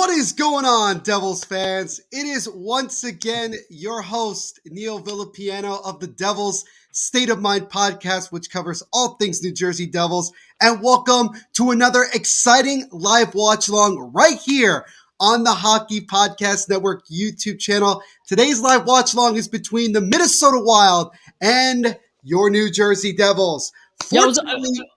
What is going on, Devils fans? It is once again your host, Neil Villapiano of the Devils State of Mind podcast, which covers all things New Jersey Devils. And welcome to another exciting live watch along right here on the Hockey Podcast Network YouTube channel. Today's live watch along is between the Minnesota Wild and your New Jersey Devils. Yeah,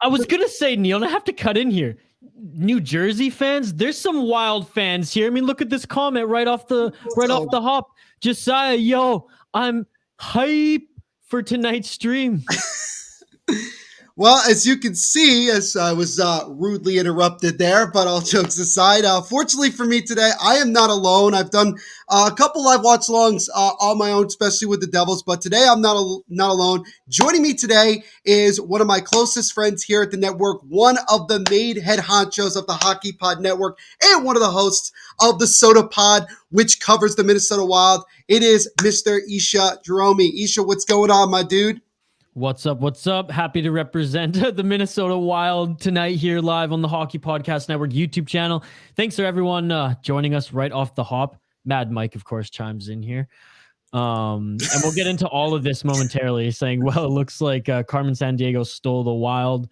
I was going to say, Neil, and I have to cut in here. New Jersey fans, there's some Wild fans here. I mean, look at this comment right off the hop. Josiah, yo, I'm hype for tonight's stream. Well, as you can see, as I was rudely interrupted there, but all jokes aside, fortunately for me today, I am not alone. I've done a couple live watch-alongs on my own, especially with the Devils, but today I'm not alone. Joining me today is one of my closest friends here at the network, one of the made head honchos of the Hockey Pod Network, and one of the hosts of the Soda Pod, which covers the Minnesota Wild. It is Mr. Isha Jerome. Isha, what's going on, my dude? What's up? What's up? Happy to represent the Minnesota Wild tonight here live on the Hockey Podcast Network YouTube channel. Thanks for everyone joining us right off the hop. Mad Mike, of course, chimes in here. And we'll get into all of this momentarily, saying, well, it looks like Carmen Sandiego stole the Wild.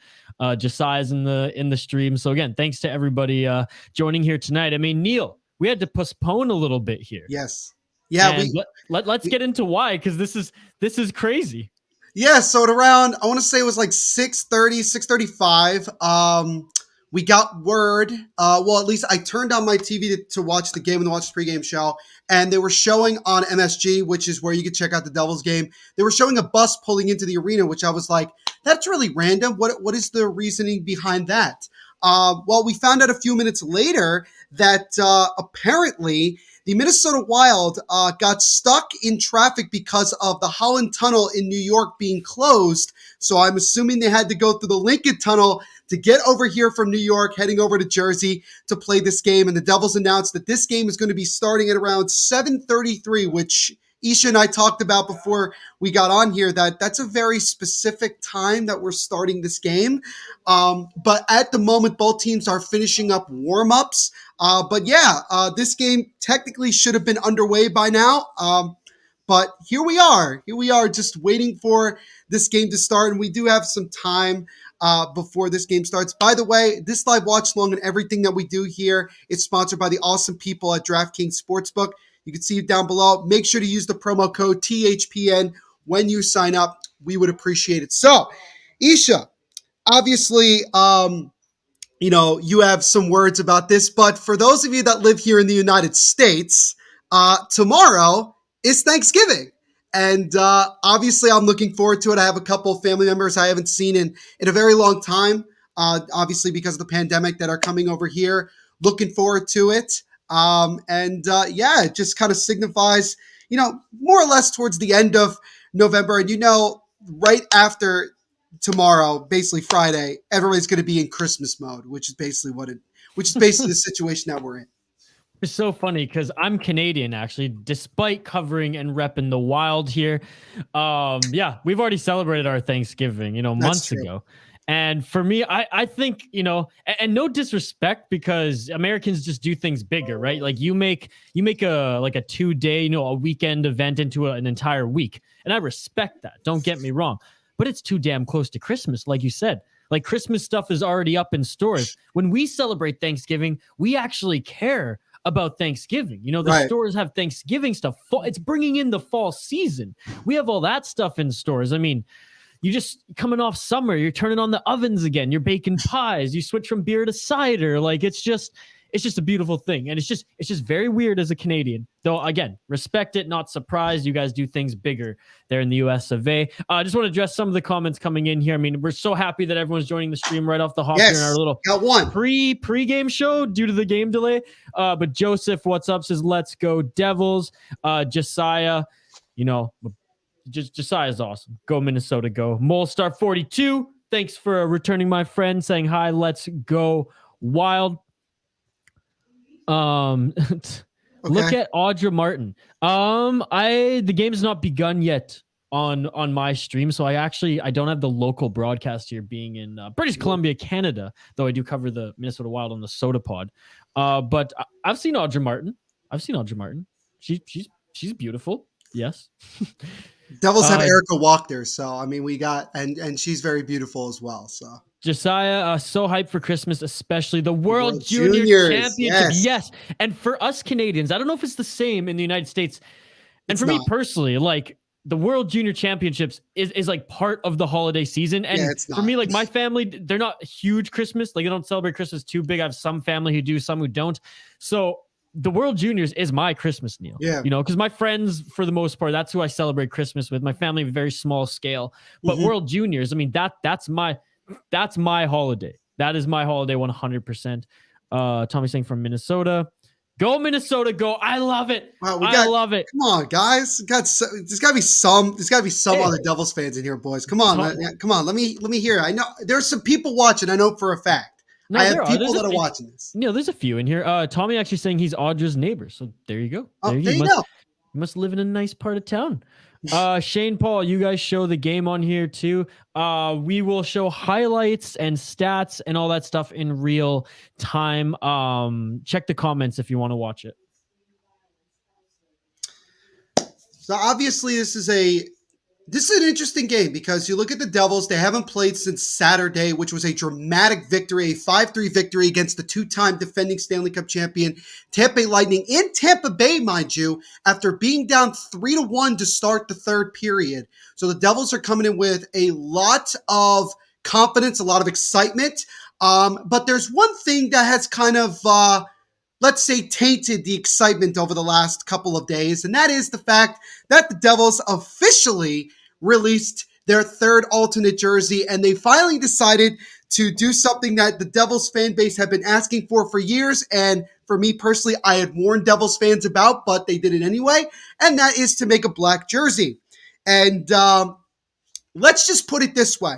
Josiah's in the stream. So again, thanks to everybody joining here tonight. I mean, Neil, we had to postpone a little bit here. Yes. Yeah. Let's get into why, because this is crazy. Yeah, so at around, I want to say it was like 6:30, 6:35, we got word, well, at least I turned on my TV to watch the game and watch the pregame show, and they were showing on MSG, which is where you can check out the Devils game. They were showing a bus pulling into the arena, which I was like, that's really random. What is the reasoning behind that? Well, we found out a few minutes later that apparently the Minnesota Wild got stuck in traffic because of the Holland Tunnel in New York being closed. So I'm assuming they had to go through the Lincoln Tunnel to get over here from New York, heading over to Jersey to play this game. And the Devils announced that this game is going to be starting at around 7:33, which Isha and I talked about before we got on here, that's a very specific time that we're starting this game. But at the moment, both teams are finishing up warm-ups. But yeah, this game technically should have been underway by now. But here we are just waiting for this game to start. And we do have some time before this game starts. By the way, this live watch along and everything that we do here is sponsored by the awesome people at DraftKings Sportsbook. You can see it down below. Make sure to use the promo code THPN when you sign up. We would appreciate it. So, Isha, obviously, you have some words about this, but for those of you that live here in the United States, tomorrow is Thanksgiving. And obviously, I'm looking forward to it. I have a couple of family members I haven't seen in a very long time, obviously because of the pandemic, that are coming over here. Looking forward to it. It just kind of signifies, more or less towards the end of November. And, right after tomorrow, basically Friday, everybody's going to be in Christmas mode, which is basically the situation that we're in. It's so funny because I'm Canadian, actually, despite covering and repping the Wild here. We've already celebrated our Thanksgiving, months ago. And for me, I think, and no disrespect, because Americans just do things bigger, right? Like you make a 2-day, a weekend event into an entire week. And I respect that. Don't get me wrong. But it's too damn close to Christmas, like you said. Like Christmas stuff is already up in stores. When we celebrate Thanksgiving, we actually care about Thanksgiving. The stores have Thanksgiving stuff. It's bringing in the fall season. We have all that stuff in stores. I mean, you just coming off summer, you're turning on the ovens again. You're baking pies. You switch from beer to cider. Like it's just a beautiful thing. And it's just very weird as a Canadian. Though again, respect it, not surprised. You guys do things bigger there in the US of A. I just want to address some of the comments coming in here. I mean, we're so happy that everyone's joining the stream right off the hop here in our little pre-game show due to the game delay. But Joseph, what's up, says, let's go Devils. Josiah, Josiah's awesome. Go Minnesota, go. Molestar 42, thanks for returning, my friend, saying hi. Let's go Wild. Look at Audra Martin. The game has not begun yet. on my stream. So I don't have the local broadcast here, being in British Columbia, Canada, though I do cover the Minnesota Wild on the Soda Pod. But I've seen Audra Martin. She's beautiful. Yes. Devils have Erica Walker, so I mean we got and she's very beautiful as well. So Josiah, so hyped for Christmas, especially the World Juniors Championship. Yes. And for us Canadians, I don't know if it's the same in the United States. And for me personally, like the World Junior Championships is like part of the holiday season. And for me, like my family, they're not huge Christmas. Like they don't celebrate Christmas too big. I have some family who do, some who don't. So the World Juniors is my Christmas, Neil. Yeah. You know, because my friends, for the most part, that's who I celebrate Christmas with. My family, very small scale. But World Juniors, I mean, that's my holiday. That is my holiday 100%. Tommy saying from Minnesota. Go Minnesota, go! I love it. Wow, I love it. Come on, guys. There's got to be some other Devils fans in here, boys. Come on, Let me hear it. I know there's some people watching. I know for a fact. No, I have people that are watching this. No, there's a few in here. Tommy actually saying he's Audra's neighbor. So there you go. There you go. You must live in a nice part of town. Shane Paul, you guys show the game on here too. We will show highlights and stats and all that stuff in real time. Check the comments if you want to watch it. So obviously this is an interesting game because you look at the Devils, they haven't played since Saturday, which was a dramatic victory, a 5-3 victory against the two-time defending Stanley Cup champion Tampa Bay Lightning in Tampa Bay, mind you, after being down 3-1 to start the third period. So the Devils are coming in with a lot of confidence, a lot of excitement. But there's one thing that has kind of, let's say, tainted the excitement over the last couple of days, and that is the fact that the Devils officially released their third alternate jersey, and they finally decided to do something that the Devils fan base have been asking for years, and for me personally, I had warned Devils fans about, but they did it anyway, and that is to make a black jersey. And let's just put it this way.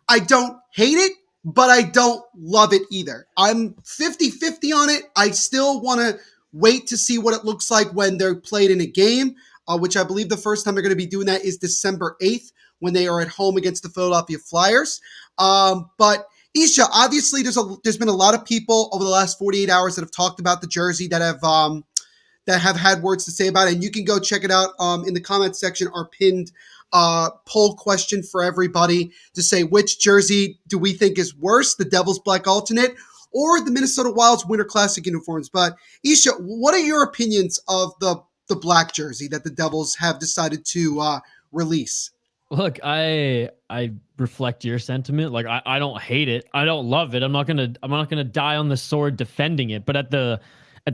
I don't hate it, but I don't love it either. I'm 50-50 on it. I still want to wait to see what it looks like when they're played in a game, which I believe the first time they're going to be doing that is December 8th when they are at home against the Philadelphia Flyers. But Isha, obviously there's been a lot of people over the last 48 hours that have talked about the jersey that have had words to say about it. And you can go check it out in the comments section, our pinned poll question for everybody to say which jersey do we think is worse, the Devils black alternate or the Minnesota Wild's Winter Classic uniforms. But Isha, what are your opinions of the black jersey that the Devils have decided to release? Look, I reflect your sentiment. Like I don't hate it. I don't love it. I'm not gonna die on the sword defending it. But at the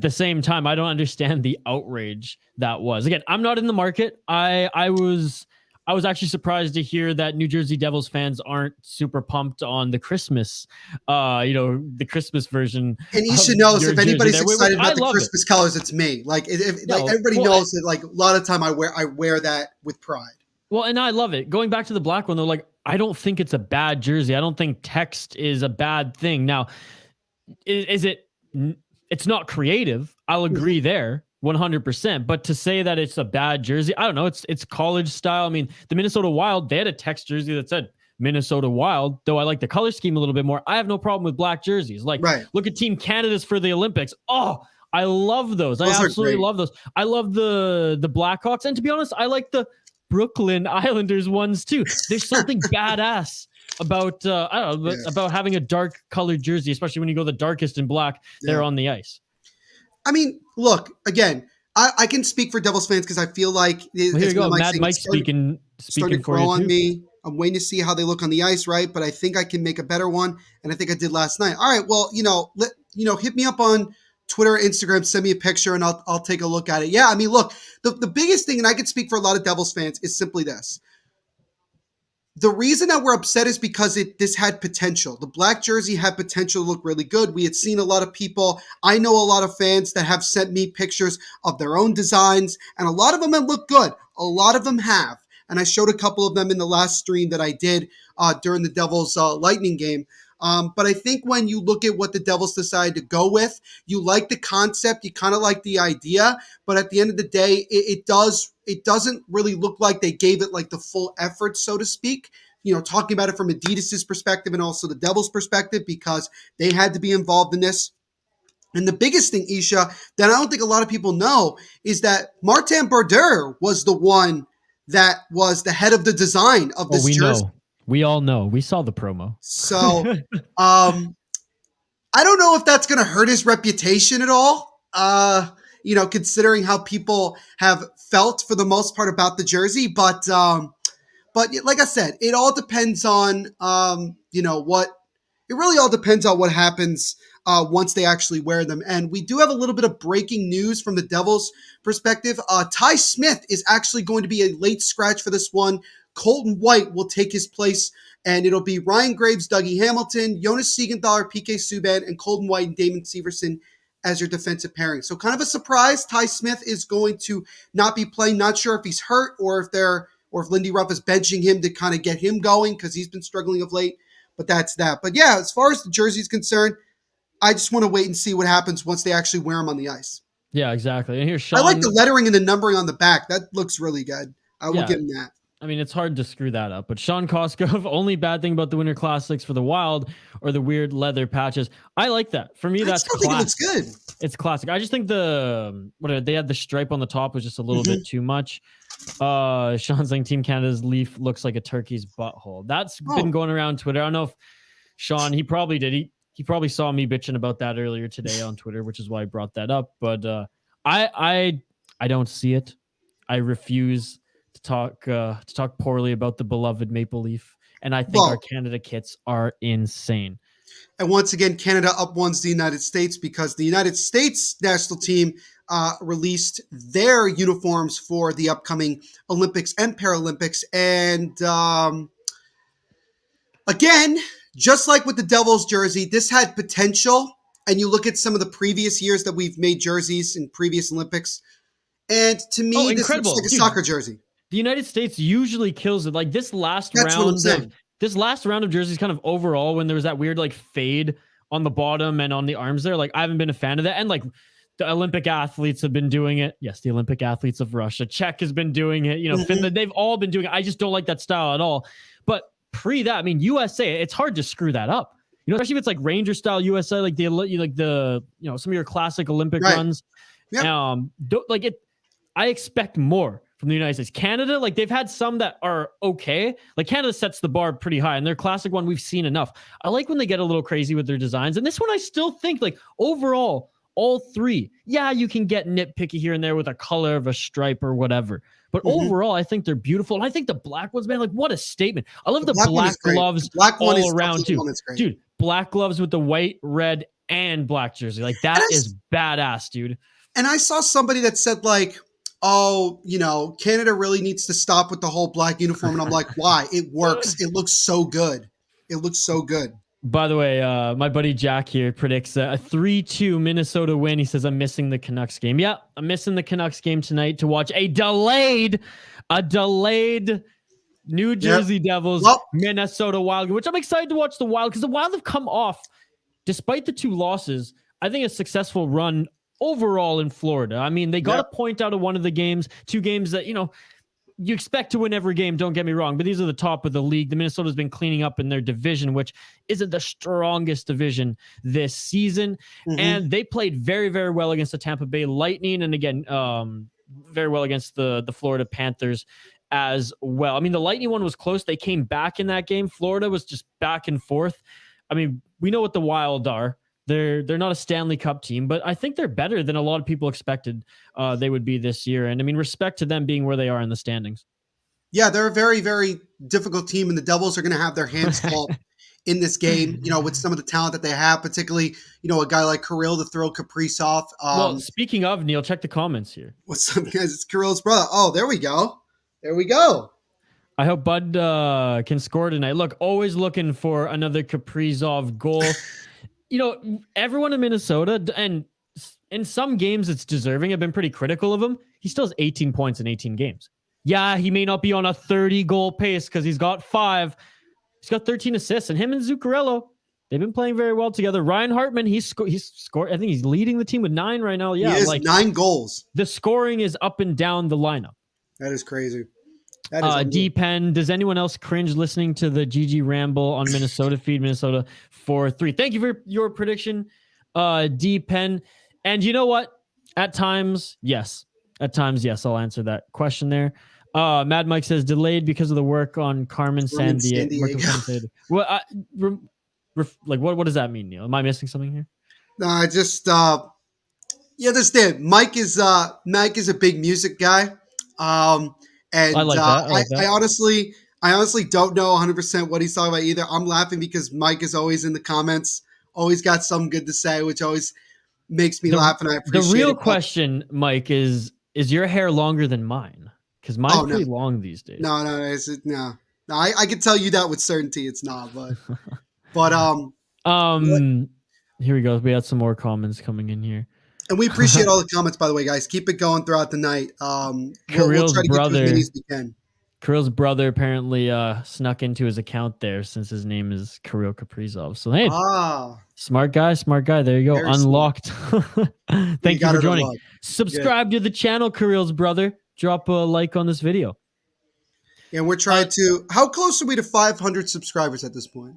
same time, I don't understand the outrage that was. Again, I'm not in the market. I was actually surprised to hear that New Jersey Devils fans aren't super pumped on the Christmas, the Christmas version. And Isha knows if anybody's excited about the Christmas colors, it's me. Like everybody knows that. Like a lot of time, I wear that with pride. Well, and I love it. Going back to the black one, though, like I don't think it's a bad jersey. I don't think text is a bad thing. Now, is it? It's not creative. I'll agree there. 100%. But to say that it's a bad jersey, I don't know. It's college style. I mean, the Minnesota Wild, they had a text jersey that said Minnesota Wild, though I like the color scheme a little bit more. I have no problem with black jerseys. Like, Look at Team Canada's for the Olympics. Oh, I love those. I absolutely love those. I love the Blackhawks. And to be honest, I like the Brooklyn Islanders ones too. There's something badass about about having a dark colored jersey, especially when you go the darkest in black there on the ice. I mean, look, again, I can speak for Devils fans because I feel like here you go, Mad Mike speaking to grow on me. I'm waiting to see how they look on the ice, right? But I think I can make a better one, and I think I did last night. All right, well, hit me up on Twitter, Instagram, send me a picture, and I'll take a look at it. Yeah, I mean, look, the biggest thing, and I can speak for a lot of Devils fans, is simply this. The reason that we're upset is because this had potential. The black jersey had potential to look really good. We had seen a lot of people. I know a lot of fans that have sent me pictures of their own designs, and a lot of them have looked good. A lot of them have. And I showed a couple of them in the last stream that I did during the Devils Lightning game. But I think when you look at what the Devils decided to go with, you like the concept, you kind of like the idea, but at the end of the day, it doesn't really look like they gave it like the full effort, so to speak. Talking about it from Adidas's perspective and also the Devils' perspective, because they had to be involved in this. And the biggest thing, Isha, that I don't think a lot of people know is that Martin Brodeur was the one that was the head of the design of this jersey. Know. We all know. We saw the promo. So, I don't know if that's going to hurt his reputation at all. Considering how people have felt for the most part about the jersey, but like I said, it all depends on what. It really all depends on what happens once they actually wear them. And we do have a little bit of breaking news from the Devils' perspective. Ty Smith is actually going to be a late scratch for this one. Colton White will take his place, and it'll be Ryan Graves, Dougie Hamilton, Jonas Siegenthaler, PK Subban, and Colton White and Damon Severson as your defensive pairing. So kind of a surprise. Ty Smith is going to not be playing. Not sure if he's hurt or if Lindy Ruff is benching him to kind of get him going because he's been struggling of late. But that's that. But yeah, as far as the jersey is concerned, I just want to wait and see what happens once they actually wear them on the ice. Yeah, exactly. And here's Sean. I like the lettering and the numbering on the back. That looks really good. I will give him that. I mean, it's hard to screw that up. But Sean Koskov, only bad thing about the Winter Classics for the Wild or the weird leather patches. I like that. For me, that's classic. It looks good. It's classic. I just think they had the stripe on the top was just a little bit too much. Sean's saying Team Canada's leaf looks like a turkey's butthole. That's been going around Twitter. I don't know if Sean, he probably did. He probably saw me bitching about that earlier today on Twitter, which is why I brought that up. But I don't see it. I refuse to talk poorly about the beloved Maple Leaf, and I think our Canada kits are insane. And once again, Canada up-ones the United States because the United States national team released their uniforms for the upcoming Olympics and Paralympics. And again, just like with the Devils jersey, this had potential. And you look at some of the previous years that we've made jerseys in previous Olympics. And to me, this looks like a soccer jersey. The United States usually kills it. Like this last round of jerseys kind of overall, when there was that weird like fade on the bottom and on the arms there, like I haven't been a fan of that. And like the Olympic athletes have been doing it. Yes, the Olympic athletes of Russia. Czech has been doing it. Finland, they've all been doing it. I just don't like that style at all. But pre that, I mean, USA, it's hard to screw that up. Especially if it's like Ranger style USA, like some of your classic Olympic runs. Yep. I expect more from the United States. Canada, like they've had some that are okay. Like Canada sets the bar pretty high, and their classic one we've seen enough. I like when they get a little crazy with their designs, and this one I still think like overall, all three. Yeah, you can get nitpicky here and there with a color of a stripe or whatever. But overall, I think they're beautiful. And I think the black ones, man, like what a statement. I love the black gloves all around too. Dude, black gloves with the white, red, and black jersey. Like that is badass, dude. And I saw somebody that said like, Canada really needs to stop with the whole black uniform. And I'm like, why? It works. It looks so good. It looks so good. By the way, my buddy Jack here predicts a 3-2 Minnesota win. He says, I'm missing the Canucks game. Yeah, I'm missing the Canucks game tonight to watch a delayed New Jersey Devils, Minnesota Wild, which I'm excited to watch the Wild because the Wild have come off, despite the 2 losses, I think a successful run overall in Florida. I mean, they got a point out of one of the games, 2 games that, you expect to win every game, don't get me wrong, but these are the top of the league. The Minnesota's been cleaning up in their division, which isn't the strongest division this season. And they played very, very well against the Tampa Bay Lightning. And again, very well against the Florida Panthers as well. I mean, the Lightning one was close. They came back in that game. Florida was just back and forth. I mean, we know what the Wild are. They're not a Stanley Cup team, but I think they're better than a lot of people expected they would be this year. And I mean, respect to them being where they are in the standings. Yeah, they're a very, very difficult team, and the Devils are going to have their hands full in this game, with some of the talent that they have, particularly, a guy like Kirill to throw Kaprizov. Well, speaking of, Neil, check the comments here. What's up, guys? It's Kirill's brother. Oh, there we go. There we go. I hope Bud can score tonight. Look, always looking for another Kaprizov goal. Everyone in Minnesota, and in some games it's deserving. I've been pretty critical of him. He still has 18 points in 18 games. Yeah, he may not be on a 30-goal pace because he's got 5. He's got 13 assists, and him and Zuccarello, They've been playing very well together. Ryan Hartman, he's scored. I think he's leading the team with 9 right now. He Yeah, is like 9 goals. the scoring is up and down the lineup. That is crazy. That is D-Pen, does anyone else cringe listening to the GG ramble on Minnesota feed? Minnesota 4-3. Thank you for your prediction, D-Pen. And you know what? At times, yes. I'll answer that question there. Mad Mike says delayed because of the work on Carmen Sandiego. Well, what does that mean, Neil? Am I missing something here? No, just you understand. Mike is a big music guy. And I like that. I honestly don't know 100% what he's talking about either. I'm laughing because Mike is always in the comments, always got something good to say, which always makes me laugh, and I appreciate it. The real question, Mike, is your hair longer than mine? Because mine's pretty long these days. No. I can tell you that with certainty it's not, but here we go. We had some more comments coming in here. And we appreciate all the comments, by the way, guys. Keep it going throughout the night. We'll try to get to as many as we can. Kirill's brother apparently snuck into his account there since his name is Kirill Kaprizov. So, hey, smart guy. There you go. Very unlocked. Thank you for joining. Subscribe to the channel, Kirill's brother. Drop a like on this video. And we're trying to... How close are we to 500 subscribers at this point?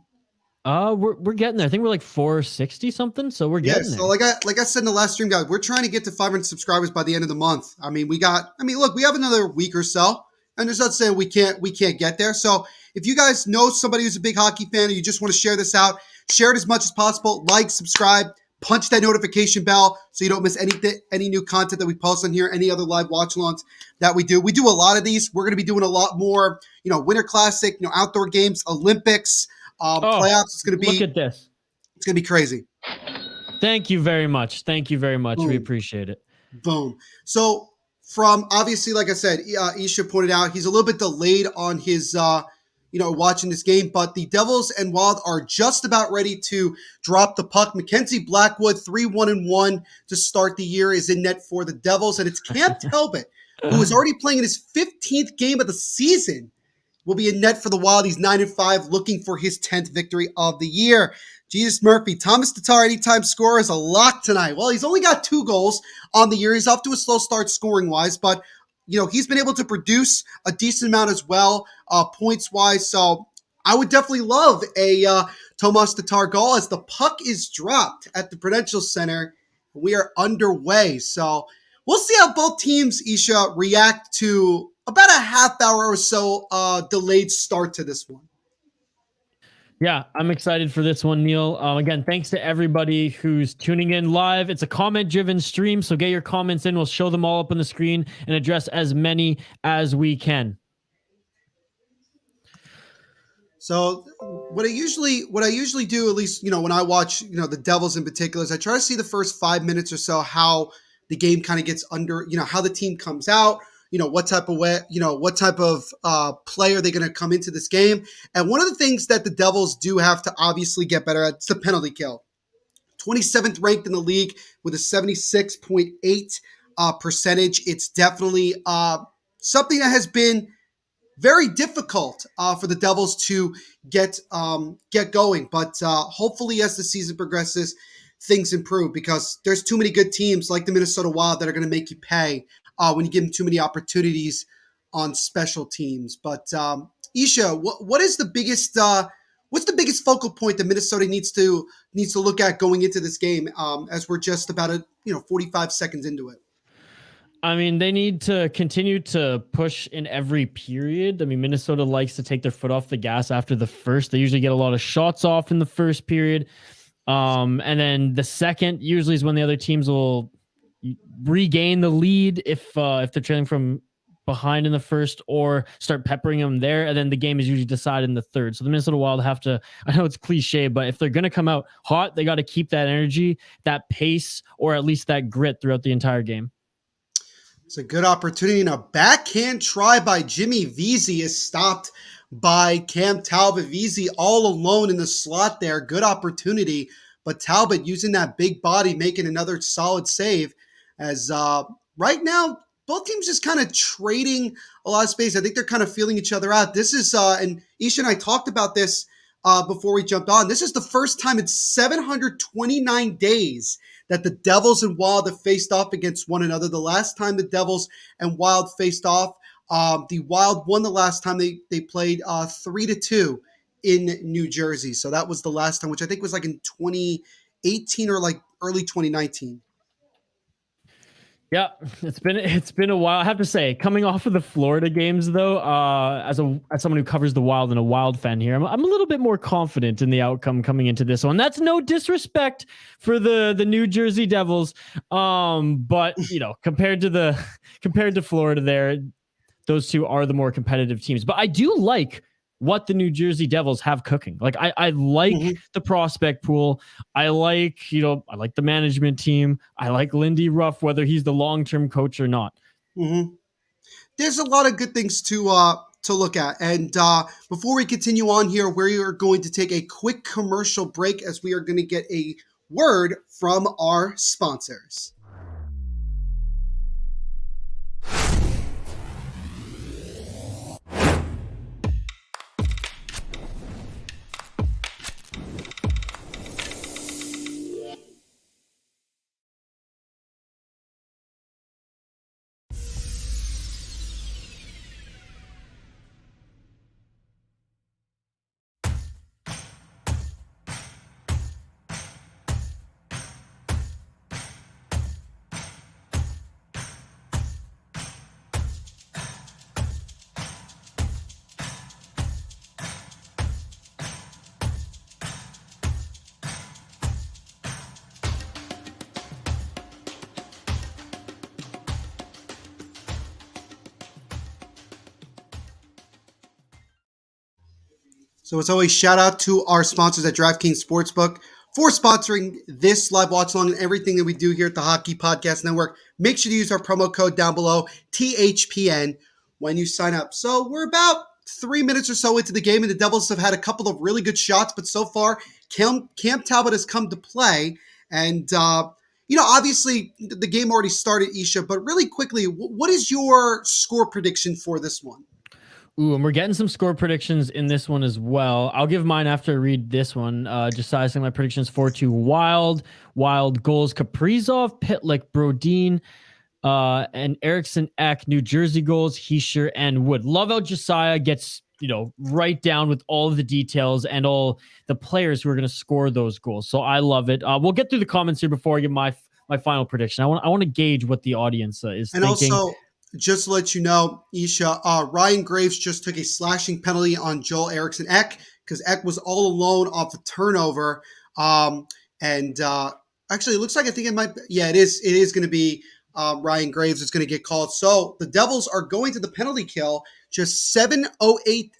We're getting there. I think we're like 460 something, so we're getting there. So like I said in the last stream, guys, we're trying to get to 500 subscribers by the end of the month. I mean, look, we have another week or so, and there's not saying we can't get there. So if you guys know somebody who's a big hockey fan, or you just want to share this out, share it as much as possible. Like, subscribe, punch that notification bell so you don't miss any new content that we post on here, any other live watch-alongs that we do. We do a lot of these. We're going to be doing a lot more, Winter Classic, outdoor games, Olympics. Playoffs. It's going to be. Look at this. It's going to be crazy. Thank you very much. Boom. We appreciate it. Boom. So from obviously, like I said, Isha pointed out, he's a little bit delayed on his, watching this game, but the Devils and Wild are just about ready to drop the puck. Mackenzie Blackwood, 3-1-1 to start the year, is in net for the Devils, and it's Cam Talbot, who is already playing in his 15th game of the season, will be in net for the Wild. He's 9-5, looking for his 10th victory of the year. Jesus Murphy, Thomas Tatar, anytime scorer, is a lock tonight. Well, he's only got 2 goals on the year. He's off to a slow start scoring-wise, but, he's been able to produce a decent amount as well, points-wise. So I would definitely love a Thomas Tatar goal as the puck is dropped at the Prudential Center. We are underway. So we'll see how both teams, Isha, react to about a half hour or so delayed start to this one. Yeah, I'm excited for this one, Neil. Again, thanks to everybody who's tuning in live. It's a comment-driven stream, so get your comments in. We'll show them all up on the screen and address as many as we can. So what I usually do, at least, when I watch, the Devils in particular, is I try to see the first 5 minutes or so how the game kind of gets under, how the team comes out, what type of player they're going to come into this game. And one of the things that the Devils do have to obviously get better at is the penalty kill. 27th ranked in the league with a 76.8 percentage. It's definitely something that has been very difficult for the Devils to get going. But hopefully as the season progresses, things improve, because there's too many good teams like the Minnesota Wild that are going to make you pay when you give them too many opportunities on special teams. But Isha, what is the biggest what's the biggest focal point that Minnesota needs to look at going into this game, as we're just about 45 seconds into it? I mean, they need to continue to push in every period. I mean, Minnesota likes to take their foot off the gas after the first. They usually get a lot of shots off in the first period. And then the second usually is when the other teams will regain the lead if they're trailing from behind in the first, or start peppering them there, and then the game is usually decided in the third. So the Minnesota Wild have to, I know it's cliche, but if they're going to come out hot, they got to keep that energy, that pace, or at least that grit throughout the entire game. It's a good opportunity, and a backhand try by Jimmy Vesey is stopped by Cam Talbot. Vesey all alone in the slot there. Good opportunity, but Talbot using that big body, making another solid save. As right now, both teams just kind of trading a lot of space. I think they're kind of feeling each other out. This is, and Isha and I talked about this before we jumped on. This is the first time in 729 days that the Devils and Wild have faced off against one another. The last time the Devils and Wild faced off, the Wild won the last time they played 3-2 in New Jersey. So that was the last time, which I think was like in 2018 or like early 2019. Yeah, it's been a while. I have to say, coming off of the Florida games, though, as someone who covers the Wild and a Wild fan here, I'm a little bit more confident in the outcome coming into this one. That's no disrespect for the New Jersey Devils, but compared to Florida, there, those two are the more competitive teams. But I do like what the New Jersey Devils have cooking. Like I like the prospect pool. I like the management team. I like Lindy Ruff, whether he's the long-term coach or not. There's a lot of good things to look at. And before we continue on here, we are going to take a quick commercial break as we are going to get a word from our sponsors. So as always, shout out to our sponsors at DraftKings Sportsbook for sponsoring this live watch along and everything that we do here at the Hockey Podcast Network. Make sure to use our promo code down below, THPN, when you sign up. So we're about 3 minutes or so into the game, and the Devils have had a couple of really good shots, but so far, Cam Talbot has come to play. And, obviously the game already started, Isha, but really quickly, what is your score prediction for this one? Ooh, and we're getting some score predictions in this one as well. I'll give mine after I read this one. Just sizing my predictions 4-2 Wild. Wild goals Kaprizov, Pitlick, Brodin, and Eriksson Ek. New Jersey goals Hischier and Wood. Love how Josiah gets right down with all of the details and all the players who are going to score those goals. So I love it. We'll get through the comments here before I give my final prediction. I want to gauge what the audience is and thinking. Also, just to let you know, Isha, Ryan Graves just took a slashing penalty on Joel Eriksson Ek because Ek was all alone off the turnover. Actually, it looks like it is going to be Ryan Graves that's going to get called. So the Devils are going to the penalty kill just 3:08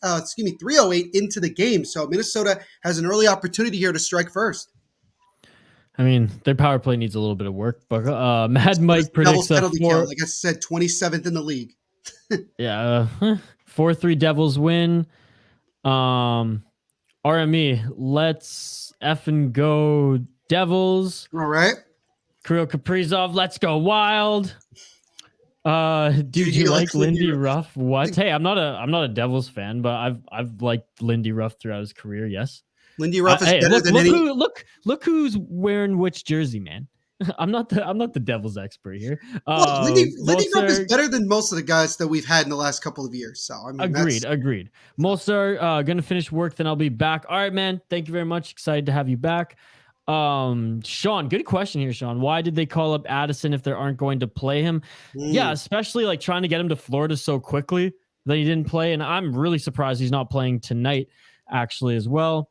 into the game. So Minnesota has an early opportunity here to strike first. I mean, their power play needs a little bit of work, but Mad Mike predicts a 4. Like I said, 27th in the league. Yeah, 4-3 Devils win. RME, let's effing go Devils. All right. Kirill Kaprizov, let's go Wild. Dude, you like Lindy Ruff? What? Hey, I'm not a Devils fan, but I've liked Lindy Ruff throughout his career. Yes. Lindy Ruff is better than any. Look who's wearing which jersey, man. I'm not the Devils expert here. Lindy Ruff is better than most of the guys that we've had in the last couple of years. So I mean, agreed. Molstar gonna finish work, then I'll be back. All right, man. Thank you very much. Excited to have you back. Sean, good question here, Sean. Why did they call up Addison if they aren't going to play him? Yeah, especially like trying to get him to Florida so quickly that he didn't play, and I'm really surprised he's not playing tonight, actually, as well.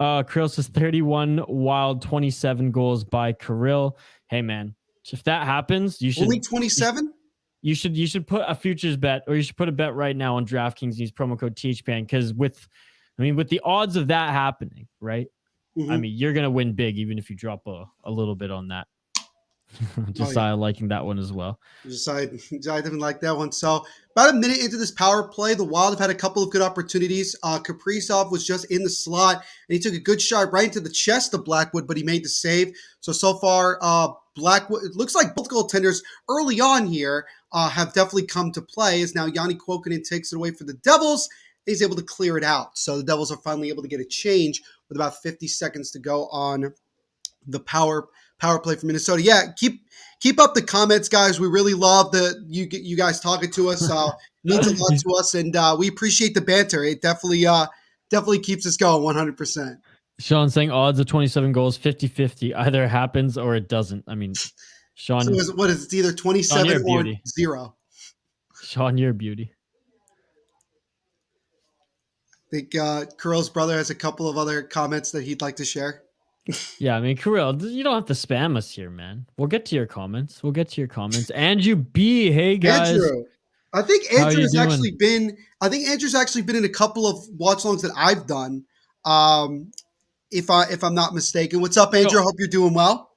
Kirill says 31 Wild, 27 goals by Kirill. Hey man, if that happens, you should only 27. You should put a futures bet, or you should put a bet right now on DraftKings. Use promo code THPN because with the odds of that happening, right? I mean, you're gonna win big even if you drop a little bit on that. Josiah liking that one as well. Josiah didn't like that one. So about a minute into this power play, the Wild have had a couple of good opportunities. Kaprizov was just in the slot, and he took a good shot right into the chest of Blackwood, but he made the save. So far, Blackwood, it looks like both goaltenders early on here have definitely come to play, as now Yanni Kuokkanen takes it away for the Devils. he's able to clear it out. So the Devils are finally able to get a change with about 50 seconds to go on the power play for Minnesota. Yeah, keep up the comments, guys. We really love the you guys talking to us. Means a lot to us, and we appreciate the banter. It definitely keeps us going 100%. Sean saying odds of 27 goals 50-50. Either happens or it doesn't. I mean, Sean. So what is it? It's either 27 or 0. Sean, you're a beauty. I think Kurill's brother has a couple of other comments that he'd like to share. Yeah, I mean, Kirill, you don't have to spam us here, man. We'll get to your comments. Andrew B, hey guys. Andrew. I think Andrew's actually been in a couple of watch-alongs that I've done. If I'm not mistaken. What's up, Andrew? I hope you're doing well.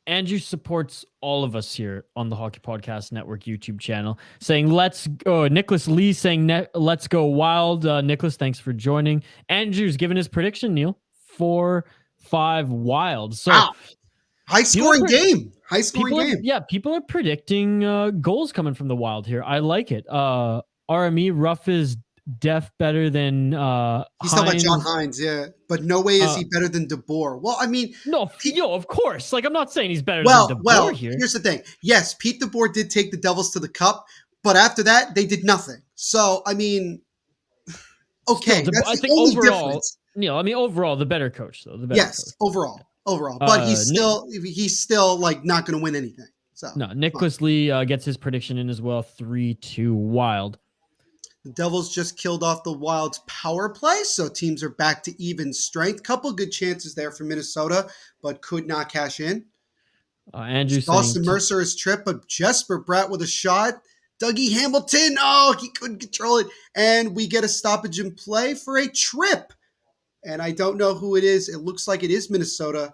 Andrew supports all of us here on the Hockey Podcast Network YouTube channel, saying let's go. Nicholas Lee saying let's go wild. Nicholas, thanks for joining. Andrew's given his prediction, Neil. 4-5 wild. So wow. High scoring game. Yeah, people are predicting goals coming from the Wild here. I like it. RME Ruff is def better than he's talking about John Hines, yeah. But no way is he better than DeBoer. Well, I mean, no, of course. Like, I'm not saying he's better than DeBoer here. Here's the thing. Yes, Pete DeBoer did take the Devils to the Cup, but after that, they did nothing. So, I mean, okay, still, that's I think only overall, difference. I mean, overall, the better coach, though. Yes, overall. But he's still like not going to win anything. So no, Nicholas Lee gets his prediction in as well. 3-2 Wild. The Devils just killed off the Wild's power play, so teams are back to even strength. Couple good chances there for Minnesota, but could not cash in. Andrew Dawson Mercer's trip, but Jesper Bratt with a shot. Dougie Hamilton, he couldn't control it. And we get a stoppage in play for a trip. And I don't know who it is. It looks like it is Minnesota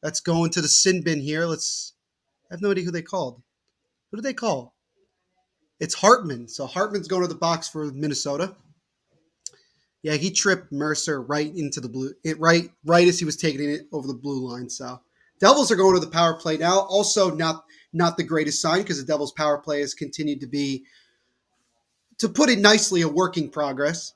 that's going to the sin bin here. I have no idea who they called. Who did they call? It's Hartman. So Hartman's going to the box for Minnesota. Yeah, he tripped Mercer right into the blue, right as he was taking it over the blue line. So Devils are going to the power play now. Also not the greatest sign because the Devils power play has continued to be, to put it nicely, a work in progress.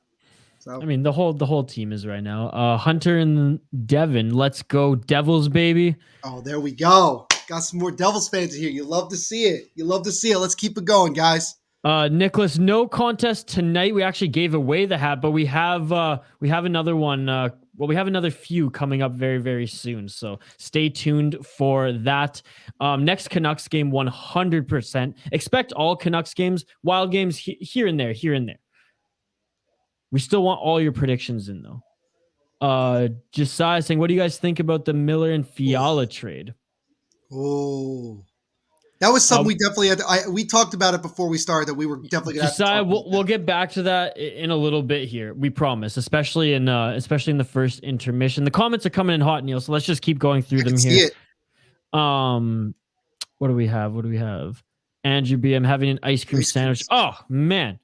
So I mean, the whole team is right now. Hunter and Devin, let's go Devils, baby. Oh, there we go. Got some more Devils fans here. You love to see it. Let's keep it going, guys. Nicholas, no contest tonight. We actually gave away the hat, but we have another one. We have another few coming up very, very soon. So stay tuned for that. Next Canucks game, 100%. Expect all Canucks games, Wild games here and there. We still want all your predictions in, though. Josiah saying, what do you guys think about the Miller and Fiala trade? Oh, that was something we definitely had. We talked about it before we started that we were definitely going to Josiah, we'll get back to that in a little bit here. We promise, especially in the first intermission. The comments are coming in hot, Neil. So let's just keep going through them here. What do we have? Andrew B, I'm having an ice cream sandwich. Oh man.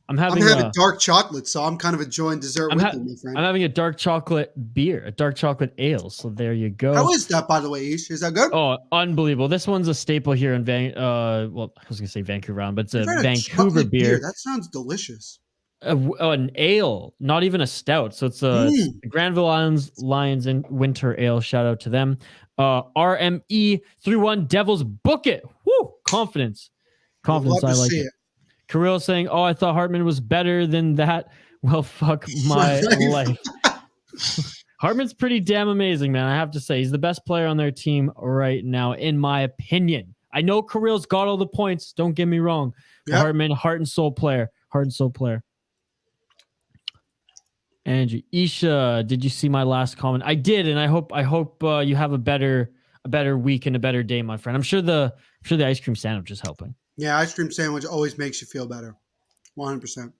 I'm having dark chocolate, so I'm kind of enjoying dessert with you, my friend. I'm having a dark chocolate beer, a dark chocolate ale. So there you go. How is that, by the way, Ish? Is that good? Oh, unbelievable! This one's a staple here in I was gonna say Vancouver, but it's a Vancouver beer. That sounds delicious. An ale, not even a stout. So it's it's the Granville Islands Lions and Winter Ale. Shout out to them. RME 3-1 Devils, book it. Woo! Confidence. I like it. Kirill saying, oh, I thought Hartman was better than that. Well, fuck my life. Hartman's pretty damn amazing, man. I have to say, he's the best player on their team right now, in my opinion. I know Kirill's got all the points. Don't get me wrong. Yep. Hartman, heart and soul player. Andrew, Isha, did you see my last comment? I did, and I hope you have a better week and a better day, my friend. I'm sure the ice cream sandwich is helping. Yeah, ice cream sandwich always makes you feel better. 100%.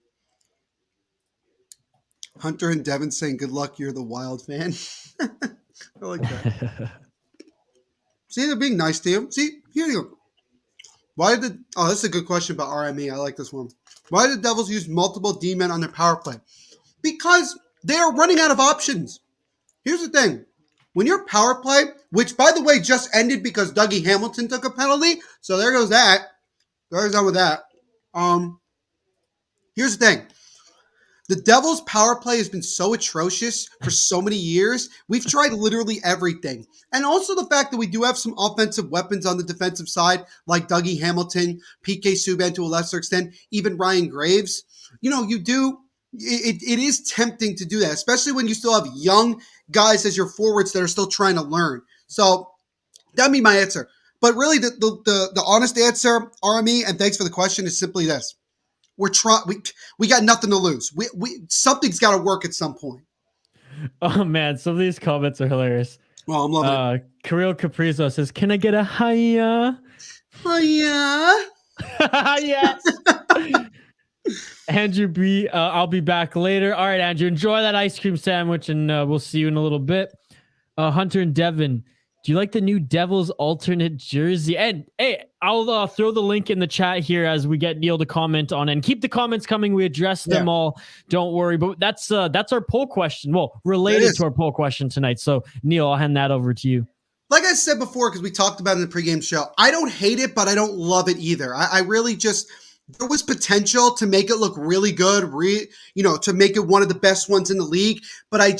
Hunter and Devin saying, good luck, you're the Wild fan. I like that. See, they're being nice to you. See, here you go. This is a good question about RME. I like this one. Why did the Devils use multiple D-men on their power play? Because they are running out of options. Here's the thing. When your power play, which, by the way, just ended because Dougie Hamilton took a penalty, so there goes that. There's done with that. Here's the thing. The Devils' power play has been so atrocious for so many years. We've tried literally everything. And also the fact that we do have some offensive weapons on the defensive side, like Dougie Hamilton, PK Subban to a lesser extent, even Ryan Graves. You do. It is tempting to do that, especially when you still have young guys as your forwards that are still trying to learn. So that'd be my answer. But really, the honest answer, RME, and thanks for the question, is simply this: we're trying. We got nothing to lose. We something's got to work at some point. Oh man, some of these comments are hilarious. Well, I'm loving it. Kirill Caprizo says, "Can I get a hiya?" Oh yeah. Yes. Andrew B, I'll be back later. All right, Andrew, enjoy that ice cream sandwich, and we'll see you in a little bit. Hunter and Devin, do you like the new Devils alternate jersey? And hey, I'll throw the link in the chat here as we get Neil to comment on it. And keep the comments coming. We address them all. Don't worry. But that's our poll question. Well, related to our poll question tonight. So Neil, I'll hand that over to you. Like I said before, because we talked about it in the pregame show, I don't hate it, but I don't love it either. I really just, there was potential to make it look really good, to make it one of the best ones in the league. But I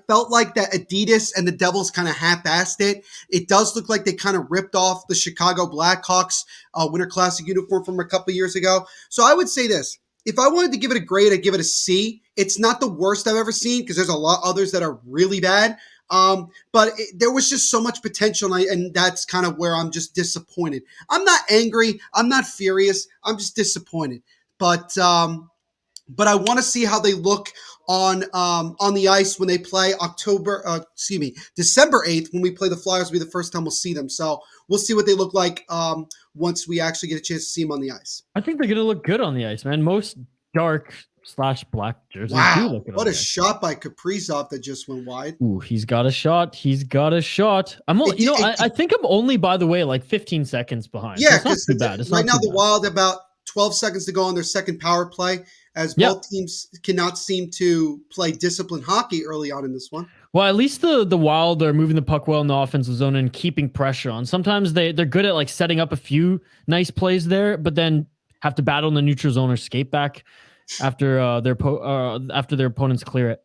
felt like that Adidas and the Devils kind of half-assed it. It does look like they kind of ripped off the Chicago Blackhawks Winter Classic uniform from a couple of years ago. So I would say this. If I wanted to give it a grade, I'd give it a C. It's not the worst I've ever seen because there's a lot others that are really bad. But there was just so much potential, and that's kind of where I'm just disappointed. I'm not angry. I'm not furious. I'm just disappointed. But I want to see how they look on the ice when they play December 8th, when we play the Flyers. Will be the first time we'll see them. So we'll see what they look like once we actually get a chance to see them on the ice. I think they're going to look good on the ice, man. Most dark/black jerseys do look good. What a shot by Kaprizov that just went wide. Ooh, he's got a shot. I think I'm only, by the way, like 15 seconds behind. Yeah, so it's not too bad. It's right not now too the bad. Wild about 12 seconds to go on their second power play, as both teams cannot seem to play disciplined hockey early on in this one. Well, at least the Wild are moving the puck well in the offensive zone and keeping pressure on. Sometimes they're good at like setting up a few nice plays there, but then have to battle in the neutral zone or skate back after their opponents clear it.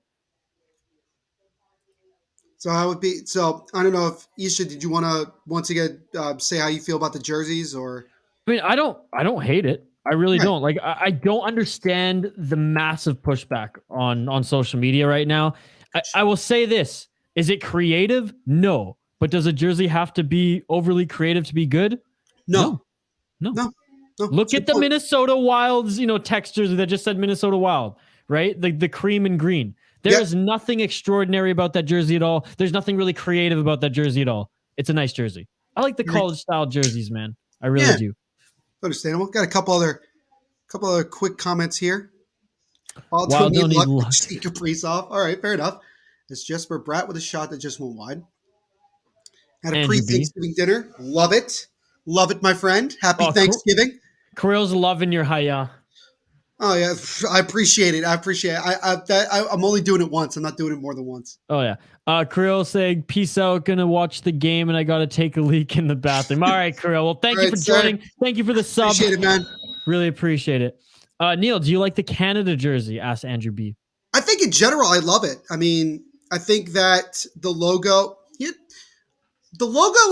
So I don't know if Isha, did you want to once again say how you feel about the jerseys? Or I mean, I don't hate it. I really don't. Like, I don't understand the massive pushback on social media right now. I will say this: is it creative? No. But does a jersey have to be overly creative to be good? No. Look at the Minnesota Wild's, text jersey that just said Minnesota Wild, right? The cream and green. There is nothing extraordinary about that jersey at all. There's nothing really creative about that jersey at all. It's a nice jersey. I like the college style jerseys, man. I really do. Understandable. Got a couple other quick comments here. Wild don't need luck. Kaprizov. All right, fair enough. It's Jesper Bratt with a shot that just went wide. Had a pre-Thanksgiving dinner. Love it. Love it, my friend. Happy Thanksgiving. Kirill's loving your hiya. Oh, yeah. I appreciate it. I'm only doing it once. I'm not doing it more than once. Oh, yeah. Kirill saying, peace out. Going to watch the game, and I got to take a leak in the bathroom. All right, Kirill. Well, thank you for joining. Thank you for the sub. Appreciate it, man. Really appreciate it. Neil, do you like the Canada jersey? Asked Andrew B. I think in general, I love it. I mean, I think that the logo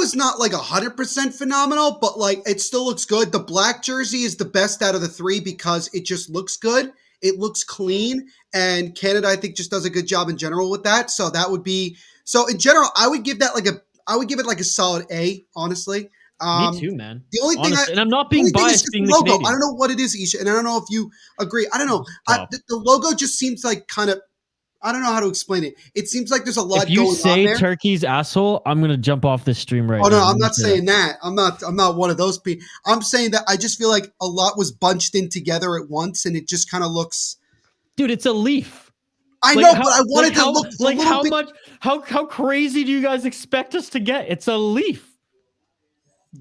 is not like 100% phenomenal, but like it still looks good. The black jersey is the best out of the three because it just looks good. It looks clean, and Canada, I think, just does a good job in general with that. So that would be, so in general, I would give it like a solid A, honestly. Me too, man. The only thing, and I'm not being biased being the logo. Canadian. I don't know what it is, Isha, and I don't know if you agree. I don't know. The logo just seems like kind of, I don't know how to explain it. It seems like there's a lot going on there. If you say Turkey's asshole, I'm going to jump off this stream right now. Oh, no, I'm not saying that. I'm not one of those people. I'm saying that I just feel like a lot was bunched in together at once, and it just kind of looks. Dude, it's a leaf. I know, but I wanted to look like how much. How crazy do you guys expect us to get? It's a leaf.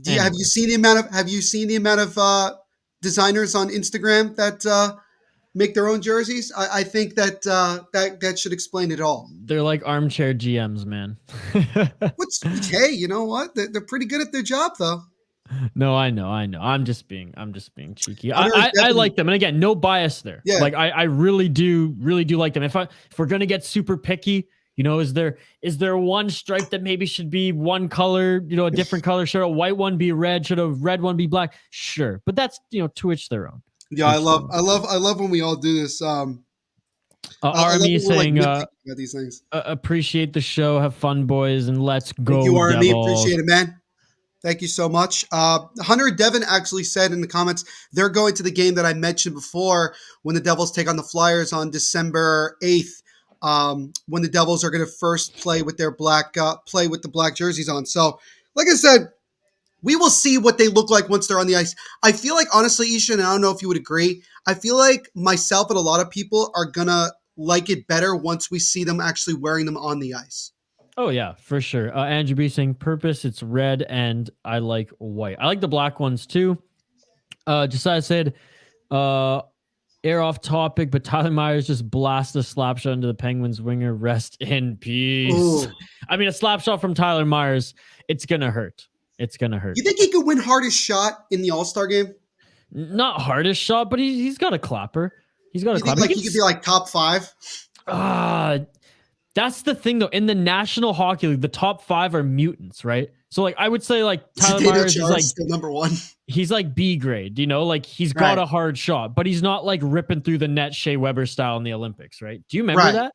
Yeah, have you seen the amount of designers on Instagram that make their own jerseys? I think that should explain it all. They're like armchair GMs, man. Hey, you know what? They're pretty good at their job, though. No, I know. I'm just being cheeky. Hunter I Devin, like them, and again, no bias there. yeah. Like I really do like them. If we're gonna get super picky, is there one stripe that maybe should be one color? A different color. Should a white one be red? Should a red one be black? Sure, but that's to each their own. Yeah, I love when we all do this. I love Army when we're like saying, nitpicking about these things. appreciate the show, have fun, boys, and let's Thank you, go, RME. Devils. Appreciate it, man. Thank you so much. Hunter Devin actually said in the comments they're going to the game that I mentioned before when the Devils take on the Flyers on December 8th. When the Devils are going to first play with their black jerseys on. So, like I said, we will see what they look like once they're on the ice. I feel like, honestly, Ishan, and I don't know if you would agree, I feel like myself and a lot of people are going to like it better once we see them actually wearing them on the ice. Oh yeah, for sure. Andrew B saying purpose, it's red, and I like white. I like the black ones too. Josiah said, air off topic, but Tyler Myers just blasted a slap shot into the Penguins winger. Rest in peace. Ooh. I mean, a slap shot from Tyler Myers, it's gonna hurt. It's gonna hurt. You think he could win hardest shot in the All-Star game? Not hardest shot, but he's got a clapper. He's got a clapper. Think like he could be like top 5? That's the thing, though. In the National Hockey League, the top 5 are mutants, right? So, like, I would say, like, Tyler Myers is like still number 1. He's like B grade, like he's got a hard shot, but he's not like ripping through the net Shea Weber style in the Olympics, right? Do you remember that?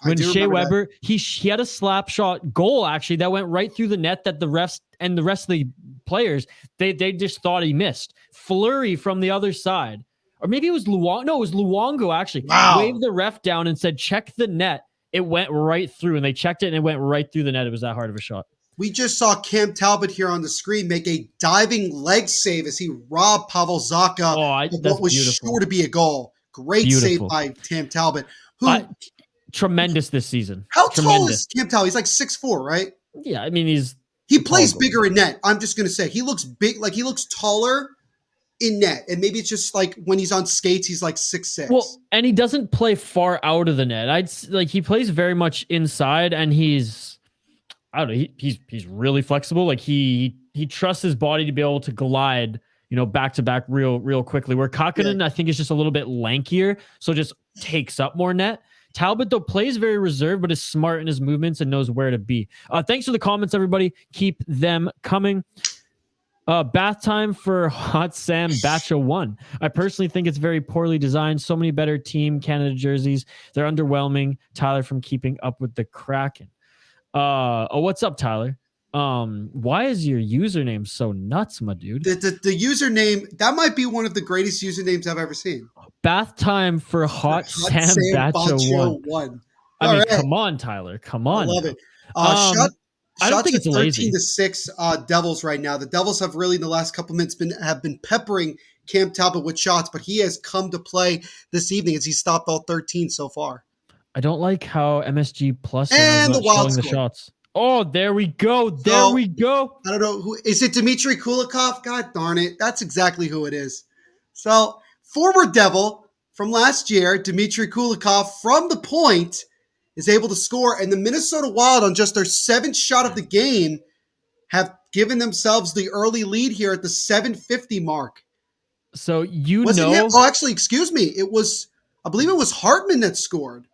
When Shea Weber, he had a slap shot goal actually that went right through the net that the rest of the players they just thought he missed. Fleury from the other side, or maybe it was Luongo. No, it was Luongo actually. Wow. Waved the ref down and said, "Check the net." It went right through, and they checked it, and it went right through the net. It was that hard of a shot. We just saw Cam Talbot here on the screen make a diving leg save as he robbed Pavel Zacha of what was sure to be a goal. Great save by Cam Talbot. Tremendous this season. How tall is Cam Talbot? He's like 6'4", right? Yeah, I mean he plays bigger in net. I'm just gonna say he looks big, like he looks taller in net, and maybe it's just like when he's on skates, he's like 6'6". Well, and he doesn't play far out of the net. He plays very much inside, and he's he's really flexible. Like he trusts his body to be able to glide, back to back real quickly. Where Kakkonen, I think, is just a little bit lankier, so just takes up more net. Talbot, though, plays very reserved, but is smart in his movements and knows where to be. Thanks for the comments, everybody. Keep them coming. Bath time for Hot Sam Batcha 1. I personally think it's very poorly designed. So many better Team Canada jerseys. They're underwhelming. Tyler from Keeping Up with the Kraken. What's up, Tyler? Why is your username so nuts, my dude? The username, that might be one of the greatest usernames I've ever seen. Bath time for Hot Sam Batcha 1. I mean, come on, Tyler. Come on. I love it. I don't think it's lazy. 13-6 Devils right now. The Devils have really in the last couple minutes have been peppering Cam Talbot with shots, but he has come to play this evening as he stopped all 13 so far. I don't like how MSG Plus and the Wild showing the shots. Oh, there we go. We go. I don't know who is it. Dmitry Kulikov. God darn it, that's exactly who it is. So former Devil from last year, Dmitry Kulikov from the point, is able to score, and the Minnesota Wild, on just their 7th shot of the game, have given themselves the early lead here at the 7:50 mark. So actually, excuse me. I believe it was Hartman that scored.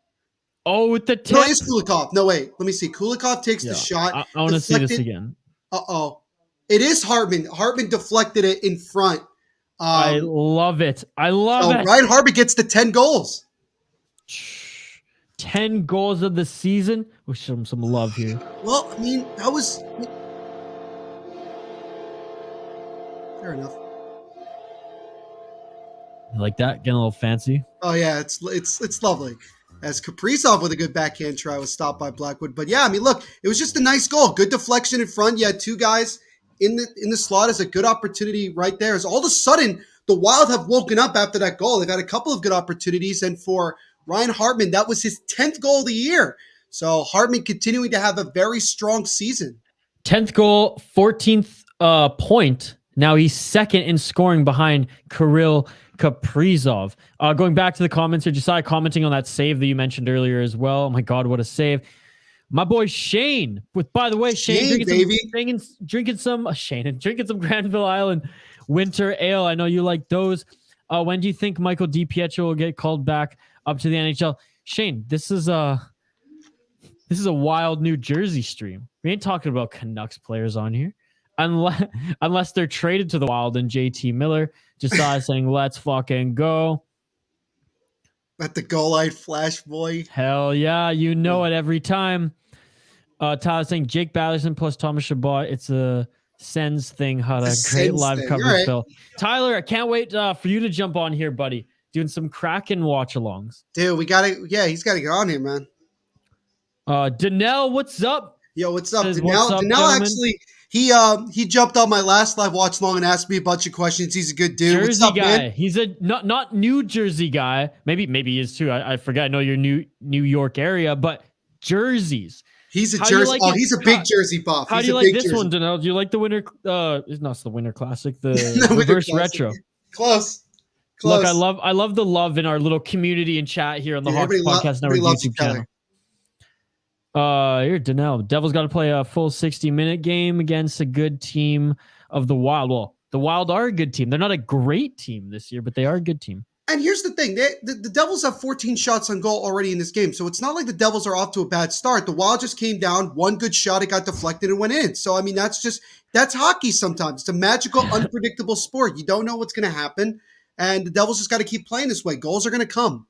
Oh, with the tip. No, it's Kulikov. No, wait. Let me see. Kulikov takes the shot. I want to see this again. It is Hartman. Hartman deflected it in front. I love it. I love it. Ryan Hartman gets the 10 goals. 10 goals of the season. We'll show him some love here. Well, I mean, that was fair enough. You like that? Getting a little fancy. Oh yeah, it's lovely. As Kaprizov with a good backhand try was stopped by Blackwood. But yeah, I mean, look, it was just a nice goal. Good deflection in front. You had 2 guys in the slot as a good opportunity right there. As all of a sudden, the Wild have woken up after that goal. They've had a couple of good opportunities, and for Ryan Hartman, that was his 10th goal of the year. So Hartman continuing to have a very strong season. 10th goal, 14th point. Now he's second in scoring behind Kirill Kaprizov. Going back to the comments here, Josiah commenting on that save that you mentioned earlier as well. Oh my God, what a save. My boy Shane, with by the way, Shane drinking some Granville Island winter ale. I know you like those. When do you think Michael DiPietro will get called back up to the NHL? Shane, this is a wild New Jersey stream. We ain't talking about Canucks players on here. Unless they're traded to the Wild and JT Miller. Josiah saying, let's fucking go. Let the goal line flash, boy. Hell yeah, you know it every time. Tyler saying Jake Batherson plus Thomas Chabot. It's a Sens thing. Had a great live coverage, Phil. Tyler, I can't wait for you to jump on here, buddy. Doing some cracking watch-alongs. Dude, he's got to get on here, man. Danelle, what's up? Yo, what's up? Danelle actually, he jumped on my last live watch long and asked me a bunch of questions. He's a good dude. Jersey what's up, guy. Man? He's a not New Jersey guy. Maybe he is too. I forget. I know you're New York area, but jerseys. He's a Jersey. He's a big Jersey buff. How do you like this one, Danelle? Do you like the winter? It's not the Winter Classic. The reverse retro. Close. Look, I love the love in our little community and chat here on the Hawks Podcast Network YouTube channel. Here, Danelle. Devils got to play a full 60-minute game against a good team of the Wild. Well, the Wild are a good team. They're not a great team this year, but they are a good team. And here's the thing. The Devils have 14 shots on goal already in this game. So it's not like the Devils are off to a bad start. The Wild just came down, one good shot, it got deflected and went in. So, I mean, that's hockey sometimes. It's a magical, unpredictable sport. You don't know what's going to happen. And the Devils just got to keep playing this way. Goals are going to come.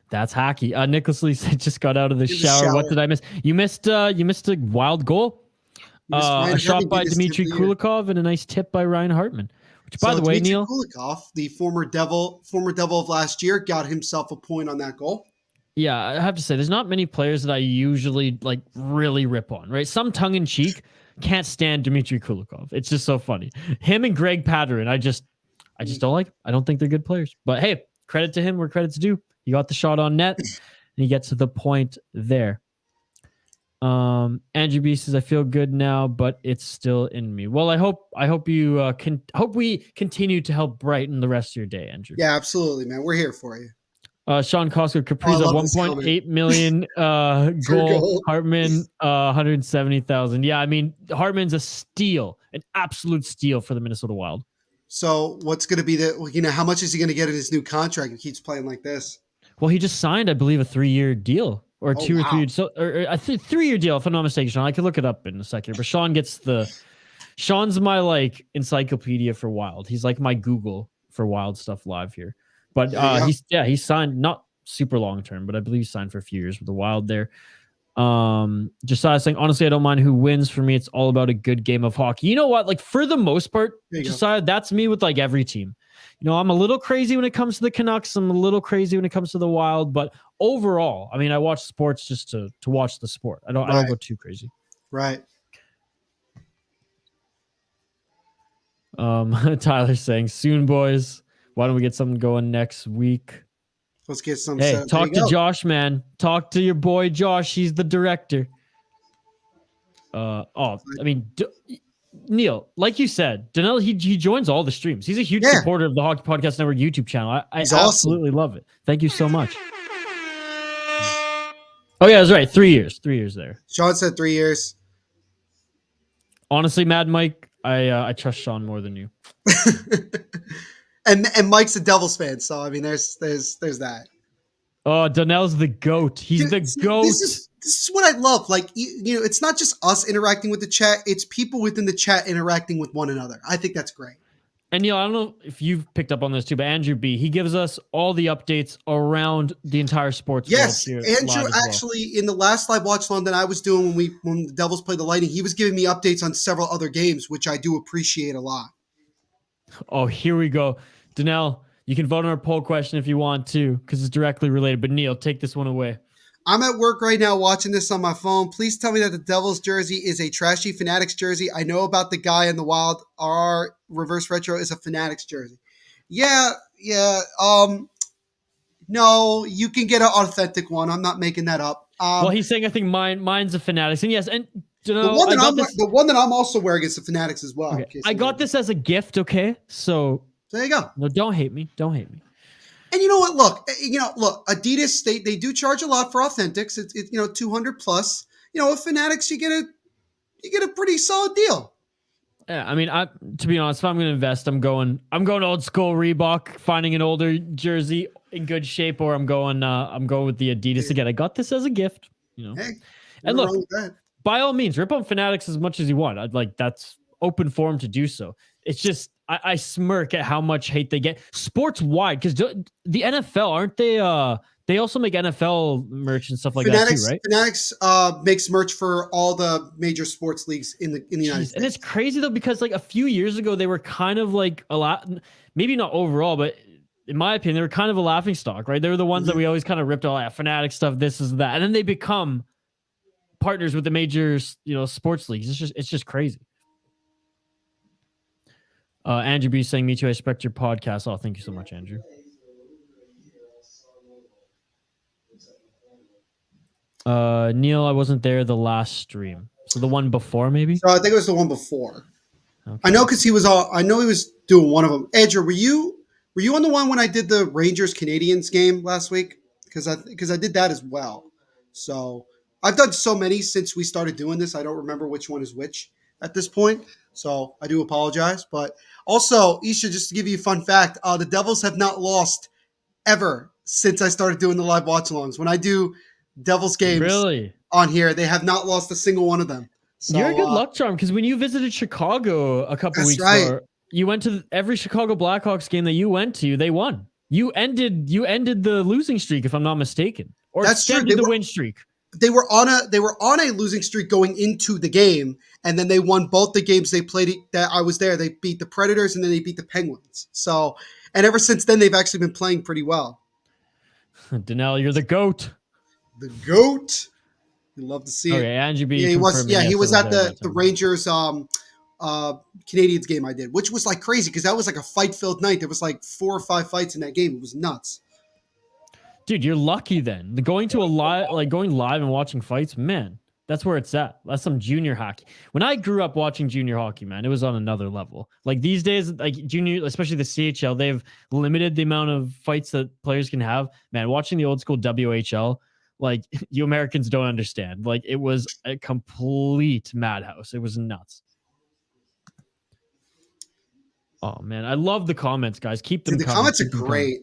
That's hockey. Nicholas Lee just got out of the shower. What did I miss? You missed a Wild goal. A shot by Dmitry Kulikov and a nice tip by Ryan Hartman. Which, by the way, Dmitry Neil Kulikov, the former Devil of last year, got himself a point on that goal. Yeah, I have to say, there's not many players that I usually really rip on. Right, some tongue in cheek. Can't stand Dmitry Kulikov. It's just so funny. Him and Greg Patterin, I just don't like. I don't think they're good players. But hey, credit to him where credit's due. He got the shot on net, and he gets to the point there. Andrew B says, "I feel good now, but it's still in me." Well, I hope you hope we continue to help brighten the rest of your day, Andrew. Yeah, absolutely, man. We're here for you. Sean Costco, Kaprizov, 1.8 million goal. Hartman, 170,000. Yeah, I mean, Hartman's a steal, an absolute steal for the Minnesota Wild. So, what's going to be how much is he going to get in his new contract if he keeps playing like this? Well, he just signed, I believe, a 3-year deal or 2 or 3 years. So, or I think 3-year deal, if I'm not mistaken, Sean. I can look it up in a second. But Sean's my encyclopedia for Wild. He's like my Google for Wild stuff live here. But he signed not super long term, but I believe he signed for a few years with the Wild there. Josiah saying, honestly, I don't mind who wins. For me, it's all about a good game of hockey. You know what? For the most part, Josiah, that's me with every team. I'm a little crazy when it comes to the Canucks. I'm a little crazy when it comes to the Wild. But overall, I mean, I watch sports just to watch the sport. I don't go too crazy. Right. Tyler's saying, soon, boys. Why don't we get something going next week? Let's get some. Hey, talk to Josh, man. Talk to your boy Josh. He's the director. Neil, like you said, Danelle, he joins all the streams. He's a huge supporter of the Hockey Podcast Network YouTube channel. I absolutely love it. Thank you so much. Oh yeah, that's right. 3 years. 3 years there. Sean said 3 years. Honestly, Mad Mike, I trust Sean more than you. And Mike's a Devils fan, so I mean, there's that. Oh, Donnell's the GOAT. He's the GOAT. This is what I love. It's not just us interacting with the chat; it's people within the chat interacting with one another. I think that's great. And I don't know if you've picked up on this too, but Andrew B, he gives us all the updates around the entire sports world here. Andrew actually in the last live watch along that I was doing when the Devils played the Lightning, he was giving me updates on several other games, which I do appreciate a lot. Oh, here we go. Danelle, you can vote on our poll question if you want to, because it's directly related. But Neil, take this one away. I'm at work right now watching this on my phone. Please tell me that the Devils jersey is a trashy Fanatics jersey. I know about the guy in the Wild. Our reverse retro is a Fanatics jersey. Yeah. No, you can get an authentic one. I'm not making that up. Well, he's saying I think mine's a Fanatics, and yes, and the one that I'm also wearing is the Fanatics as well. Okay. I got this as a gift. Okay, so there you go. No, don't hate me. Don't hate me. And you know what? Look, Adidas, they do charge a lot for authentics. It's 200 plus. With Fanatics, you get a pretty solid deal. Yeah, I mean, to be honest, if I'm going to invest, I'm going old school Reebok, finding an older jersey in good shape, or I'm going with the Adidas again. I got this as a gift, Hey, And nothing look, wrong with that. by all means, rip on Fanatics as much as you want. I'd like that's open forum to do so. It's just I smirk at how much hate they get sports wide because the NFL aren't they? They also make NFL merch and stuff like that too, right? Fanatics makes merch for all the major sports leagues in the United States. And it's crazy though because like a few years ago they were kind of like a lot, maybe not overall, but in my opinion they were kind of a laughing stock, right? They were the ones that we always kind of ripped all that Fanatic stuff, this is that, and then they become partners with the major sports leagues. It's just crazy. Andrew B saying, "Me too. I respect your podcast." Oh, thank you so much, Andrew. Neil, I wasn't there the last stream, so the one before maybe. So I think it was the one before. Okay. I know because he was doing one of them. Andrew, were you on the one when I did the Rangers Canadians game last week? Because I did that as well. So I've done so many since we started doing this. I don't remember which one is which at this point. So I do apologize. But also, Isha, just to give you a fun fact, the Devils have not lost ever since I started doing the live watch-alongs. When I do Devils games on here, they have not lost a single one of them. So, you're a good luck charm because when you visited Chicago a couple weeks ago, you went to every Chicago Blackhawks game that you went to. They won. You ended the losing streak, if I'm not mistaken, or extended the win streak. They were on a losing streak going into the game, and then they won both the games they played. That I was there. They beat the Predators and then they beat the Penguins. So, and ever since then, they've actually been playing pretty well. Danelle, you're the GOAT. The GOAT. You love to see it. Okay, Angie B. Yeah, he was. Yeah, he was at the Rangers Canadians game I did, which was like crazy because that was like a fight-filled night. There was like 4 or 5 fights in that game. It was nuts. Dude, you're lucky then. Going live and watching fights, man, that's where it's at. That's some junior hockey. When I grew up watching junior hockey, man, it was on another level. Like these days, like junior, especially the CHL, they've limited the amount of fights that players can have. Man, watching the old school WHL, like you Americans don't understand. Like it was a complete madhouse. It was nuts. Oh man, I love the comments, guys. Keep them. Dude, the comments are great.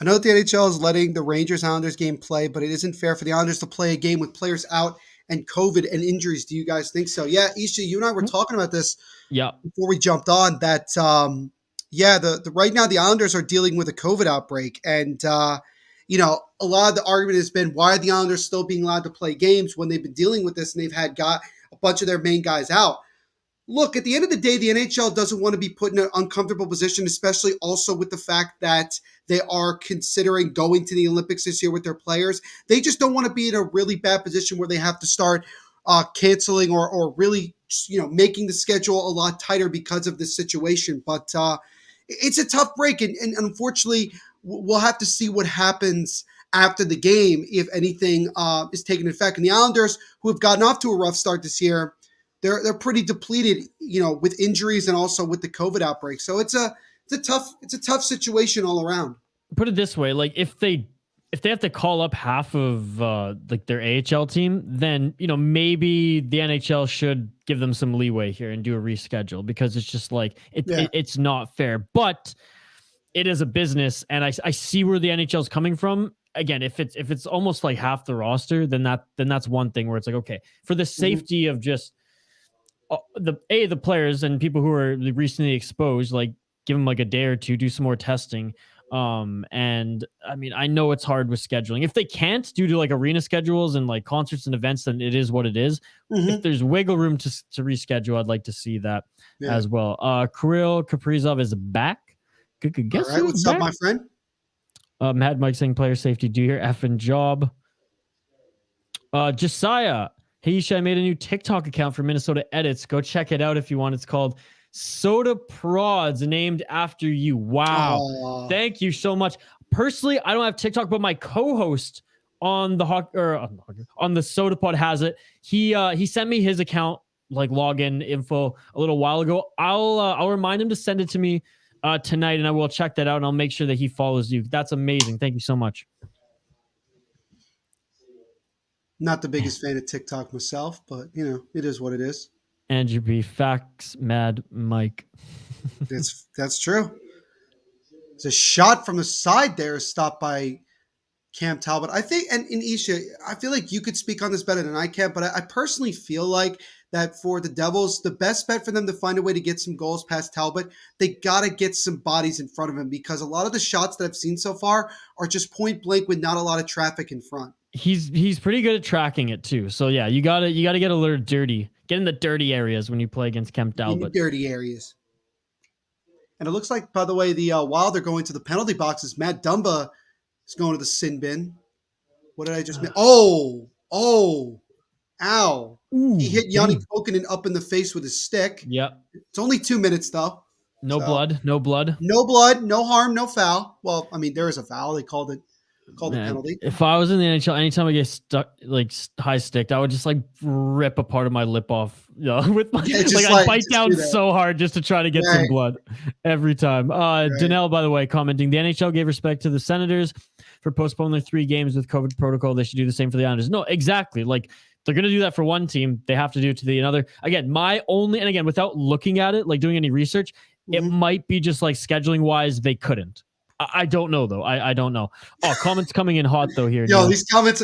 I know that the NHL is letting the Rangers-Islanders game play, but it isn't fair for the Islanders to play a game with players out and COVID and injuries. Do you guys think so? Yeah, Isha, you and I were talking about this before we jumped on that, the right now the Islanders are dealing with a COVID outbreak. And, a lot of the argument has been, why are the Islanders still being allowed to play games when they've been dealing with this and they've got a bunch of their main guys out? Look, at the end of the day, the NHL doesn't want to be put in an uncomfortable position, especially also with the fact that they are considering going to the Olympics this year with their players. They just don't want to be in a really bad position where they have to start canceling or really, making the schedule a lot tighter because of this situation. But it's a tough break, and unfortunately, we'll have to see what happens after the game, if anything is taken effect. And the Islanders, who have gotten off to a rough start this year, they're pretty depleted, with injuries and also with the COVID outbreak. So it's a tough situation all around. Put it this way, like if they have to call up half of their AHL team, then maybe the NHL should give them some leeway here and do a reschedule, because it's just like it's not fair. But it is a business, and I see where the NHL is coming from. Again, if it's almost like half the roster, then that's one thing where it's like, okay, for the safety of just the players and people who are recently exposed, like give them like a day or two, do some more testing. And I mean, I know it's hard with scheduling. If they can't due to like arena schedules and like concerts and events, then it is what it is. If there's wiggle room to reschedule, I'd like to see that as well. Kirill Kaprizov is back. Guess all right, what's up, my friend? Mad Mike saying player safety, do your effing job. Josiah, hey, Isha, I made a new TikTok account for Minnesota Edits. Go check it out if you want. It's called Soda Prods, named after you. Wow. Aww. Thank you so much. Personally, I don't have TikTok, but my co-host on the Soda Pod has it. He sent me his account, like login info, a little while ago. I'll remind him to send it to me tonight, and I will check that out, and I'll make sure that he follows you. That's amazing. Thank you so much. Not the biggest fan of TikTok myself, but it is what it is. Andrew B. Facts, Mad Mike. That's true. It's a shot from the side there, stopped by Cam Talbot. I think, and in Isha, I feel like you could speak on this better than I can, but I personally feel like that for the Devils, the best bet for them to find a way to get some goals past Talbot, they got to get some bodies in front of him, because a lot of the shots that I've seen so far are just point blank with not a lot of traffic in front. He's pretty good at tracking it too. So yeah, you gotta get a little dirty. Get in the dirty areas when you play against Cam Talbot. In the dirty areas. And it looks like, by the way, the Wild are going to the penalty boxes. Matt Dumba is going to the sin bin. What did I just miss? Oh, ow. Ooh, he hit Yanni Kokkonen up in the face with his stick. Yep. It's only 2 minutes, though. No blood. No blood, no harm, no foul. Well, I mean, there is a foul. They called it a penalty. If I was in the NHL, anytime I get stuck, like high sticked, I would just like rip a part of my lip off. With my I bite down so hard just to try to get some blood every time. Danelle, by the way, commenting, the NHL gave respect to the Senators for postponing their 3 games with COVID protocol. They should do the same for the Islanders. No, exactly. Like, they're going to do that for one team. They have to do it to the another. Again, without looking at it, like doing any research, it might be just like scheduling wise, they couldn't. I don't know though. I don't know. Oh, comments coming in hot though here. Yo, these comments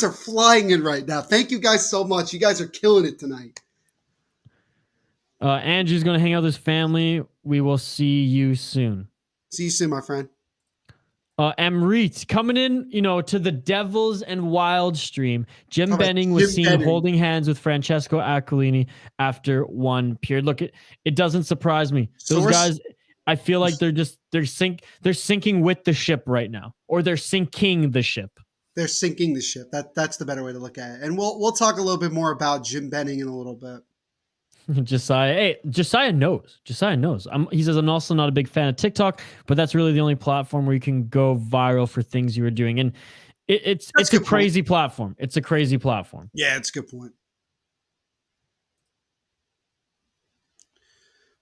are flying in right now. Thank you guys so much. You guys are killing it tonight. Andrew's going to hang out with his family. We will see you soon. See you soon, my friend. Emreet coming in, to the Devils and Wild stream. Jim Benning was seen holding hands with Francesco Aquilini after one period. Look, it doesn't surprise me. Those guys, I feel like they're sinking with the ship right now, or they're sinking the ship. They're sinking the ship. That's the better way to look at it. And we'll talk a little bit more about Jim Benning in a little bit. Josiah knows. He says, I'm also not a big fan of TikTok, but that's really the only platform where you can go viral for things you were doing. And it's a crazy platform. It's a crazy platform. Yeah, it's a good point.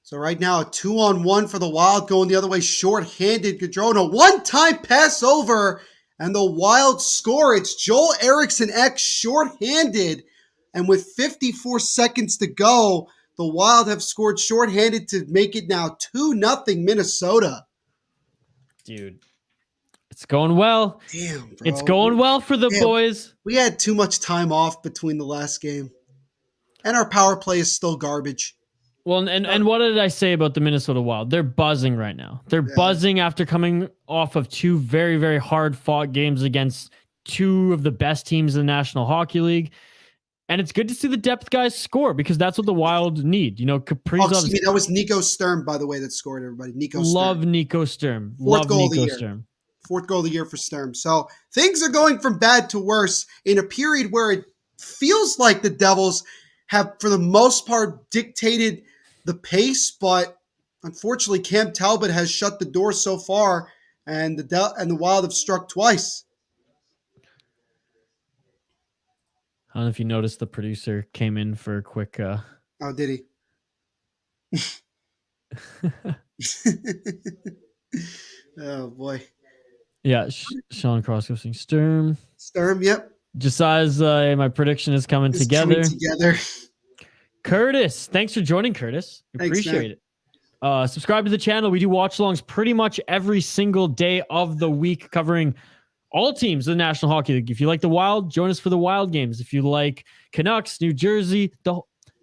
So right now, a 2-on-1 for the Wild, going the other way, short-handed. Gaudreau, a one-time pass over, and the Wild score. It's Joel Eriksson X, short-handed. And with 54 seconds to go, the Wild have scored shorthanded to make it now 2-0 Minnesota. Dude, it's going well. Damn, bro. It's going well for the boys. We had too much time off between the last game. And our power play is still garbage. Well, and what did I say about the Minnesota Wild? They're buzzing right now. They're buzzing after coming off of 2 very, very hard-fought games against 2 of the best teams in the National Hockey League. And it's good to see the depth guys score, because that's what the Wild need. Kaprizov. That was Nico Sturm, by the way, that scored, everybody. Love Nico Sturm. Fourth goal of the year for Sturm. So things are going from bad to worse in a period where it feels like the Devils have, for the most part, dictated the pace. But unfortunately, Cam Talbot has shut the door so far, and the Wild have struck twice. I don't know if you noticed, the producer came in for a quick... Oh, did he? Oh, boy. Yeah, Sean Cross goes saying Sturm, yep. Josiah's, my prediction is coming together. Curtis, thanks for joining, Curtis. Appreciate it. Subscribe to the channel. We do watch-alongs pretty much every single day of the week, covering all teams in the National Hockey League. If you like the Wild, join us for the Wild games. If you like Canucks, New Jersey,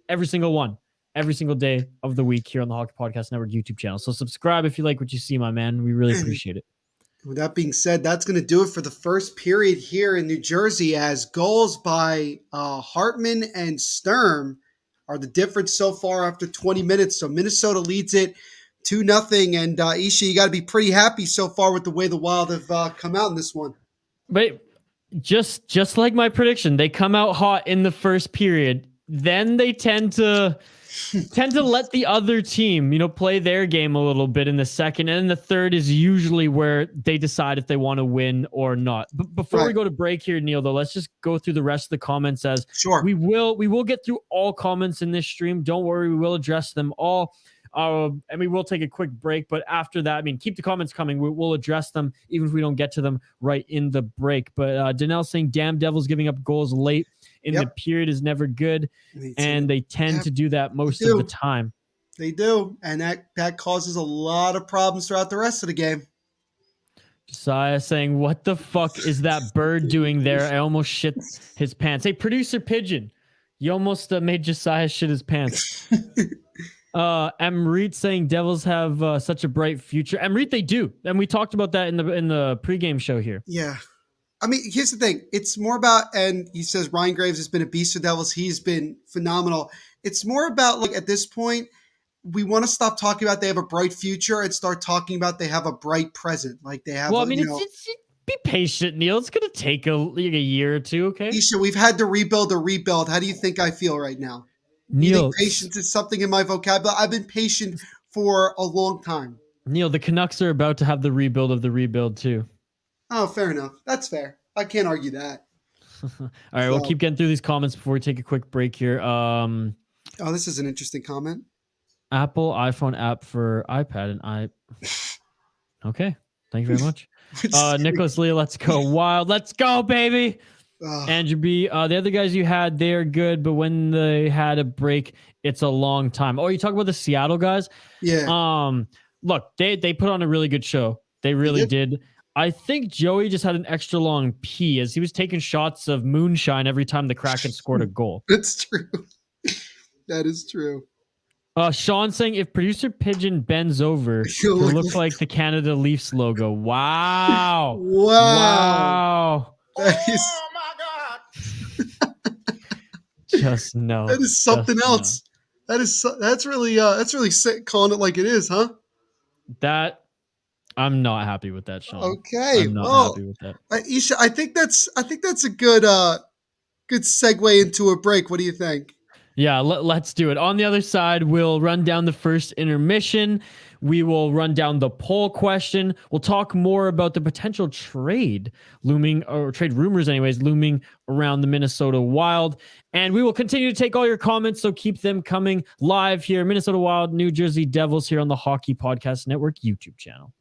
every single one, every single day of the week here on the Hockey Podcast Network YouTube channel. So subscribe if you like what you see, my man. We really appreciate it. With that being said, that's going to do it for the first period here in New Jersey, as goals by Hartman and Sturm are the difference so far after 20 minutes. So Minnesota leads it 2-0, and Isha, you got to be pretty happy so far with the way the Wild have come out in this one. But just like my prediction, they come out hot in the first period. Then they tend to let the other team, play their game a little bit in the second, and the third is usually where they decide if they want to win or not. But before we go to break here, Neil, though, let's just go through the rest of the comments. As sure, we will get through all comments in this stream. Don't worry, we will address them all. And we will take a quick break. But after that, I mean, keep the comments coming. We'll address them even if we don't get to them right in the break. But Danelle saying, damn, Devils giving up goals late in the period is never good. And they tend to do that most of the time. They do. And that causes a lot of problems throughout the rest of the game. Josiah saying, what the fuck is that bird doing there? I almost shit his pants. Hey, producer Pigeon, you almost made Josiah shit his pants. Emreet saying Devils have such a bright future. Emreet, they do. And we talked about that in the pregame show here. Yeah. I mean, here's the thing. It's more about, and he says Ryan Graves has been a beast for Devils. He's been phenomenal. It's more about, like, at this point, we want to stop talking about they have a bright future and start talking about they have a bright present. Like they have. Well, I mean, be patient, Neil. It's going to take a year or two. Okay. Isha, we've had to rebuild a rebuild. How do you think I feel right now? Neil, you think patience is something in my vocabulary? I've been patient for a long time. Neil, the Canucks are about to have the rebuild of the rebuild too. Oh, fair enough. That's fair. I can't argue that. All right, we'll keep getting through these comments before we take a quick break here. Oh, this is an interesting comment. Apple iPhone app for iPad and Okay, thank you very much. Nicholas Lee, let's go wild. Let's go, baby. Andrew B, the other guys you had, they're good, but when they had a break, it's a long time. Oh, you talk about the Seattle guys? Yeah. Look, they put on a really good show. They really did. I think Joey just had an extra long pee as he was taking shots of moonshine every time the Kraken scored a goal. That's true. That is true. Sean saying if producer Pigeon bends over, he'll look like the Canada Leafs logo. Wow. Wow. That is, oh my God. Just no. That is something else. No. That's really sick calling it like it is, huh? That I'm not happy with that, Sean. Okay. I'm not happy with that. Isha, I think that's a good segue into a break. What do you think? Yeah, let's do it. On the other side, we'll run down the first intermission. We will run down the poll question. We'll talk more about the potential trade looming, or trade rumors anyways, looming around the Minnesota Wild. And we will continue to take all your comments, so keep them coming live here. Minnesota Wild, New Jersey Devils here on the Hockey Podcast Network YouTube channel.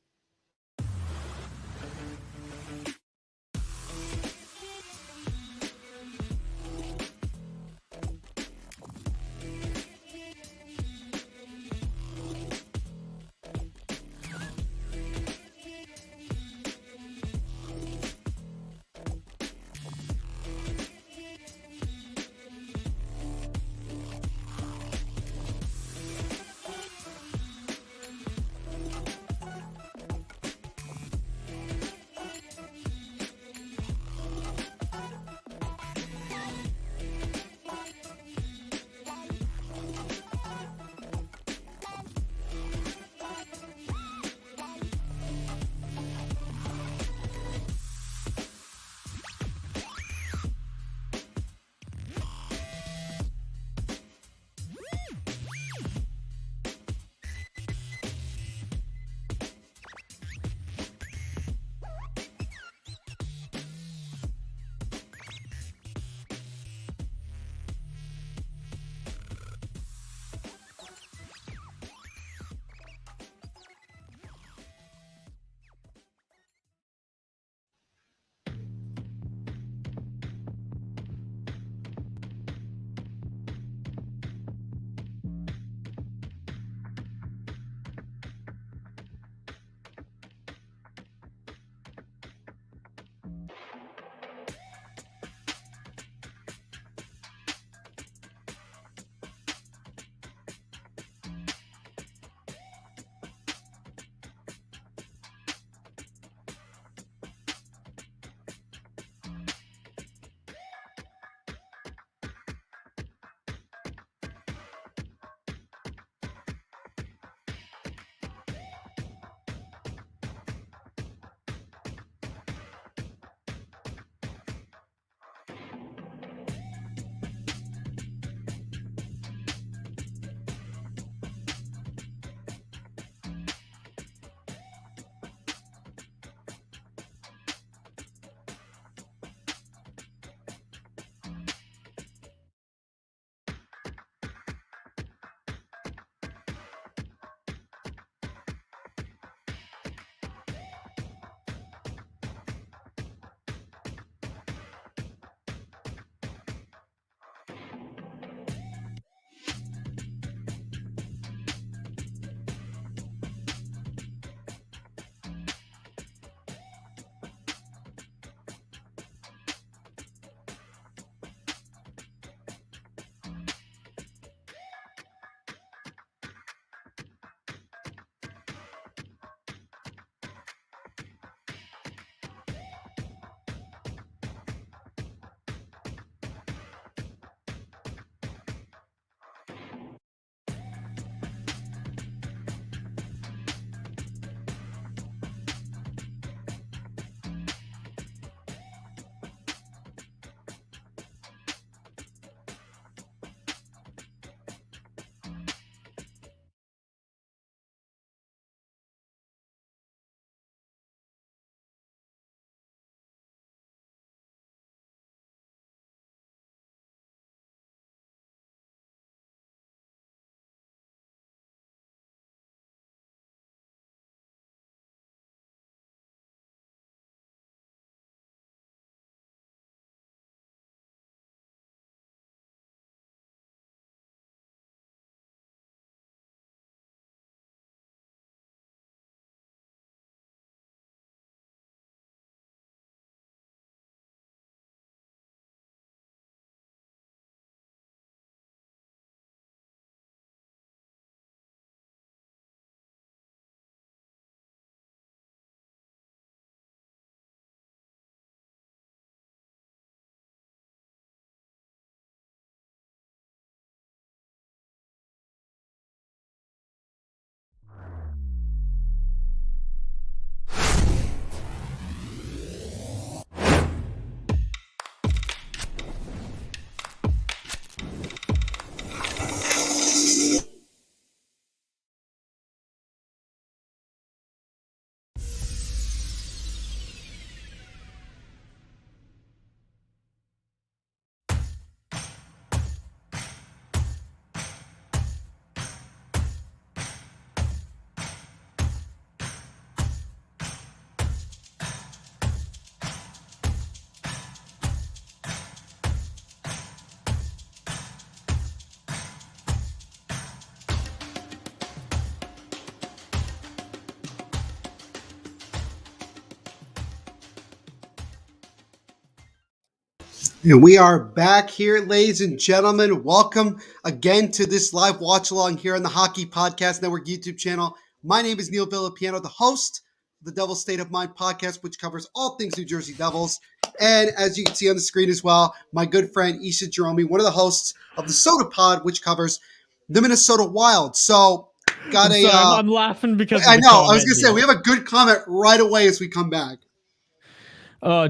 And we are back here, ladies and gentlemen. Welcome again to this live watch along here on the Hockey Podcast Network YouTube channel. My name is Neil Villapiano, the host of the Devil's State of Mind podcast, which covers all things New Jersey Devils. And as you can see on the screen as well, my good friend Isha Jerome, one of the hosts of the Soda Pod, which covers the Minnesota Wild. So, I'm laughing because I know. I was going to say we have a good comment right away as we come back.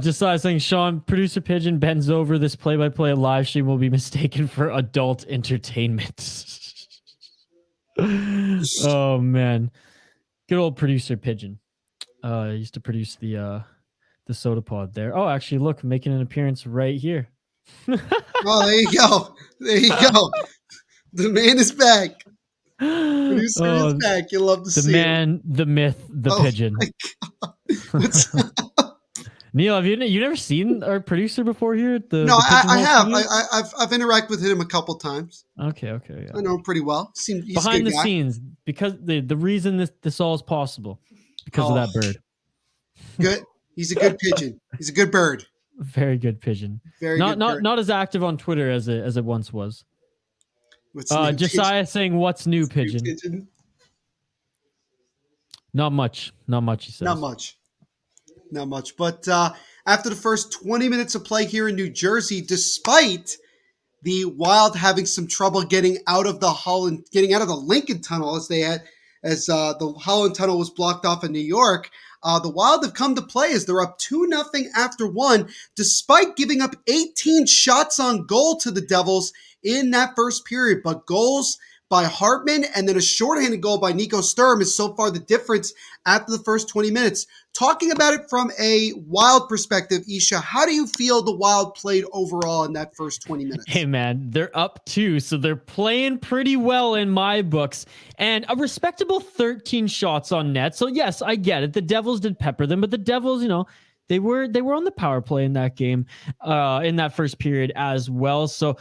Just saying, Sean, producer Pigeon bends over. This play-by-play live stream will be mistaken for adult entertainment. Oh man, good old producer Pigeon. I used to produce the Soda Pod there. Oh, actually, look, making an appearance right here. Oh, there you go. There you go. The man is back. Producer is back. You love to see the man, the myth, the pigeon. What's Neil, have you never seen our producer before here? I have. I've interacted with him a couple times. Okay. Yeah. I know him pretty well. He's behind the guy. scenes, because the reason this all is possible because of that bird. Good. He's a good pigeon. He's a good bird. Very good pigeon. Not as active on Twitter as it once was. Josiah saying, "What's new, pigeon?" Not much. He says. Not much. But after the first 20 minutes of play here in New Jersey, despite the Wild having some trouble getting out of the Lincoln Tunnel as the Holland Tunnel was blocked off in New York, the Wild have come to play as they're up 2-0 after one, despite giving up 18 shots on goal to the Devils in that first period. But goals by Hartman and then a shorthanded goal by Nico Sturm is so far the difference after the first 20 minutes. Talking about it from a Wild perspective, Isha, how do you feel the Wild played overall in that first 20 minutes? Hey, man, they're up 2, so they're playing pretty well in my books. And a respectable 13 shots on net. So, yes, I get it. The Devils did pepper them, but the Devils, they were on the power play in that game, in that first period as well. So,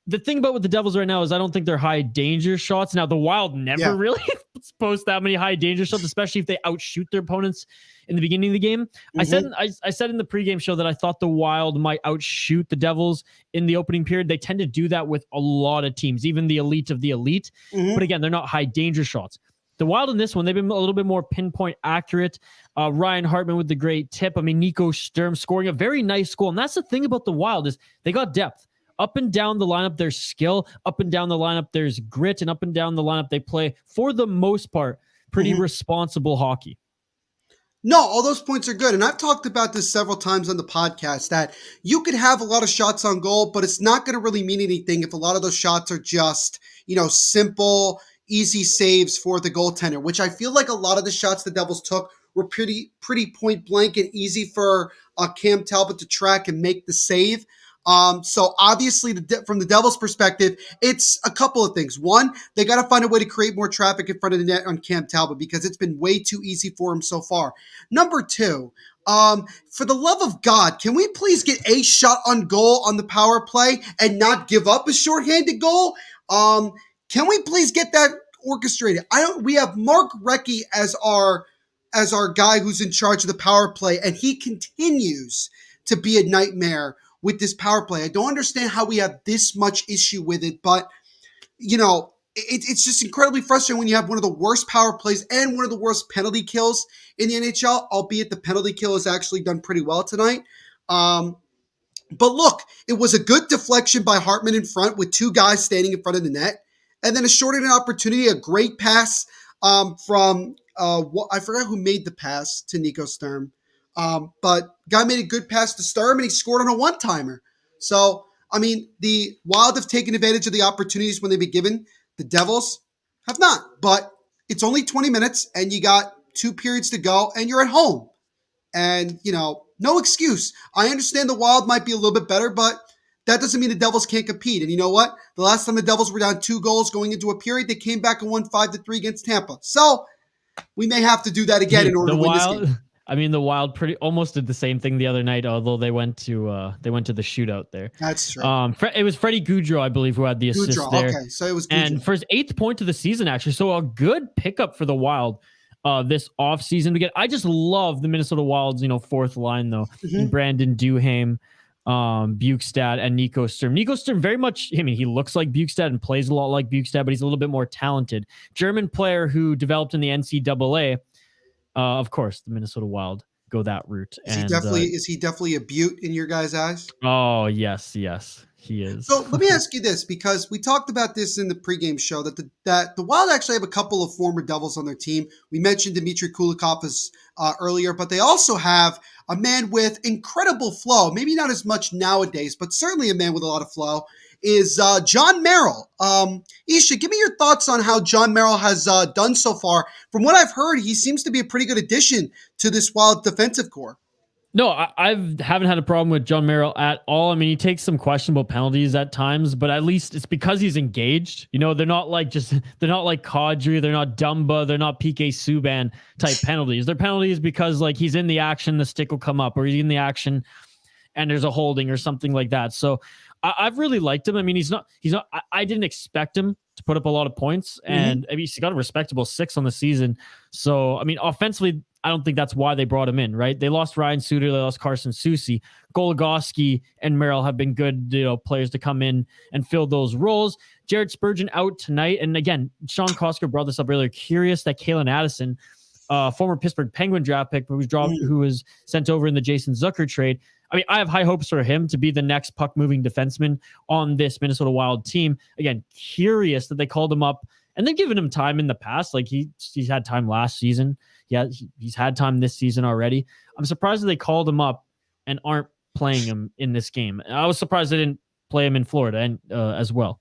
the thing about with the Devils right now is I don't think they're high danger shots. Now, the Wild never really post that many high danger shots, especially if they outshoot their opponents in the beginning of the game. Mm-hmm. I said in the pregame show that I thought the Wild might outshoot the Devils in the opening period. They tend to do that with a lot of teams, even the elite of the elite. Mm-hmm. But again, they're not high danger shots. The Wild in this one, they've been a little bit more pinpoint accurate. Ryan Hartman with the great tip. I mean, Nico Sturm scoring a very nice goal. And that's the thing about the Wild is they got depth. Up and down the lineup, there's skill. Up and down the lineup, there's grit. And up and down the lineup, they play, for the most part, pretty responsible hockey. No, all those points are good. And I've talked about this several times on the podcast that you could have a lot of shots on goal, but it's not going to really mean anything if a lot of those shots are just, simple, easy saves for the goaltender, which I feel like a lot of the shots the Devils took were pretty point blank and easy for Cam Talbot to track and make the save. So obviously from the Devils' perspective, it's a couple of things. One, they got to find a way to create more traffic in front of the net on Cam Talbot because it's been way too easy for him so far. Number two, for the love of God, can we please get a shot on goal on the power play and not give up a shorthanded goal? Can we please get that orchestrated? We have Mark Recchi as our guy who's in charge of the power play, and he continues to be a nightmare with this power play. I don't understand how we have this much issue with it, but, it's just incredibly frustrating when you have one of the worst power plays and one of the worst penalty kills in the NHL, albeit the penalty kill has actually done pretty well tonight. But look, it was a good deflection by Hartman in front with two guys standing in front of the net, and then a shortened opportunity, a great pass from, I forgot who made the pass to Nico Sturm. But guy made a good pass to Sturm and he scored on a one-timer. So, the Wild have taken advantage of the opportunities when they've been given. The Devils have not. But it's only 20 minutes and you got 2 periods to go and you're at home. And, no excuse. I understand the Wild might be a little bit better, but that doesn't mean the Devils can't compete. And you know what? The last time the Devils were down 2 goals going into a period, they came back and won 5-3 against Tampa. So, we may have to do that again in order to win this game. The Wild almost did the same thing the other night, although they went to the shootout there. That's true. It was Freddie Gaudreau, I believe, who had the assist there. Okay, so it was Gaudreau. And for his 8th point of the season, actually. So a good pickup for the Wild this offseason. I just love the Minnesota Wild's, 4th line, though. Mm-hmm. Brandon Duhaime, Bukestad and Nico Sturm. Nico Sturm very much, I mean, he looks like Bukestad and plays a lot like Bukestad, but he's a little bit more talented. German player who developed in the NCAA. Of course, the Minnesota Wild go that route. Is he definitely a Butte in your guys' eyes? Oh, yes, he is. So let me ask you this, because we talked about this in the pregame show, that the Wild actually have a couple of former Devils on their team. We mentioned Dmitry Kulikov earlier, but they also have a man with incredible flow. Maybe not as much nowadays, but certainly a man with a lot of flow. Is John Merrill. Isha, give me your thoughts on how John Merrill has done so far. From what I've heard, he seems to be a pretty good addition to this Wild defensive core. No, I haven't had a problem with John Merrill at all. I mean, he takes some questionable penalties at times, but at least it's because he's engaged. You know, they're not like Kadri, they're not Dumba, they're not PK Subban type penalties. They're penalties because like he's in the action, the stick will come up, or he's in the action and there's a holding or something like that. So I've really liked him. I mean, he's not, I didn't expect him to put up a lot of points, and I mean, he's got a respectable 6 on the season. So, I mean, offensively, I don't think that's why they brought him in, right? They lost Ryan Suter, they lost Carson Soucy. Goligoski and Merrill have been good, players to come in and fill those roles. Jared Spurgeon out tonight. And again, Sean Kosker brought this up earlier. Curious that Kalen Addison, former Pittsburgh Penguin draft pick, who was sent over in the Jason Zucker trade. I mean, I have high hopes for him to be the next puck-moving defenseman on this Minnesota Wild team. Again, curious that they called him up, and they've given him time in the past. Like he's had time last season. Yeah, he's had time this season already. I'm surprised that they called him up and aren't playing him in this game. I was surprised they didn't play him in Florida and as well.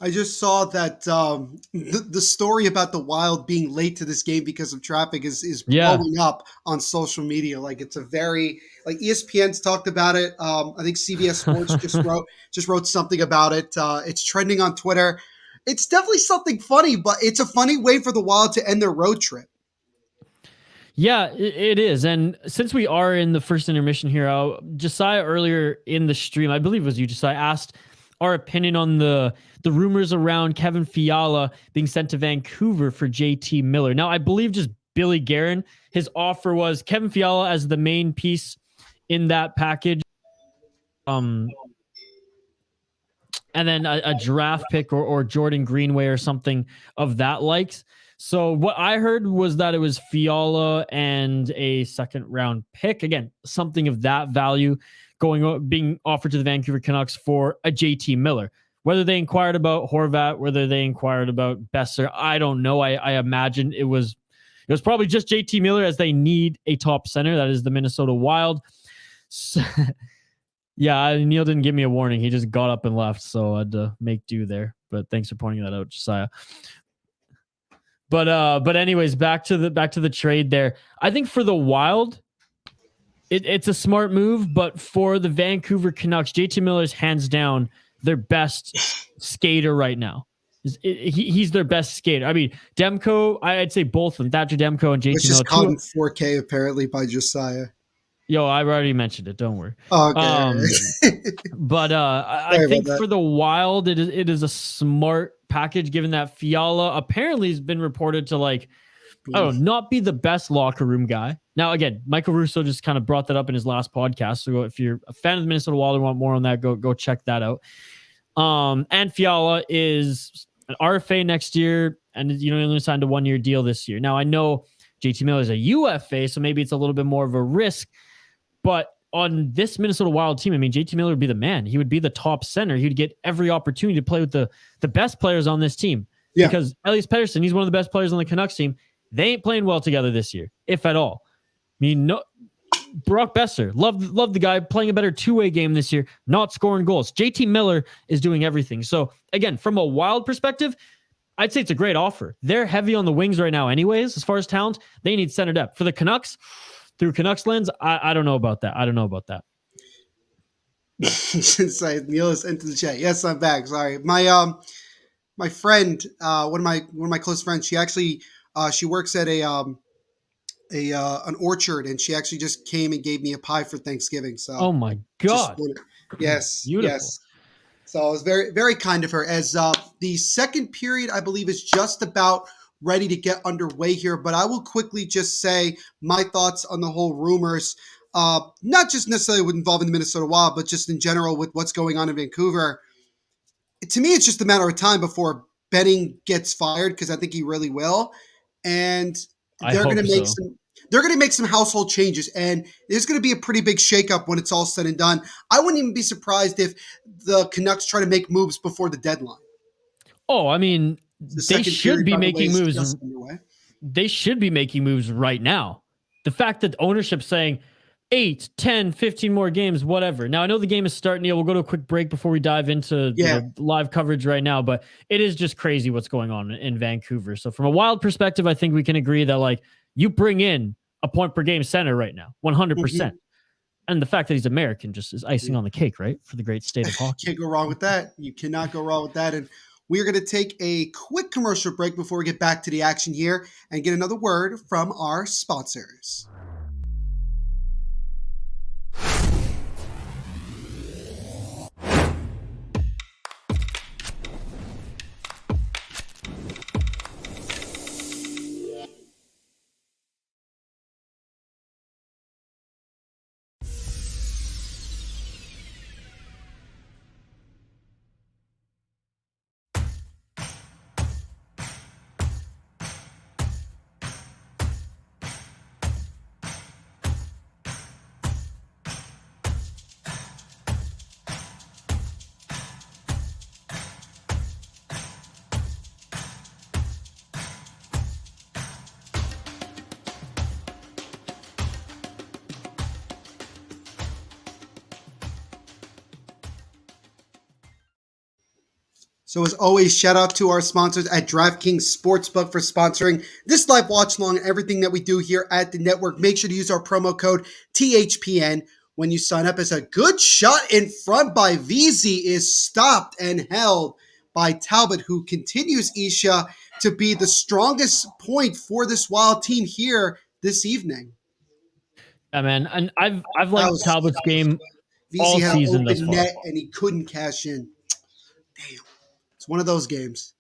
I just saw that the story about the Wild being late to this game because of traffic is blowing up on social media. Like it's a very ESPN's talked about it. I think CBS Sports just wrote something about it. It's trending on Twitter. It's definitely something funny, but it's a funny way for the Wild to end their road trip. Yeah, it is. And since we are in the first intermission here, Josiah earlier in the stream, I believe it was you, Josiah, asked our opinion on the rumors around Kevin Fiala being sent to Vancouver for JT Miller. Now, I believe just Billy Guerin, his offer was Kevin Fiala as the main piece in that package. And then a draft pick or Jordan Greenway or something of that likes. So what I heard was that it was Fiala and a second round pick. Again, something of that value being offered to the Vancouver Canucks for a JT Miller. Whether they inquired about Horvat, whether they inquired about Besser, I don't know. I imagine it was probably just JT Miller, as they need a top center. That is the Minnesota Wild. So, yeah, Neil didn't give me a warning. He just got up and left, so I had to make do there. But thanks for pointing that out, Josiah. But anyways, back to the trade there. I think for the Wild, it's a smart move, but for the Vancouver Canucks, JT Miller's hands down their best skater right now. He's their best skater. I mean, Demko, I'd say both of them, Thatcher Demko and JT Miller. Which is called in 4K apparently by Josiah. Yo, I've already mentioned it. Don't worry. Okay. But I think for the Wild, it is a smart package, given that Fiala apparently has been reported to not be the best locker room guy. Now, again, Michael Russo just kind of brought that up in his last podcast. So if you're a fan of the Minnesota Wild and want more on that, go check that out. And Fiala is an RFA next year, and he only signed a 1-year deal this year. Now, I know JT Miller is a UFA, so maybe it's a little bit more of a risk. But on this Minnesota Wild team, I mean, JT Miller would be the man. He would be the top center. He would get every opportunity to play with the best players on this team. Yeah. Because Elias Pettersson, he's one of the best players on the Canucks team. They ain't playing well together this year, if at all. I mean, no, Brock Besser, love the guy, playing a better two-way game this year, not scoring goals. JT Miller is doing everything. So, again, from a Wild perspective, I'd say it's a great offer. They're heavy on the wings right now anyways, as far as talent. They need center depth. For the Canucks, through Canucks lens, I don't know about that. Sorry, Neil is into the chat. Yes, I'm back. Sorry. My friend, one of my close friends, she actually she works at an orchard, and she actually just came and gave me a pie for Thanksgiving. So oh my God. Yes. Beautiful. Yes. So it was very, very kind of her. As the second period, I believe, is just about ready to get underway here, but I will quickly just say my thoughts on the whole rumors. not just necessarily involving the Minnesota Wild, but just in general with what's going on in Vancouver. To me, it's just a matter of time before Benning gets fired, because I think he really will, and I they're going hope to make so. some household changes, and there's going to be a pretty big shakeup when it's all said and done. I wouldn't even be surprised if the Canucks try to make moves before the deadline. Oh, I mean, The they second should period, be by the way, making is moves. just underway. They should be making moves right now. The fact that ownership saying 8, 10, 15 more games, whatever. Now, I know the game is starting. We'll go to a quick break before we dive into live coverage right now, but it is just crazy what's going on in Vancouver. So from a Wild perspective, I think we can agree that like you bring in a point per game center right now, 100%. Mm-hmm. And the fact that he's American just is icing on the cake, right? For the great state of hockey. Can't go wrong with that. You cannot go wrong with that. And we're going to take a quick commercial break before we get back to the action here and get another word from our sponsors. So as always, shout out to our sponsors at DraftKings Sportsbook for sponsoring this live watch along and everything that we do here at the network. Make sure to use our promo code THPN when you sign up, as a good shot in front by VZ is stopped and held by Talbot, who continues, Isha, to be the strongest point for this Wild team here this evening. Yeah, man. And I've liked Talbot's game VZ all had season an thus open far. net and he couldn't cash in. Damn. It's one of those games.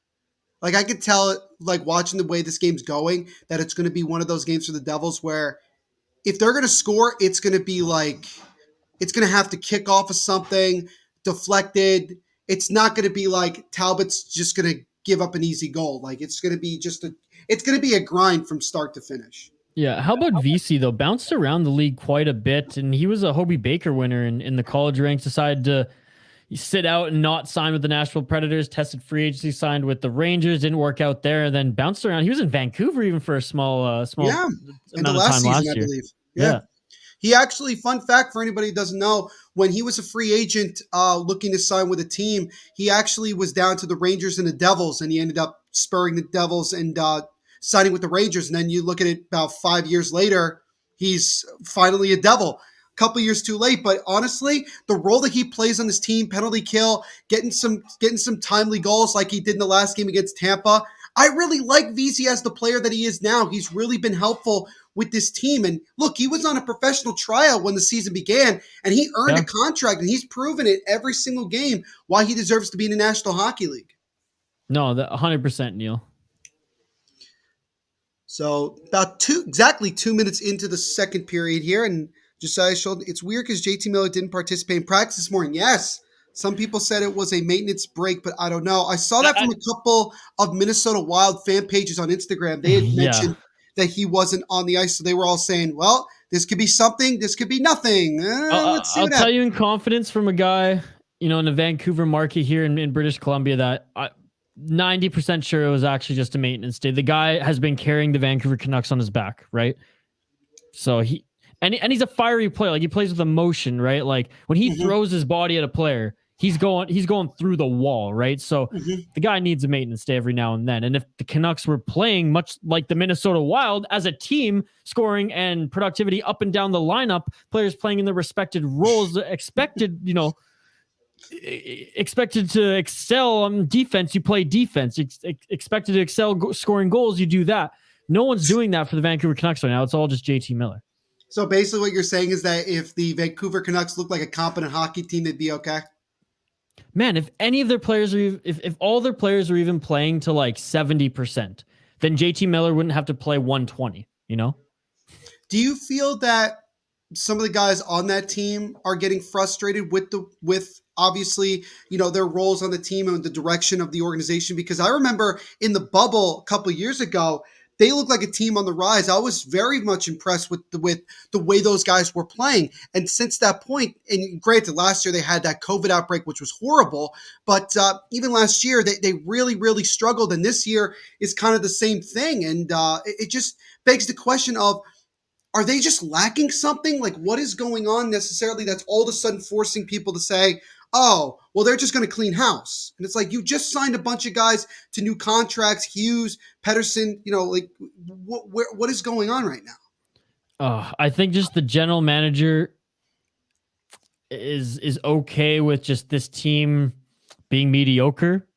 Like, I could tell, like, watching the way this game's going, that it's going to be one of those games for the Devils where if they're going to score, it's going to be like, it's going to have to kick off of something, deflected. It's not going to be like Talbot's just going to give up an easy goal. Like, it's going to be it's going to be a grind from start to finish. Yeah. How about VC, though? Bounced around the league quite a bit, and he was a Hobie Baker winner in the college ranks, decided to sit out and not sign with the Nashville Predators, tested free agency, signed with the Rangers, didn't work out there, and then bounced around. He was in Vancouver even for a small in amount the of last time season, last I year. believe. Yeah. He actually, fun fact for anybody who doesn't know, when he was a free agent looking to sign with a team, he actually was down to the Rangers and the Devils, and he ended up spurring the Devils and signing with the Rangers. And then you look at it about 5 years later, he's finally a Devil. Couple years too late, but honestly, the role that he plays on this team, penalty kill, getting some timely goals like he did in the last game against Tampa, I really like VZ as the player that he is now. He's really been helpful with this team. And look, he was on a professional tryout when the season began, and he earned a contract, and he's proven it every single game why he deserves to be in the National Hockey League. No, 100%, Neil. So about exactly 2 minutes into the second period here, and Josiah showed it's weird because JT Miller didn't participate in practice this morning. Yes, some people said it was a maintenance break, but I don't know. I saw that from a couple of Minnesota Wild fan pages on Instagram. They had mentioned that he wasn't on the ice, so they were all saying, well, this could be something, this could be nothing. Let's see I'll tell you in confidence from a guy, in the Vancouver market here in British Columbia, that 90% sure it was actually just a maintenance day. The guy has been carrying the Vancouver Canucks on his back, right? So And he's a fiery player. Like, he plays with emotion, right? Like, when he throws his body at a player, he's going through the wall, right? So the guy needs a maintenance day every now and then. And if the Canucks were playing much like the Minnesota Wild as a team, scoring and productivity up and down the lineup, players playing in their respected roles, expected to excel on defense, you play defense. Expected to excel scoring goals, you do that. No one's doing that for the Vancouver Canucks right now. It's all just JT Miller. So basically what you're saying is that if the Vancouver Canucks look like a competent hockey team, they'd be okay? Man, if any of their players are, if all their players are even playing to like 70%, then JT Miller wouldn't have to play 120, Do you feel that some of the guys on that team are getting frustrated with obviously, their roles on the team and the direction of the organization. Because I remember in the bubble a couple of years ago, they looked like a team on the rise. I was very much impressed with the way those guys were playing. And since that point, and granted, last year they had that COVID outbreak, which was horrible. But even last year, they really, really struggled. And this year is kind of the same thing. And it just begs the question of, are they just lacking something? Like, what is going on necessarily that's all of a sudden forcing people to say, oh, well, they're just going to clean house? And it's like, you just signed a bunch of guys to new contracts, Hughes, Pedersen, what is going on right now? I think just the general manager is okay with just this team being mediocre.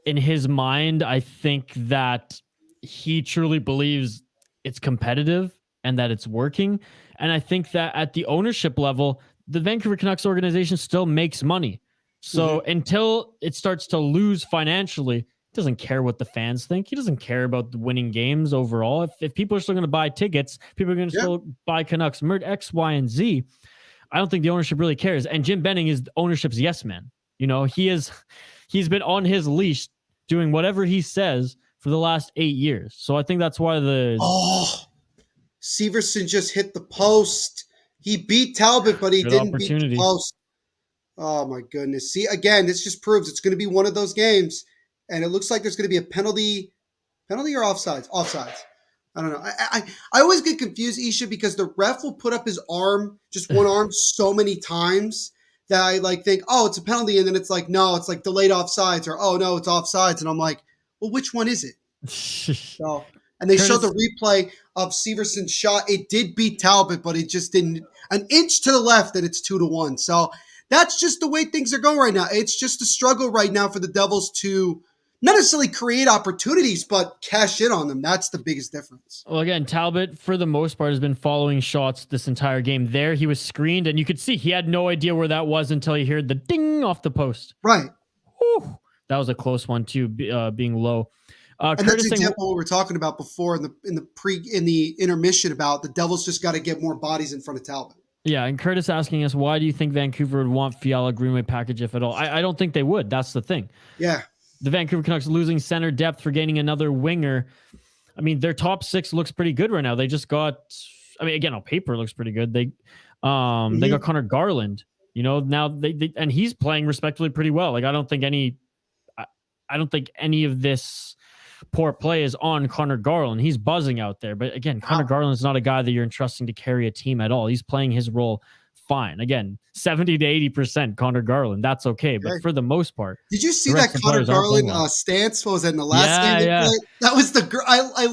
In his mind, I think that he truly believes it's competitive and that it's working. And I think that at the ownership level, the Vancouver Canucks organization still makes money. So until it starts to lose financially, he doesn't care what the fans think. He doesn't care about the winning games overall. If people are still going to buy tickets, people are going to still buy Canucks merch X, Y, and Z. I don't think the ownership really cares. And Jim Benning is the ownership's yes man. He's been on his leash doing whatever he says for the last 8 years. So I think that's why Severson just hit the post. He beat Talbot, but he didn't beat the post. Oh, my goodness. See, again, this just proves it's going to be one of those games, and it looks like there's going to be a penalty or offsides? Offsides. I don't know. I always get confused, Isha, because the ref will put up his arm, just one arm, so many times that I think, oh, it's a penalty, and then it's like, no, it's like delayed offsides, or oh, no, it's offsides. And I'm like, well, which one is it? So... And they showed the replay of Severson's shot. It did beat Talbot, but it just didn't. An inch to the left, and it's 2-1. So that's just the way things are going right now. It's just a struggle right now for the Devils to not necessarily create opportunities, but cash in on them. That's the biggest difference. Well, again, Talbot, for the most part, has been following shots this entire game. There, he was screened, and you could see he had no idea where that was until he heard the ding off the post. Right. Whew. That was a close one, too, being low. And that's an example of what we were talking about before in the intermission about the Devils just got to get more bodies in front of Talbot. Yeah, and Curtis asking us, why do you think Vancouver would want Fiala Greenway package if at all? I don't think they would. That's the thing. Yeah. The Vancouver Canucks losing center depth for gaining another winger. I mean, their top six looks pretty good right now. They just got, again, on paper, it looks pretty good. They got Connor Garland, now they and he's playing respectfully pretty well. Like, I don't think any of this poor play is on Connor Garland. He's buzzing out there. But again, Connor Garland is not a guy that you're entrusting to carry a team at all. He's playing his role fine. Again, 70 to 80% Connor Garland. That's okay. But for the most part. Did you see that Connor Garland stance? What was that in the last game? Yeah. That was I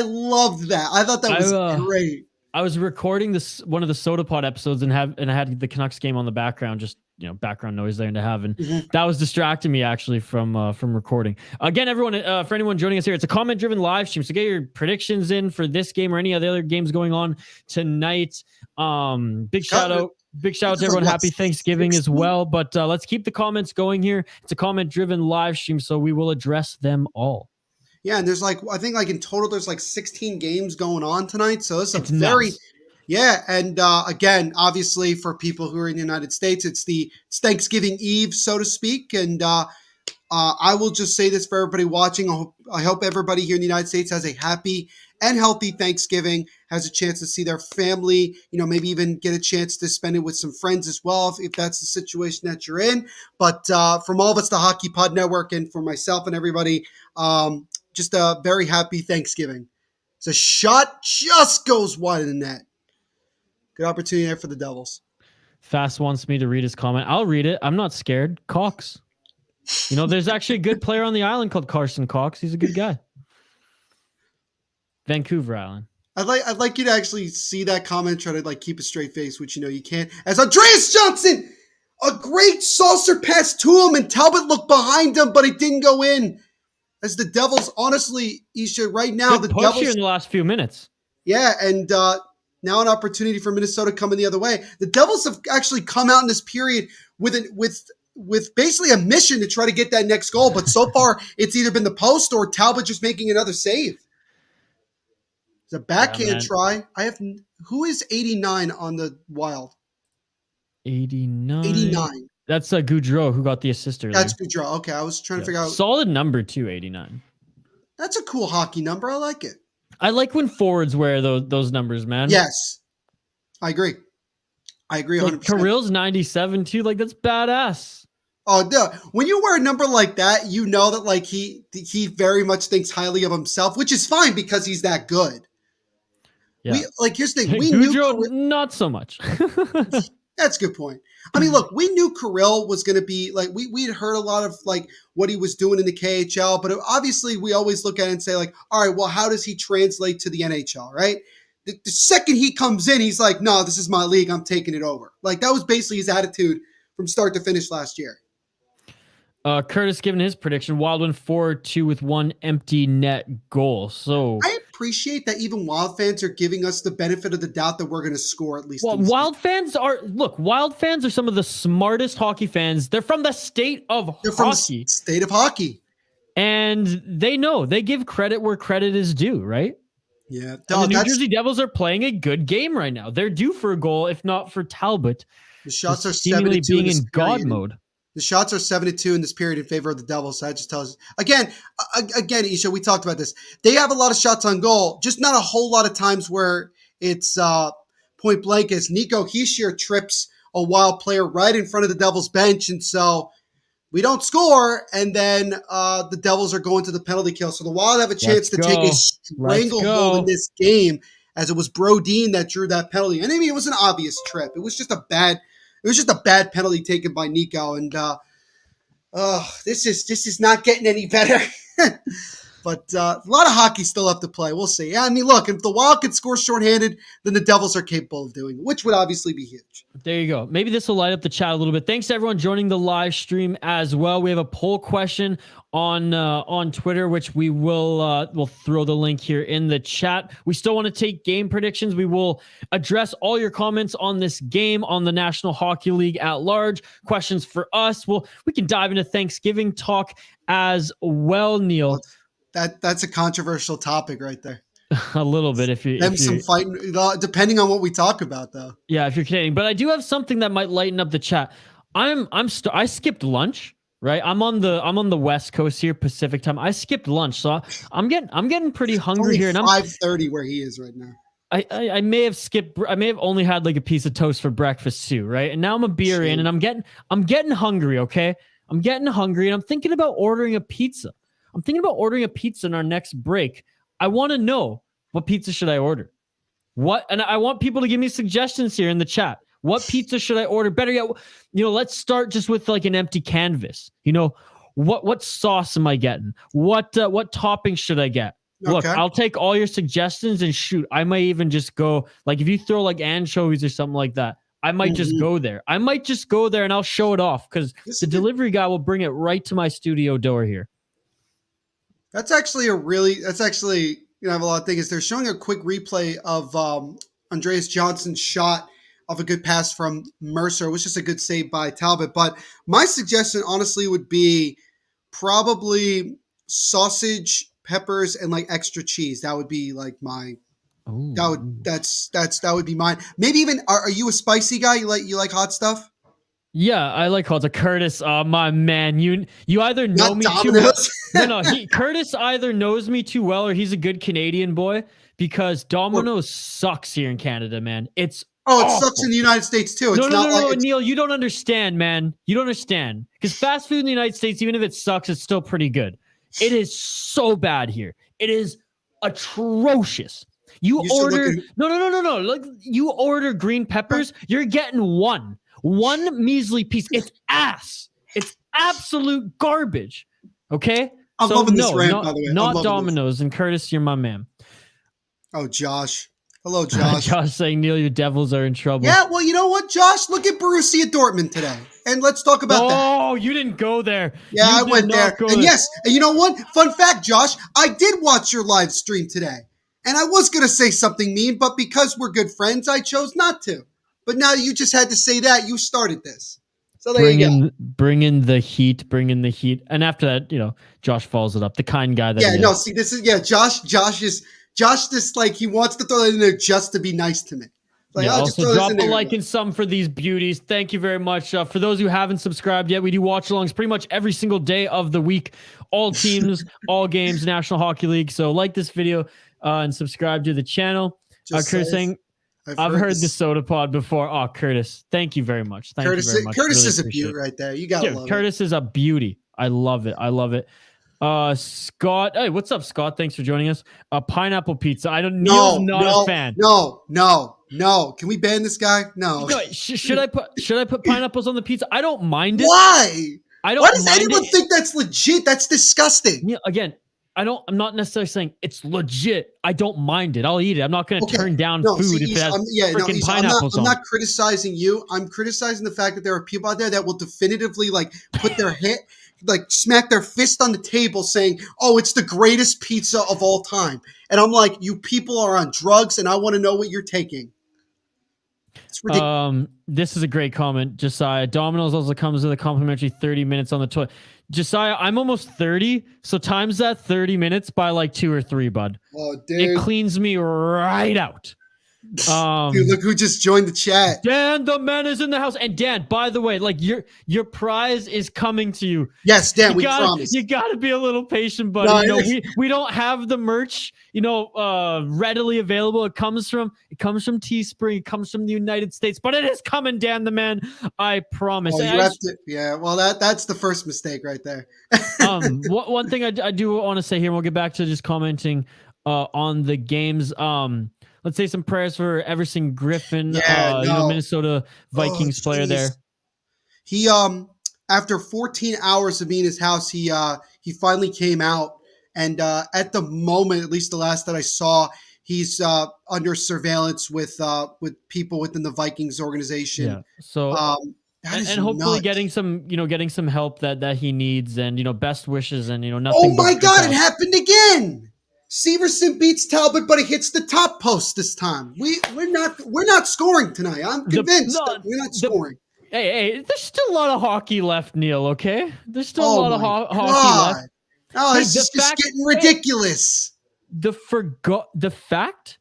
loved that. I thought that was great. I was recording one of the Soda Pod episodes and I had the Canucks game on the background, just background noise there to have, and that was distracting me actually from recording. Again, everyone, for anyone joining us here, it's a comment-driven live stream, so get your predictions in for this game or any of the other games going on tonight. Big shout out to everyone. Happy Thanksgiving as well. But let's keep the comments going here. It's a comment-driven live stream, so we will address them all. Yeah, and there's I think in total there's 16 games going on tonight. So it's nuts. Yeah, and again, obviously for people who are in the United States, it's Thanksgiving Eve, so to speak. And I will just say this for everybody watching. I hope everybody here in the United States has a happy and healthy Thanksgiving, has a chance to see their family, maybe even get a chance to spend it with some friends as well, if that's the situation that you're in. But from all of us, the Hockey Pod Network, and for myself and everybody, just a very happy Thanksgiving. So shot just goes wide in the net. Good opportunity there for the Devils. Fast wants me to read his comment. I'll read it. I'm not scared. Cox. There's actually a good player on the island called Carson Cox. He's a good guy. Vancouver Island. I'd like you to actually see that comment, try to keep a straight face, which you can't. As Andreas Johnson, a great saucer pass to him, and Talbot looked behind him, but it didn't go in. As the Devils, honestly, Isha, right now, good push here in the last few minutes. Yeah, and now an opportunity for Minnesota coming the other way. The Devils have actually come out in this period with basically a mission to try to get that next goal, but so far it's either been the post or Talbot just making another save. It's a backhand try. Who is 89 on the Wild? 89. 89. That's Goudreau who got the assist earlier. That's Goudreau. Okay, I was trying to figure out. Solid number too, 89. That's a cool hockey number. I like it. I like when forwards wear those numbers, man. Yes, I agree. 100%. Kirill's 97 too. Like, that's badass. Oh, duh. When you wear a number like that, you know that like he very much thinks highly of himself, which is fine because he's that good. Yeah. Here's the thing. We Goudreau, knew not so much. That's a good point. I mean, look, we knew Kirill was going to be like we'd heard a lot of like what he was doing in the KHL, but obviously we always look at it and say like, all right, well, how does he translate to the NHL, right? The second he comes in, he's like, no, this is my league. I'm taking it over. Like that was basically his attitude from start to finish last year. Curtis giving his prediction, Wild win 4-2 with one empty net goal. So I appreciate that even Wild fans are giving us the benefit of the doubt that we're going to score at least. Well, Wild fans are some of the smartest hockey fans. They're from the state of hockey. State of hockey. And they give credit where credit is due, right? Yeah. The New Jersey Devils are playing a good game right now. They're due for a goal, if not for Talbot. The shots are seemingly 7-2 being in God mode. The shots are 7-2 in this period in favor of the Devils. So that just tells us again, Isha, we talked about this. They have a lot of shots on goal, just not a whole lot of times where it's point blank. As Nico Hischier trips a Wild player right in front of the Devils bench, and so we don't score, and then the Devils are going to the penalty kill. So the Wild have a chance to take a stranglehold in this game, as it was Brodin that drew that penalty. And I mean, it was an obvious trip. It was just a bad penalty taken by Nico, and this is not getting any better. But a lot of hockey still have to play. We'll see. Yeah, I mean, look, if the Wild could score shorthanded, then the Devils are capable of doing it, which would obviously be huge. There you go. Maybe this will light up the chat a little bit. Thanks to everyone joining the live stream as well. We have a poll question on Twitter, which we will we'll throw the link here in the chat. We still want to take game predictions. We will address all your comments on this game, on the National Hockey League at large. Questions for us. We can dive into Thanksgiving talk as well, Neil. That's a controversial topic right there. A little bit, if you some fighting, depending on what we talk about, though. Yeah, if you're Canadian, but I do have something that might lighten up the chat. I skipped lunch, right? I'm on the West Coast here, Pacific time. I skipped lunch, so I'm getting pretty hungry here. And I'm 5:30 where he is right now. I may have only had like a piece of toast for breakfast too, right? And now I'm a beer in, and I'm getting hungry. Okay, I'm getting hungry, and I'm thinking about ordering a pizza. In our next break. I want to know, what pizza should I order? And I want people to give me suggestions here in the chat. What pizza should I order? Better yet, let's start just with like an empty canvas. What sauce am I getting? What toppings should I get? Okay. Look, I'll take all your suggestions, and shoot, I might even just go, like, if you throw like anchovies or something like that, I might just go there. And I'll show it off, because the delivery guy will bring it right to my studio door here. That's actually I have a lot of things. They're showing a quick replay of Andreas Johnson's shot of a good pass from Mercer. It was just a good save by Talbot. But my suggestion, honestly, would be probably sausage, peppers, and like extra cheese. That would be like my. Ooh. That would be mine. Maybe even. Are you a spicy guy? You like hot stuff? Yeah, I like hot. Curtis, my man, you either know me too well. No, Curtis either knows me too well, or he's a good Canadian boy, because Domino's sucks here in Canada, man. It's awful. It sucks in the United States too. No, Neil, you don't understand, man. You don't understand, because fast food in the United States, even if it sucks, it's still pretty good. It is so bad here. It is atrocious. You order no. Like, you order green peppers, you're getting one measly piece. It's ass. It's absolute garbage. Okay? I'm loving this rant, by the way. Not Domino's. And Curtis, you're my man. Oh, Josh. Hello, Josh. Josh saying, Neil, your Devils are in trouble. Yeah, well, you know what, Josh? Look at Borussia Dortmund today. And let's talk about that. Oh, you didn't go there. Yeah, I went there. And yes, and you know what? Fun fact, Josh, I did watch your live stream today. And I was going to say something mean, but because we're good friends, I chose not to. But now you just had to say that. You started this. So there you go. Bring in the heat. And after that, Josh follows it up. The kind guy that see, this is, Josh Josh just like he wants to throw that in there just to be nice to me. Like, yeah, I'll just also throw this drop in a there. like and some for these beauties. Thank you very much. For those who haven't subscribed yet, we do watch-alongs pretty much every single day of the week. All teams, all games, National Hockey League. So like this video and subscribe to the channel. Curtis saying, I've heard the soda pod before. Oh, Curtis, thank you very much. Thank you very much. Curtis really is a beauty right there. You gotta love Curtis is a beauty. I love it. I love it. Scott, hey, what's up, Scott? Thanks for joining us. Pineapple pizza. Neil's not a fan. No. Can we ban this guy? No. Should I put pineapples on the pizza? I don't mind it. Why? I don't. Why does anyone think that's legit? That's disgusting. Yeah, again, I'm not necessarily saying it's legit. I don't mind it. I'll eat it. I'm not going to turn down food if it has freaking pineapples on. I'm not criticizing you. I'm criticizing the fact that there are people out there that will definitively like put their head, like smack their fist on the table saying, "Oh, it's the greatest pizza of all time." And I'm like, you people are on drugs, and I want to know what you're taking. It's ridiculous. This is a great comment, Josiah. Domino's also comes with a complimentary 30 minutes on the toilet. Josiah, I'm almost 30, so times that 30 minutes by like 2 or 3, bud. Oh, dude. It cleans me right out. Dude, look who just joined the chat. Dan, the man is in the house. And Dan, by the way, like your prize is coming to you. Yes, Dan, we promise. You gotta be a little patient, buddy. No, we don't have the merch, readily available. It comes from Teespring, it comes from the United States, but it is coming, Dan the man. I promise. Yeah, well that's the first mistake right there. One thing I do want to say here, and we'll get back to just commenting on the games. Let's say some prayers for Everson Griffin, Minnesota Vikings player there. He after 14 hours of being in his house, he finally came out, and at the moment, at least the last that I saw, he's under surveillance with people within the Vikings organization. Yeah. So and hopefully getting some help that he needs, and best wishes, and nothing. Oh my God! It happened again. Severson beats Talbot, but it hits the top post this time. We're not scoring tonight. I'm convinced that we're not scoring. Hey, there's still a lot of hockey left, Neil. Okay, there's still a lot of hockey left. Oh, this is just getting ridiculous. The fact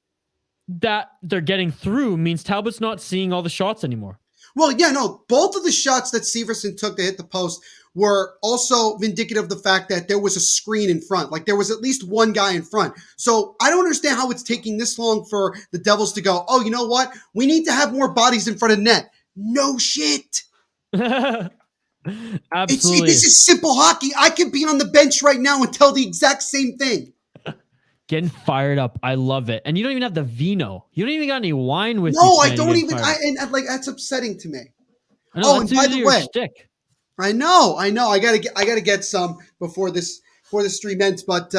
that they're getting through means Talbot's not seeing all the shots anymore. Well, yeah, no, both of the shots that Severson took to hit the post were also vindicative of the fact that there was a screen in front. Like there was at least one guy in front. So I don't understand how it's taking this long for the Devils to go, oh, you know what? We need to have more bodies in front of net. No shit. Absolutely. This is simple hockey. I could be on the bench right now and tell the exact same thing. Getting fired up. I love it. And you don't even have the vino. You don't even got any wine with you. No, I don't even. That's upsetting to me. And by the way, stick. I know. I gotta get some before the stream ends. But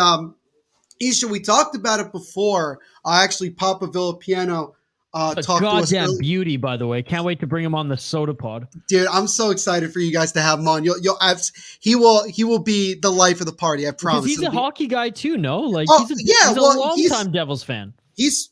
Isha, we talked about it before. Actually, Papa Villapiano talked to us. Goddamn beauty, by the way. Can't wait to bring him on the Soda Pod. Dude, I'm so excited for you guys to have him on. He will be the life of the party. I promise. He's a hockey guy too, no? Like he's a long-time Devils fan. He's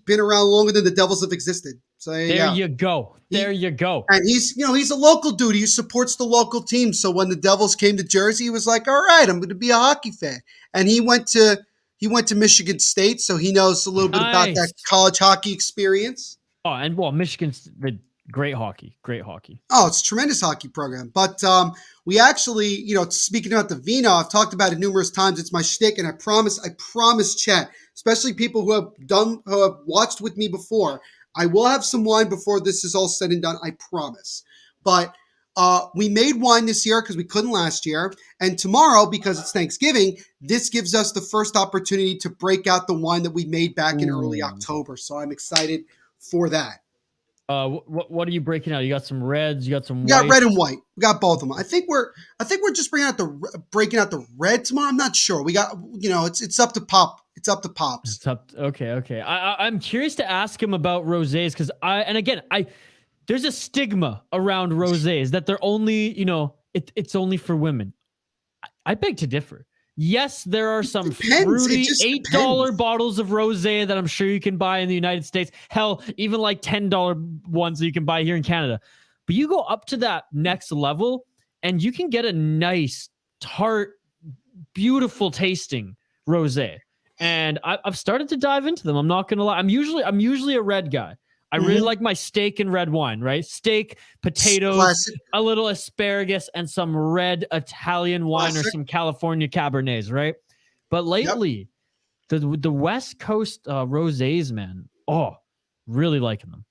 been around longer than the Devils have existed. So there you go. And he's a local dude. He supports the local team. So when the Devils came to Jersey, he was like, all right, I'm going to be a hockey fan. And he went to Michigan State, so he knows a little bit about that college hockey experience. Oh, and Michigan's the great hockey. Oh, it's a tremendous hockey program. But we actually, speaking about the vino, I've talked about it numerous times. It's my shtick, and I promise, chat, especially people who have watched with me before, I will have some wine before this is all said and done. I promise. But we made wine this year because we couldn't last year. And tomorrow, because it's Thanksgiving, this gives us the first opportunity to break out the wine that we made back in early October. So I'm excited for that. What are you breaking out? You got some reds. You got some. We got red and white. We got both of them. I think we're just breaking out the red tomorrow. I'm not sure. We got it's up to Pop. It's up to Pops. Okay. I'm curious to ask him about rosés because there's a stigma around rosés that they're only it's only for women. I beg to differ. Yes, there are some fruity $8 bottles of rosé that I'm sure you can buy in the United States. Hell, even like $10 ones that you can buy here in Canada. But you go up to that next level and you can get a nice, tart, beautiful tasting rosé. and I've started to dive into them. I'm not gonna lie. I'm usually a red guy. I really like my steak and red wine, right? Steak, potatoes, Classic. a little asparagus, and some red Italian wine or Classic. some California Cabernets, right? But lately, the West Coast rosés, man, really liking them.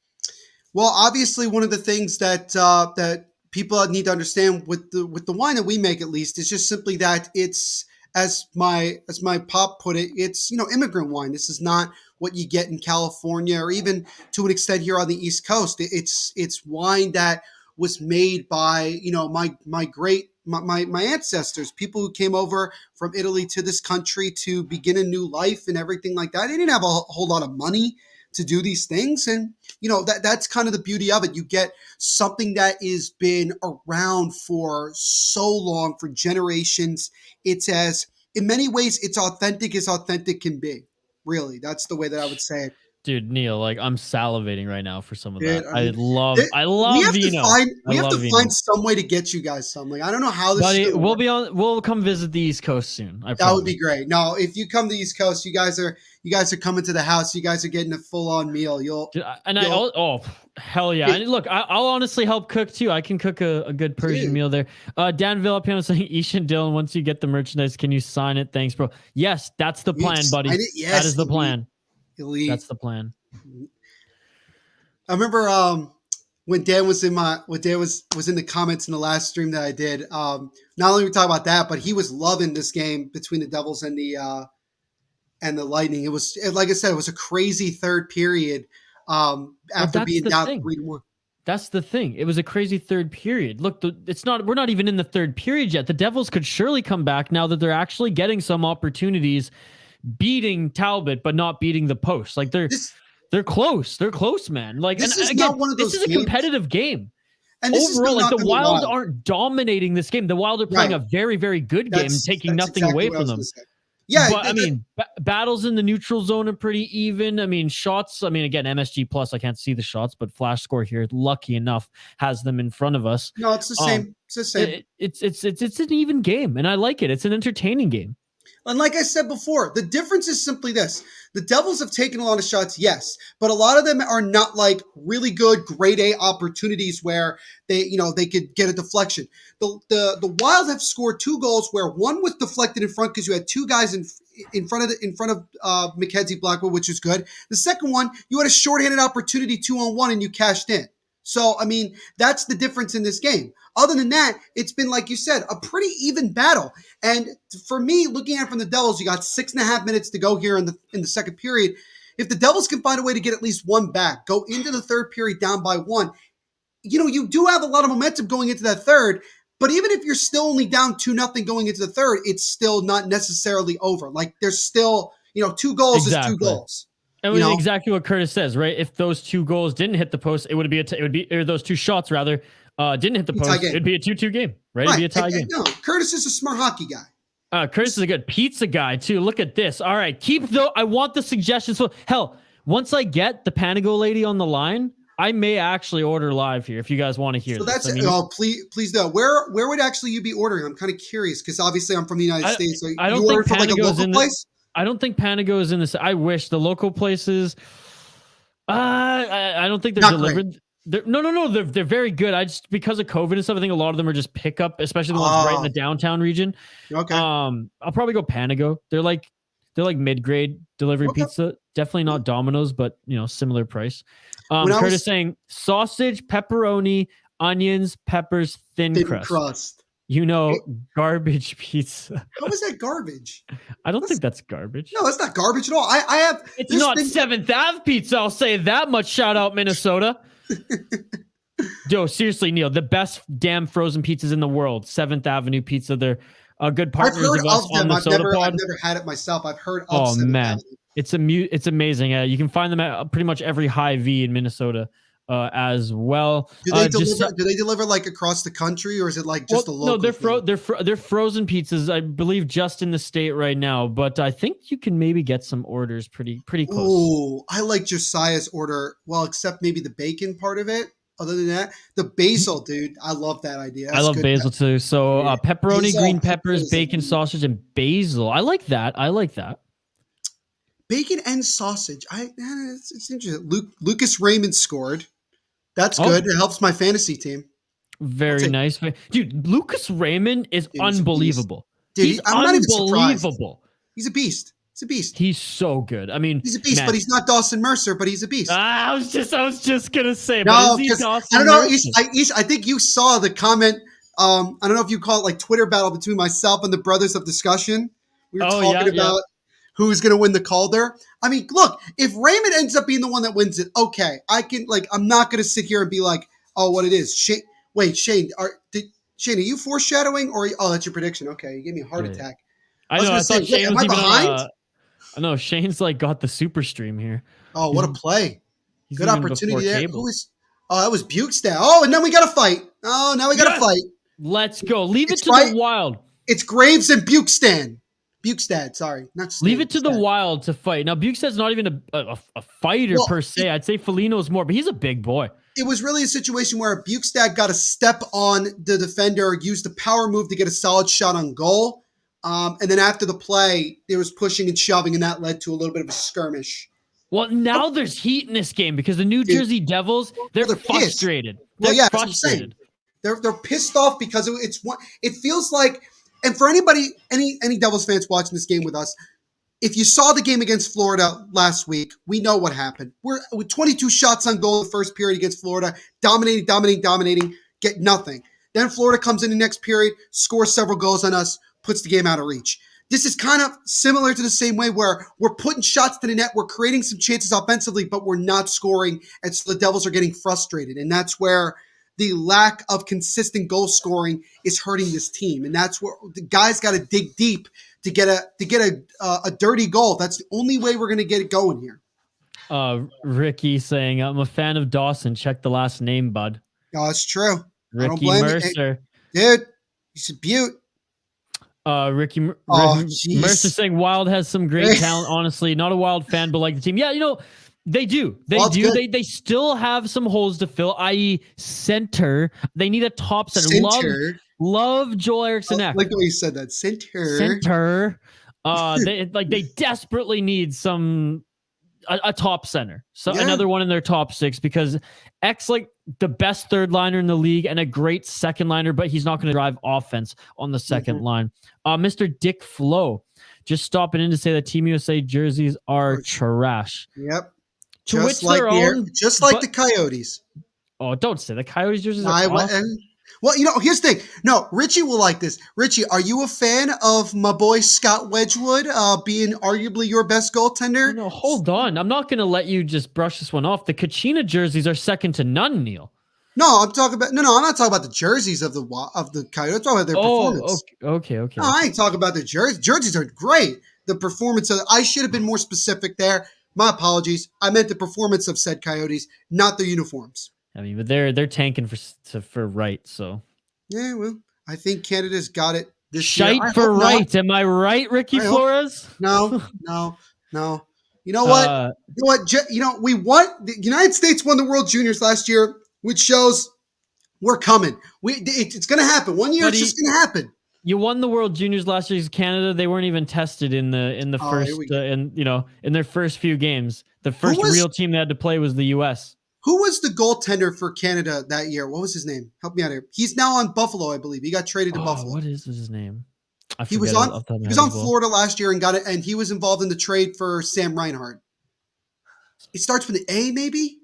Well, obviously, one of the things that that people need to understand with the wine that we make, at least, is just simply that it's, as my pop put it, it's immigrant wine. This is not what you get in California, or even to an extent here on the East Coast. It's wine that was made by my ancestors, people who came over from Italy to this country to begin a new life and everything like that. They didn't have a whole lot of money to do these things, and that's kind of the beauty of it. You get something that has been around for so long, for generations. It's in many ways, it's authentic as authentic can be. Really, that's the way that I would say it. Dude, Neil, like I'm salivating right now for some of Dude, that. I mean, I love we have vino. We have to find some way to get you guys some. Like, I don't know how this Buddy, is gonna work. we'll come visit the East Coast soon. That would be great. No, if you come to the East Coast, you guys are coming to the house. You guys are getting a full on meal. Hell yeah! And look, I'll honestly help cook too. I can cook a good Persian meal there. Dan Villapiano saying, Ishan Dylan, once you get the merchandise, can you sign it? Thanks, bro. Yes, that's the plan, buddy. Yes, that is the plan. Elite. That's the plan. I remember when Dan was in the comments in the last stream that I did. Not only we talk about that, but he was loving this game between the Devils and the Lightning. It was, like I said, it was a crazy third period after being down 3-1. That's the thing. It was a crazy third period. Look, we're not even in the third period yet. The Devils could surely come back now that they're actually getting some opportunities, beating Talbot, but not beating the post. Like they're close. They're close, man. Like, this is again, not one of those this is a competitive game. And this overall, is like the Wild aren't dominating this game. The Wild are playing a very, very good game, taking nothing away from them. Yeah, but I mean, battles in the neutral zone are pretty even. I mean, shots. I mean, again, MSG plus. I can't see the shots, but Flash Score here, lucky enough, has them in front of us. No, it's the same. It's the same. It's an even game, and I like it. It's an entertaining game. And like I said before, the difference is simply this. The Devils have taken a lot of shots, yes, but a lot of them are not like really good grade A opportunities where they could get a deflection. The Wild have scored 2 goals where one was deflected in front because you had 2 guys in front of Mackenzie Blackwood, which is good. The second one, you had a shorthanded opportunity 2-on-1 and you cashed in. So, I mean, that's the difference in this game. Other than that, it's been, like you said, a pretty even battle. And for me, looking at it from the Devils, you got 6.5 minutes to go here in the second period. If the Devils can find a way to get at least one back, go into the third period down by 1, you do have a lot of momentum going into that third. But even if you're still only down 2-0 going into the third, it's still not necessarily over. Like, there's still, 2 goals is 2 goals. And exactly what Curtis says, right? If those 2 goals didn't hit the post, or those 2 shots rather didn't hit the post, it'd be a 2-2 game, right? It'd be a tie game. No, Curtis is a smart hockey guy. Curtis is a good pizza guy too. Look at this. All right, I want the suggestions. So hell, once I get the Panago lady on the line, I may actually order live here if you guys want to hear. So this. that's please do. Where would actually you be ordering? I'm kind of curious because obviously I'm from the United States. So I don't you think order from like a local place. I don't think Panago is in this. I wish the local places. I don't think they're delivered. No. They're very good. I just, because of COVID and stuff, I think a lot of them are just pickup, especially the ones right in the downtown region. Okay. I'll probably go Panago. They're like mid-grade delivery pizza. Definitely not Domino's, but similar price. Curtis saying sausage, pepperoni, onions, peppers, thin crust. Garbage pizza. How is that garbage? I don't think that's garbage. No, that's not garbage at all. It's not 7th Ave pizza. I'll say that much. Shout out Minnesota. Yo, seriously, Neil, the best damn frozen pizzas in the world. 7th Avenue Pizza. They're good partners of us on the Soda Pod. I've never had it myself. I've heard of 7th man. Avenue. It's amazing. You can find them at pretty much every Hy-Vee in Minnesota. As well. Do they deliver like across the country, or is it like just a local? No, they're frozen pizzas, I believe, just in the state right now. But I think you can maybe get some orders pretty close. Oh, I like Josiah's order. Well, except maybe the bacon part of it. Other than that, the basil, dude, I love that idea. I love basil too. So pepperoni, green peppers, bacon, sausage, and basil. I like that. bacon and sausage. It's interesting. Lucas Raymond scored. That's Oh. good. It helps my fantasy team. Very nice. Dude, Lucas Raymond is unbelievable. Dude, I'm not even surprised. Unbelievable. He's a beast. He's a beast. He's so good. I mean, he's a beast, man. but he's not Dawson Mercer, but he's a beast. I was just gonna say, no, but is he Dawson I don't know. Mercer? I think you saw the comment. I don't know if you call it like Twitter battle between myself and the brothers of discussion. We were talking about who's going to win the Calder. I mean, look, if Raymond ends up being the one that wins it, okay, I can I'm not going to sit here and be like, oh, what it is. Shane, are you foreshadowing or that's your prediction? Okay, you gave me a heart attack. I know. I thought Shane was even behind. I know Shane's like got the super stream here. Oh, what a play! Good opportunity there. Cable. That was Bukestad. Oh, and then we got a fight. Oh, now we got a fight. Let's go. Leave it to the wild. It's Graves and Bukestad, sorry. Leave it to the wild to fight. Now, Bukestad's not even a fighter per se. I'd say Foligno's more, but he's a big boy. It was really a situation where Bukestad got a step on the defender, used the power move to get a solid shot on goal. And then after the play, there was pushing and shoving, and that led to a little bit of a skirmish. Well, now there's heat in this game because the New Jersey Devils, they're frustrated. They're frustrated. They're pissed off because it feels like, and for anybody, any Devils fans watching this game with us, if you saw the game against Florida last week, we know what happened. We're with 22 shots on goal in the first period against Florida, dominating, get nothing. Then Florida comes in the next period, scores several goals on us, puts the game out of reach. This is kind of similar to the same way where we're putting shots to the net, we're creating some chances offensively, but we're not scoring, and so the Devils are getting frustrated. And that's where the lack of consistent goal scoring is hurting this team. And that's where the guys got to dig deep to get a dirty goal. That's the only way we're going to get it going here. Ricky saying, I'm a fan of Dawson. Check the last name, bud. No, it's true. Ricky Mercer. Dude, he's a beaut. Ricky Mercer saying Wild has some great talent. Honestly, not a Wild fan, but like the team. Yeah, they do. They still have some holes to fill, i.e. center. They need a top center. Love Joel Eriksson. Like the way you said that. Center. They desperately need a top center. So another one in their top six because X the best third liner in the league and a great second liner, but he's not going to drive offense on the second line. Mr. Dick Flo just stopping in to say that Team USA jerseys are trash. Yep. Just like the Coyotes. Oh, don't say the Coyotes jerseys are awesome. Well, here's the thing. No, Richie will like this. Richie, are you a fan of my boy Scott Wedgwood being arguably your best goaltender? No, hold on. I'm not going to let you just brush this one off. The Kachina jerseys are second to none, Neil. No, I'm talking about I'm not talking about the jerseys of the Coyotes. I'm talking about their performance. Okay. No, I ain't talking about the jerseys. Jerseys are great. The performance I should have been more specific there. My apologies. I meant the performance of said Coyotes, not their uniforms. I mean, but they're tanking for right, so. Yeah, well, I think Canada's got it this year. Shite for right. Am I right, Ricky Flores? No. You know what? We won. The United States won the World Juniors last year, which shows we're coming. It's going to happen. One year, it's just going to happen. You won the World Juniors last year. Canada, they weren't even tested in the first in their first few games. The first real team they had to play was the U.S. Who was the goaltender for Canada that year? What was his name? Help me out here. He's now on Buffalo, I believe. He got traded to Buffalo. What is his name? He was on Florida last year and got it, and he was involved in the trade for Sam Reinhart. It starts with an A, maybe.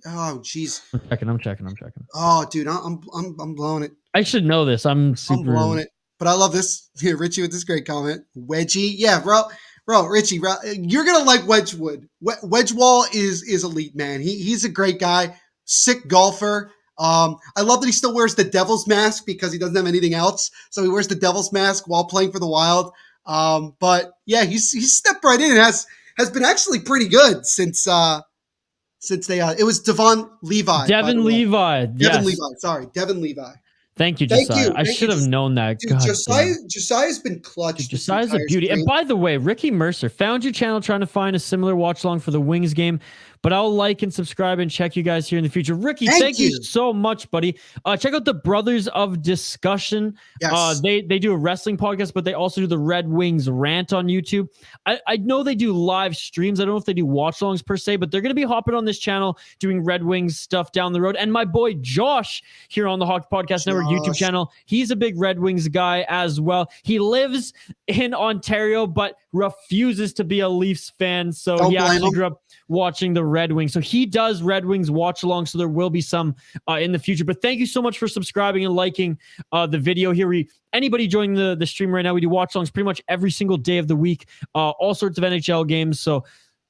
Oh, jeez. I'm checking. Oh, dude, I'm blowing it. I should know this. I'm blowing it, but I love this. Here, Richie with this great comment. Wedgie, yeah, bro, Richie, you're gonna like Wedgwood. Wedgewall is elite, man. He's a great guy, sick golfer. I love that he still wears the Devil's mask because he doesn't have anything else, so he wears the Devil's mask while playing for the Wild. But yeah, he's stepped right in and has been actually pretty good since they it was Devon Levi. Devin Levi. Devin Levi. Sorry, Devin Levi. Thank you, Josiah. I should have known that. Dude, Josiah's been clutch. Dude, Josiah's a beauty. And by the way, Ricky Mercer, found your channel trying to find a similar watch along for the Wings game. but I'll like and subscribe and check you guys here in the future. Ricky, Thank you you so much, buddy. Check out the Brothers of Discussion. Yes. They do a wrestling podcast, but they also do the Red Wings rant on YouTube. I know they do live streams. I don't know if they do watchalongs per se, but they're going to be hopping on this channel doing Red Wings stuff down the road. And my boy Josh here on the Hockey Podcast Network YouTube channel, he's a big Red Wings guy as well. He lives in Ontario, but refuses to be a Leafs fan. So he actually grew up watching the Red Wings. So he does Red Wings watch along. So there will be some in the future. But thank you so much for subscribing and liking the video here. Anybody joining the stream right now, we do watch alongs pretty much every single day of the week. All sorts of NHL games. So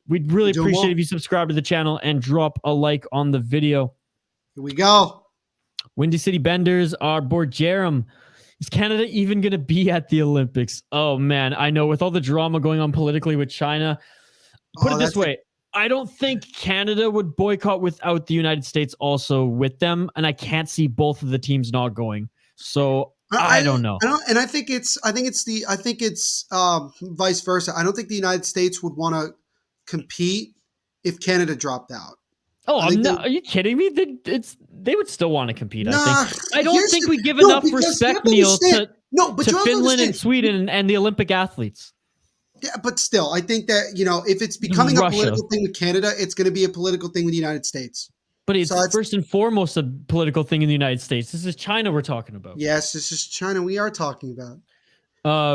we'd really appreciate if you subscribe to the channel and drop a like on the video. Here we go. Windy City Benders, our board Jerem. Is Canada even going to be at the Olympics? Oh, man. I know with all the drama going on politically with China. Put it this way. I don't think Canada would boycott without the United States also with them. And I can't see both of the teams not going. So I don't know. I think it's vice versa. I don't think the United States would want to compete if Canada dropped out. Oh, are you kidding me? They would still want to compete. I don't think we give enough respect, Neil, to Finland and Sweden and the Olympic athletes. Yeah, but still, I think that, if it's becoming a political thing with Canada, it's going to be a political thing with the United States. But it's first and foremost a political thing in the United States. This is China we're talking about. Yes, this is China we are talking about.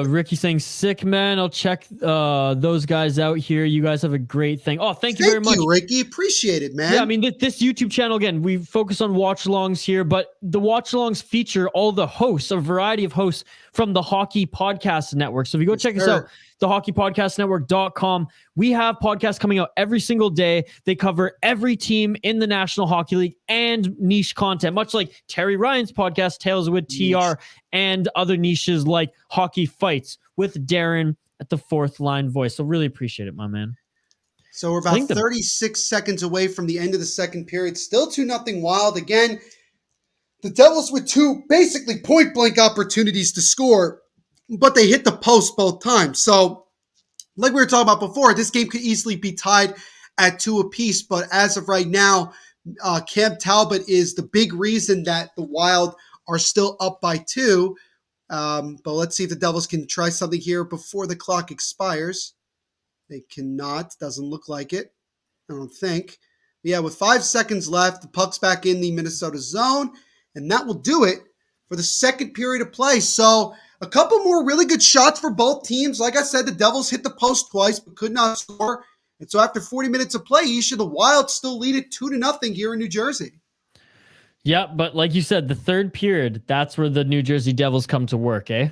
Ricky saying sick, man. I'll check those guys out here. You guys have a great thing. Oh, thank you very much, Ricky. Appreciate it, man. Yeah, I mean, this YouTube channel, again, we focus on watch-alongs here, but the watch-alongs feature all the hosts, a variety of hosts from the Hockey Podcast Network. So if you go check us out, thehockeypodcastnetwork.com. We have podcasts coming out every single day. They cover every team in the National Hockey League and niche content, much like Terry Ryan's podcast, Tales with TR, and other niches like Hockey Fights with Darren at the fourth line voice. So really appreciate it, my man. So we're about 36 seconds away from the end of the second period. Still 2-0 Wild. Again, the Devils with two basically point-blank opportunities to score, but they hit the post both times. So, like we were talking about before, this game could easily be tied at 2 apiece. But as of right now, Cam Talbot is the big reason that the Wild are still up by 2. But let's see if the Devils can try something here before the clock expires. They cannot. Doesn't look like it. I don't think. But yeah, with 5 seconds left, the puck's back in the Minnesota zone. And that will do it for the second period of play. So a couple more really good shots for both teams. Like I said, the Devils hit the post twice but could not score. And so after 40 minutes of play, the Wild still lead it 2-0 here in New Jersey. Yeah, but like you said, the third period, that's where the New Jersey Devils come to work, eh?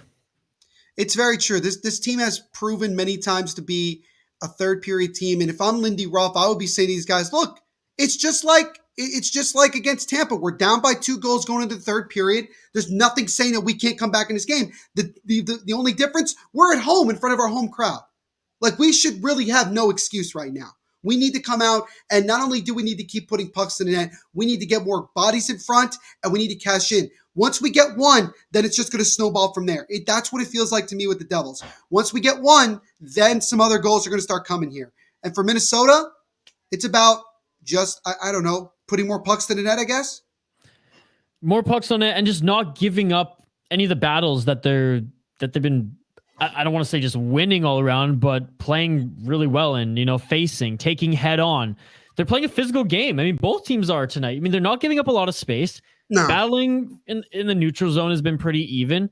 It's very true. This team has proven many times to be a third period team. And if I'm Lindy Ruff, I would be saying to these guys, look, it's just like against Tampa. We're down by 2 goals going into the third period. There's nothing saying that we can't come back in this game. The only difference, we're at home in front of our home crowd. Like, we should really have no excuse right now. We need to come out, and not only do we need to keep putting pucks in the net, we need to get more bodies in front, and we need to cash in. Once we get one, then it's just going to snowball from there. That's what it feels like to me with the Devils. Once we get one, then some other goals are going to start coming here. And for Minnesota, it's about just, I don't know, putting more pucks to the net, I guess. More pucks on it and just not giving up any of the battles that they've been, I don't want to say just winning all around, but playing really well and, facing, taking head on. They're playing a physical game. I mean, both teams are tonight. I mean, they're not giving up a lot of space. No. Battling in the neutral zone has been pretty even.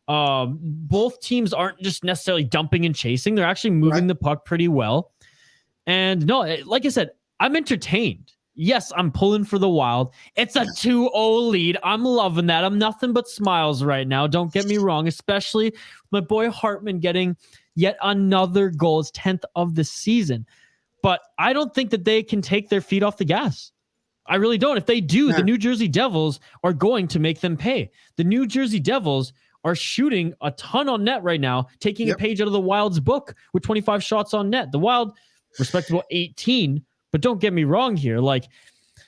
Both teams aren't just necessarily dumping and chasing. They're actually moving the puck pretty well. And no, like I said, I'm entertained. Yes, I'm pulling for the Wild. It's a 2-0 lead. I'm loving that. I'm nothing but smiles right now. Don't get me wrong, especially my boy Hartman getting yet another goal, his 10th of the season. But I don't think that they can take their feet off the gas. I really don't. If they do, the New Jersey Devils are going to make them pay. The New Jersey Devils are shooting a ton on net right now, taking a page out of the Wild's book with 25 shots on net. The Wild, respectable 18. But don't get me wrong here. Like,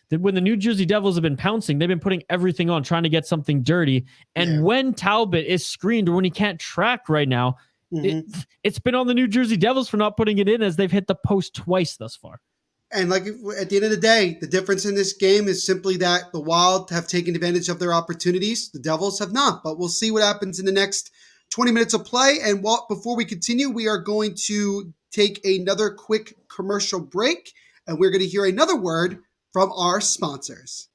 when the New Jersey Devils have been pouncing, they've been putting everything on, trying to get something dirty. And when Talbot is screened or when he can't track right now, it's been on the New Jersey Devils for not putting it in, as they've hit the post twice thus far. And like at the end of the day, the difference in this game is simply that the Wild have taken advantage of their opportunities. The Devils have not. But we'll see what happens in the next 20 minutes of play. And before we continue, we are going to take another quick commercial break. And we're going to hear another word from our sponsors.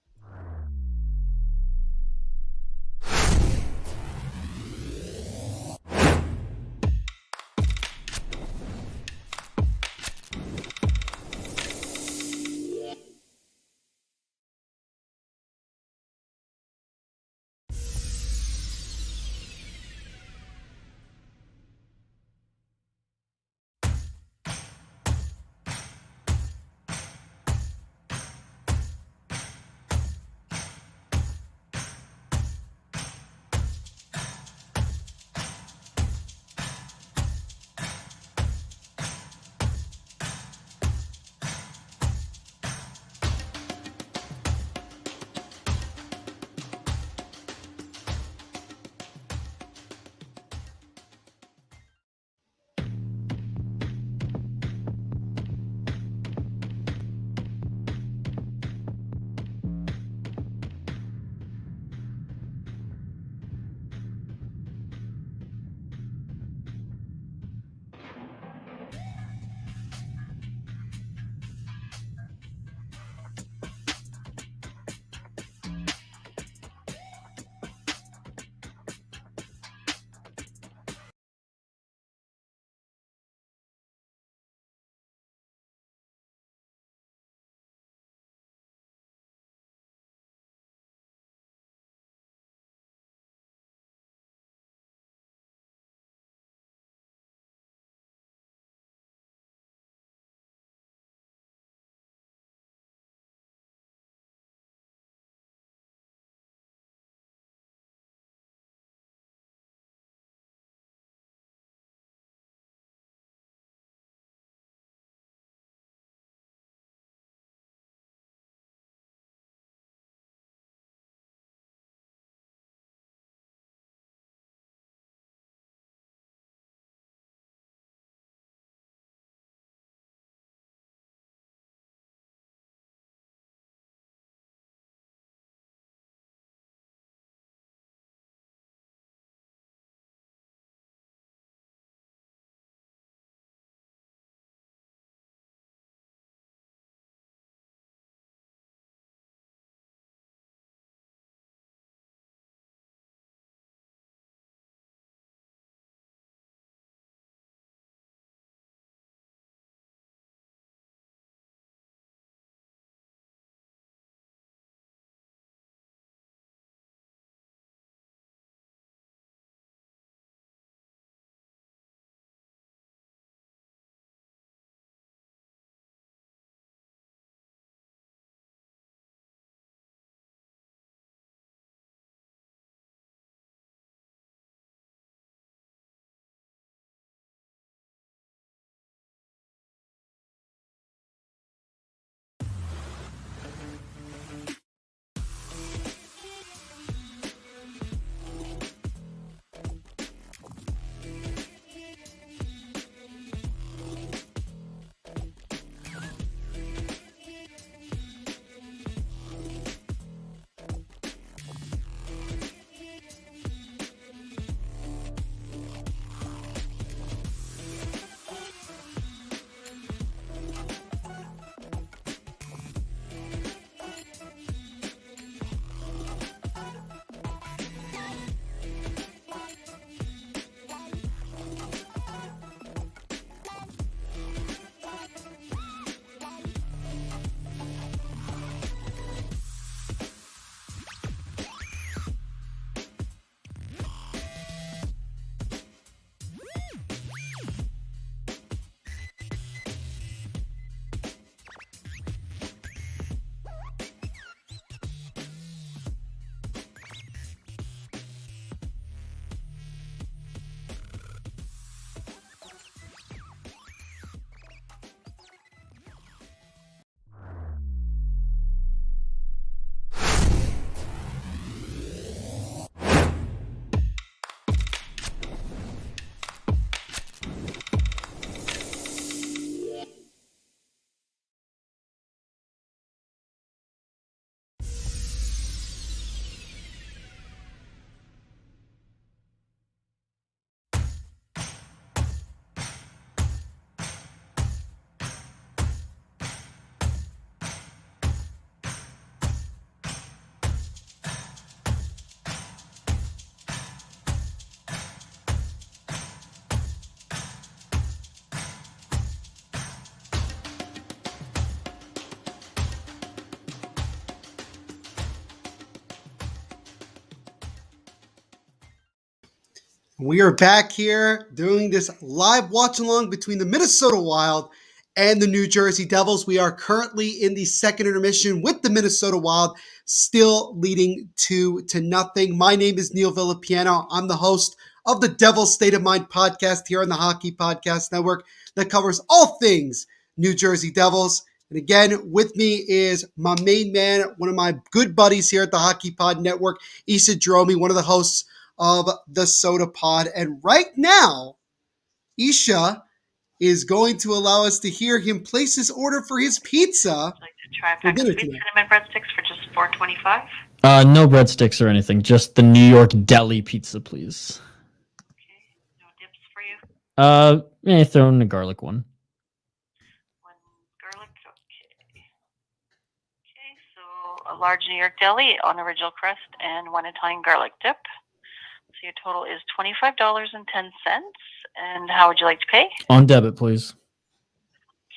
We are back here doing this live watch along between the Minnesota Wild and the New Jersey Devils. We are currently in the second intermission with the Minnesota Wild still leading 2-0. My name is Neil Villapiano. I'm the host of the Devil's State of Mind podcast here on the Hockey Podcast Network that covers all things New Jersey Devils. And again, with me is my main man, one of my good buddies here at the Hockey Pod Network, Issa Dromi, one of the hosts of the Soda Pod. And right now, Isha is going to allow us to hear him place his order for his pizza. I'd like to try a pack of sweet cinnamon breadsticks for just $4.25. No breadsticks or anything, just the New York Deli pizza, please. Okay, no dips for you? Yeah, throw in a garlic one. One garlic, okay. Okay, so a large New York Deli on original crust and one Italian garlic dip. So your total is $25.10. And how would you like to pay? On debit, please.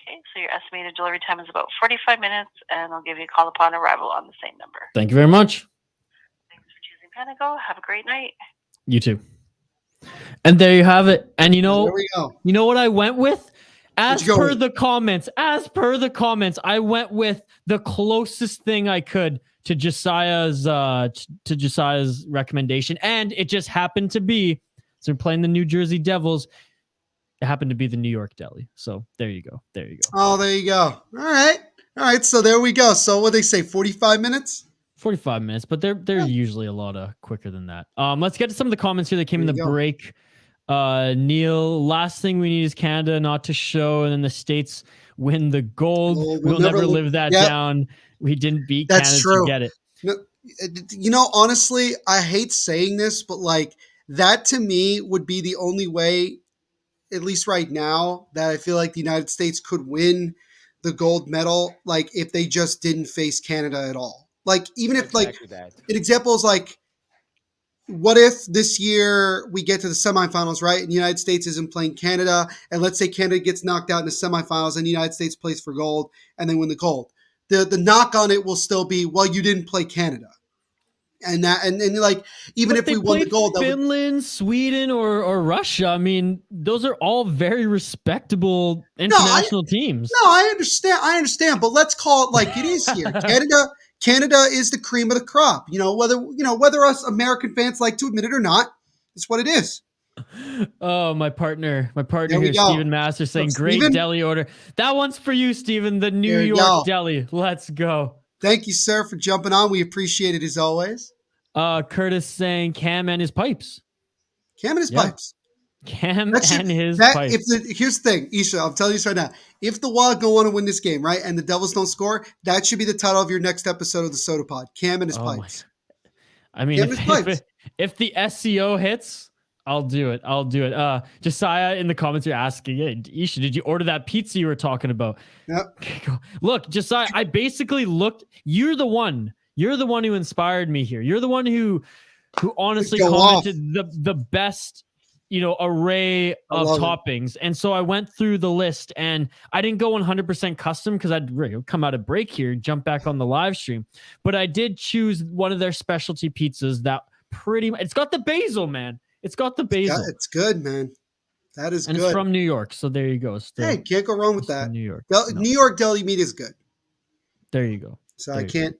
Okay, so your estimated delivery time is about 45 minutes, and I'll give you a call upon arrival on the same number. Thank you very much. Thanks for choosing Panago. Have a great night. You too. And there you have it. And you know, there we go. You know what I went with? As go per with? the comments, I went with the closest thing I could to Josiah's recommendation, and it just happened to be, so we're playing the New Jersey Devils. It happened to be the New York Deli. So there you go. Oh, there you go. All right. So there we go. So what they say, 45 minutes? 45 minutes, but they're usually a lot quicker than that. Let's get to some of the comments here that came in the break. Neil, last thing we need is Canada not to show, and then the States win the gold. We'll never live that down. We didn't beat Canada to get it. You know, honestly, I hate saying this, but like that to me would be the only way, at least right now, that I feel like the United States could win the gold medal. Like if they just didn't face Canada at all. Like even if an example is like, what if this year we get to the semifinals, right? And the United States isn't playing Canada. And let's say Canada gets knocked out in the semifinals and the United States plays for gold and they win the gold. The knock on it will still be, well, you didn't play Canada. And that, and like, even if we won the gold, Finland, Sweden, or Russia, I mean, those are all very respectable international teams. No, I understand. But let's call it like it is here. Canada is the cream of the crop. Whether us American fans like to admit it or not, it's what it is. Oh, my partner here, Steven Master, saying great deli order. That one's for you, Steven. The New York Deli. Let's go. Thank you, sir, for jumping on. We appreciate it as always. Curtis saying Cam and his pipes. Cam and his pipes. Here's the thing, Isha, I'm telling you this right now. If the Wild go on to win this game, right, and the Devils don't score, that should be the title of your next episode of the Soda Pod. Cam and his pipes. I mean, if the SEO hits, I'll do it. Josiah in the comments are asking, hey, Isha, did you order that pizza you were talking about? Yep. Look, Josiah, I basically looked. You're the one who inspired me here. You're the one who honestly commented the best, array of toppings. And so I went through the list and I didn't go 100% custom because I'd come out of break here, jump back on the live stream. But I did choose one of their specialty pizzas that it's got the basil, man. It's got the basil. It's good, man. That is good. And it's from New York, so there you go. Hey, can't go wrong with that. New York. New York deli meat is good. There you go. So I can't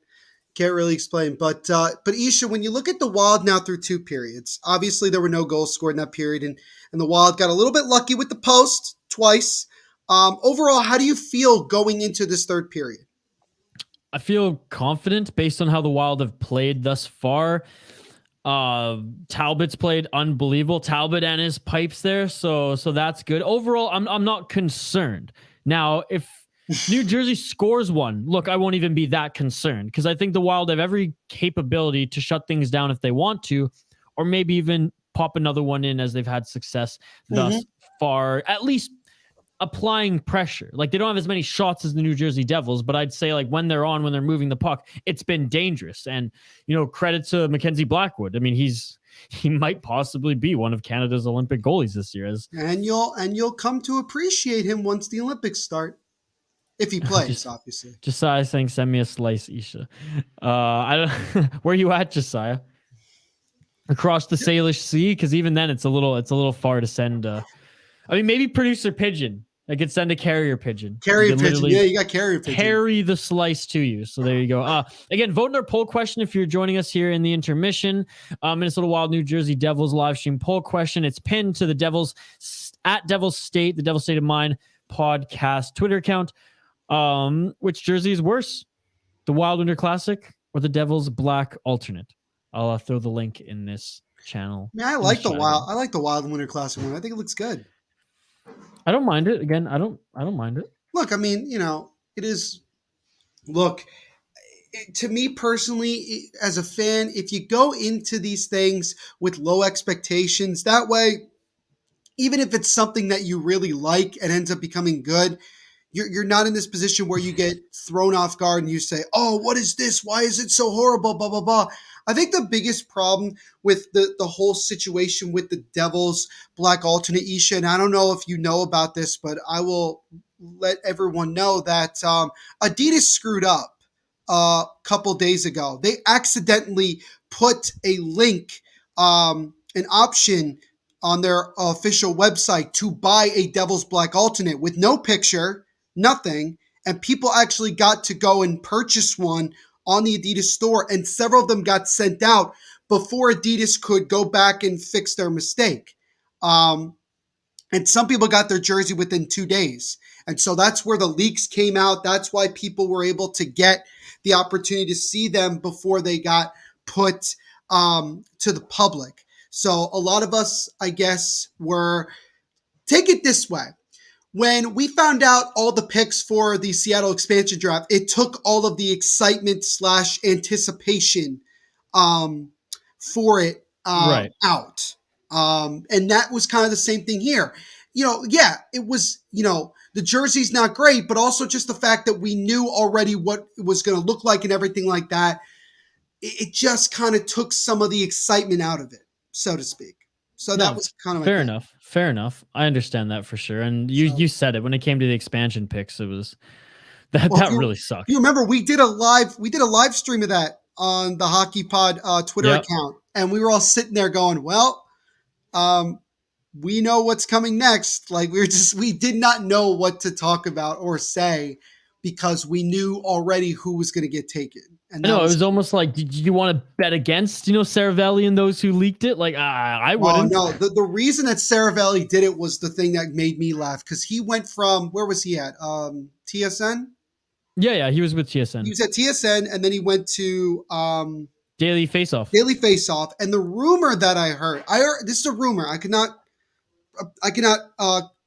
really explain. But Isha, when you look at the Wild now through two periods, obviously there were no goals scored in that period, and the Wild got a little bit lucky with the post twice. Overall, how do you feel going into this third period? I feel confident based on how the Wild have played thus far. Talbot's played unbelievable. Talbot and his pipes there, so that's good. Overall, I'm not concerned. Now, if New Jersey scores one, look, I won't even be that concerned because I think the Wild have every capability to shut things down if they want to, or maybe even pop another one in as they've had success thus far, at least applying pressure. Like they don't have as many shots as the New Jersey Devils, but I'd say like when they're moving the puck, it's been dangerous. And, credit to Mackenzie Blackwood. I mean, he might possibly be one of Canada's Olympic goalies this year. And you'll come to appreciate him once the Olympics start. If he plays, obviously. Josiah saying, send me a slice, Isha. I don't. Where you at, Josiah? across the Salish Sea, because even then it's a little far to send. I mean, maybe producer pigeon. I could send a carrier pigeon. Carrier pigeon. Yeah, you got carrier pigeon. Carry the slice to you. So there you go. Again, vote in our poll question if you're joining us here in the intermission. Minnesota Wild, New Jersey Devils live stream poll question. It's pinned to the Devils at Devils State, the Devils State of Mind podcast Twitter account. Which jersey is worse, the Wild Winter Classic or the Devils Black Alternate? I'll throw the link in this channel. Man, I like the Wild. I like the Wild Winter Classic one. I think it looks good. I don't mind it. Again, I don't mind it. Look, I mean, it is. Look, to me personally, as a fan, if you go into these things with low expectations, that way, even if it's something that you really like and ends up becoming good, you're not in this position where you get thrown off guard and you say, "Oh, what is this? Why is it so horrible?" Blah blah blah. I think the biggest problem with the whole situation with the Devils Black Alternate, Isha, and I don't know if you know about this, but I will let everyone know that Adidas screwed up a couple days ago. They accidentally put a link, an option on their official website to buy a Devils Black Alternate with no picture, nothing, and people actually got to go and purchase one on the Adidas store, and several of them got sent out before Adidas could go back and fix their mistake. And some people got their jersey within 2 days. And so that's where the leaks came out. That's why people were able to get the opportunity to see them before they got put to the public. So a lot of us, I guess, take it this way. When we found out all the picks for the Seattle expansion draft, it took all of the excitement / anticipation for it out. And that was kind of the same thing here. It was, the jersey's not great, but also just the fact that we knew already what it was going to look like and everything like that. It just kind of took some of the excitement out of it, so to speak. So that was kind of fair enough. I understand that for sure. And you said it when it came to the expansion picks. It was that really sucked. You remember we did a live stream of that on the Hockey Pod Twitter account, and we were all sitting there going, "Well, we know what's coming next." Like we did not know what to talk about or say because we knew already who was going to get taken. And it was almost like, did you want to bet against, Saravelli and those who leaked it? Like, I wouldn't. No, the reason that Saravelli did it was the thing that made me laugh because he went from, where was he at? TSN? Yeah, he was with TSN. He was at TSN, and then he went to Daily Faceoff. And the rumor that I heard, this is a rumor. I cannot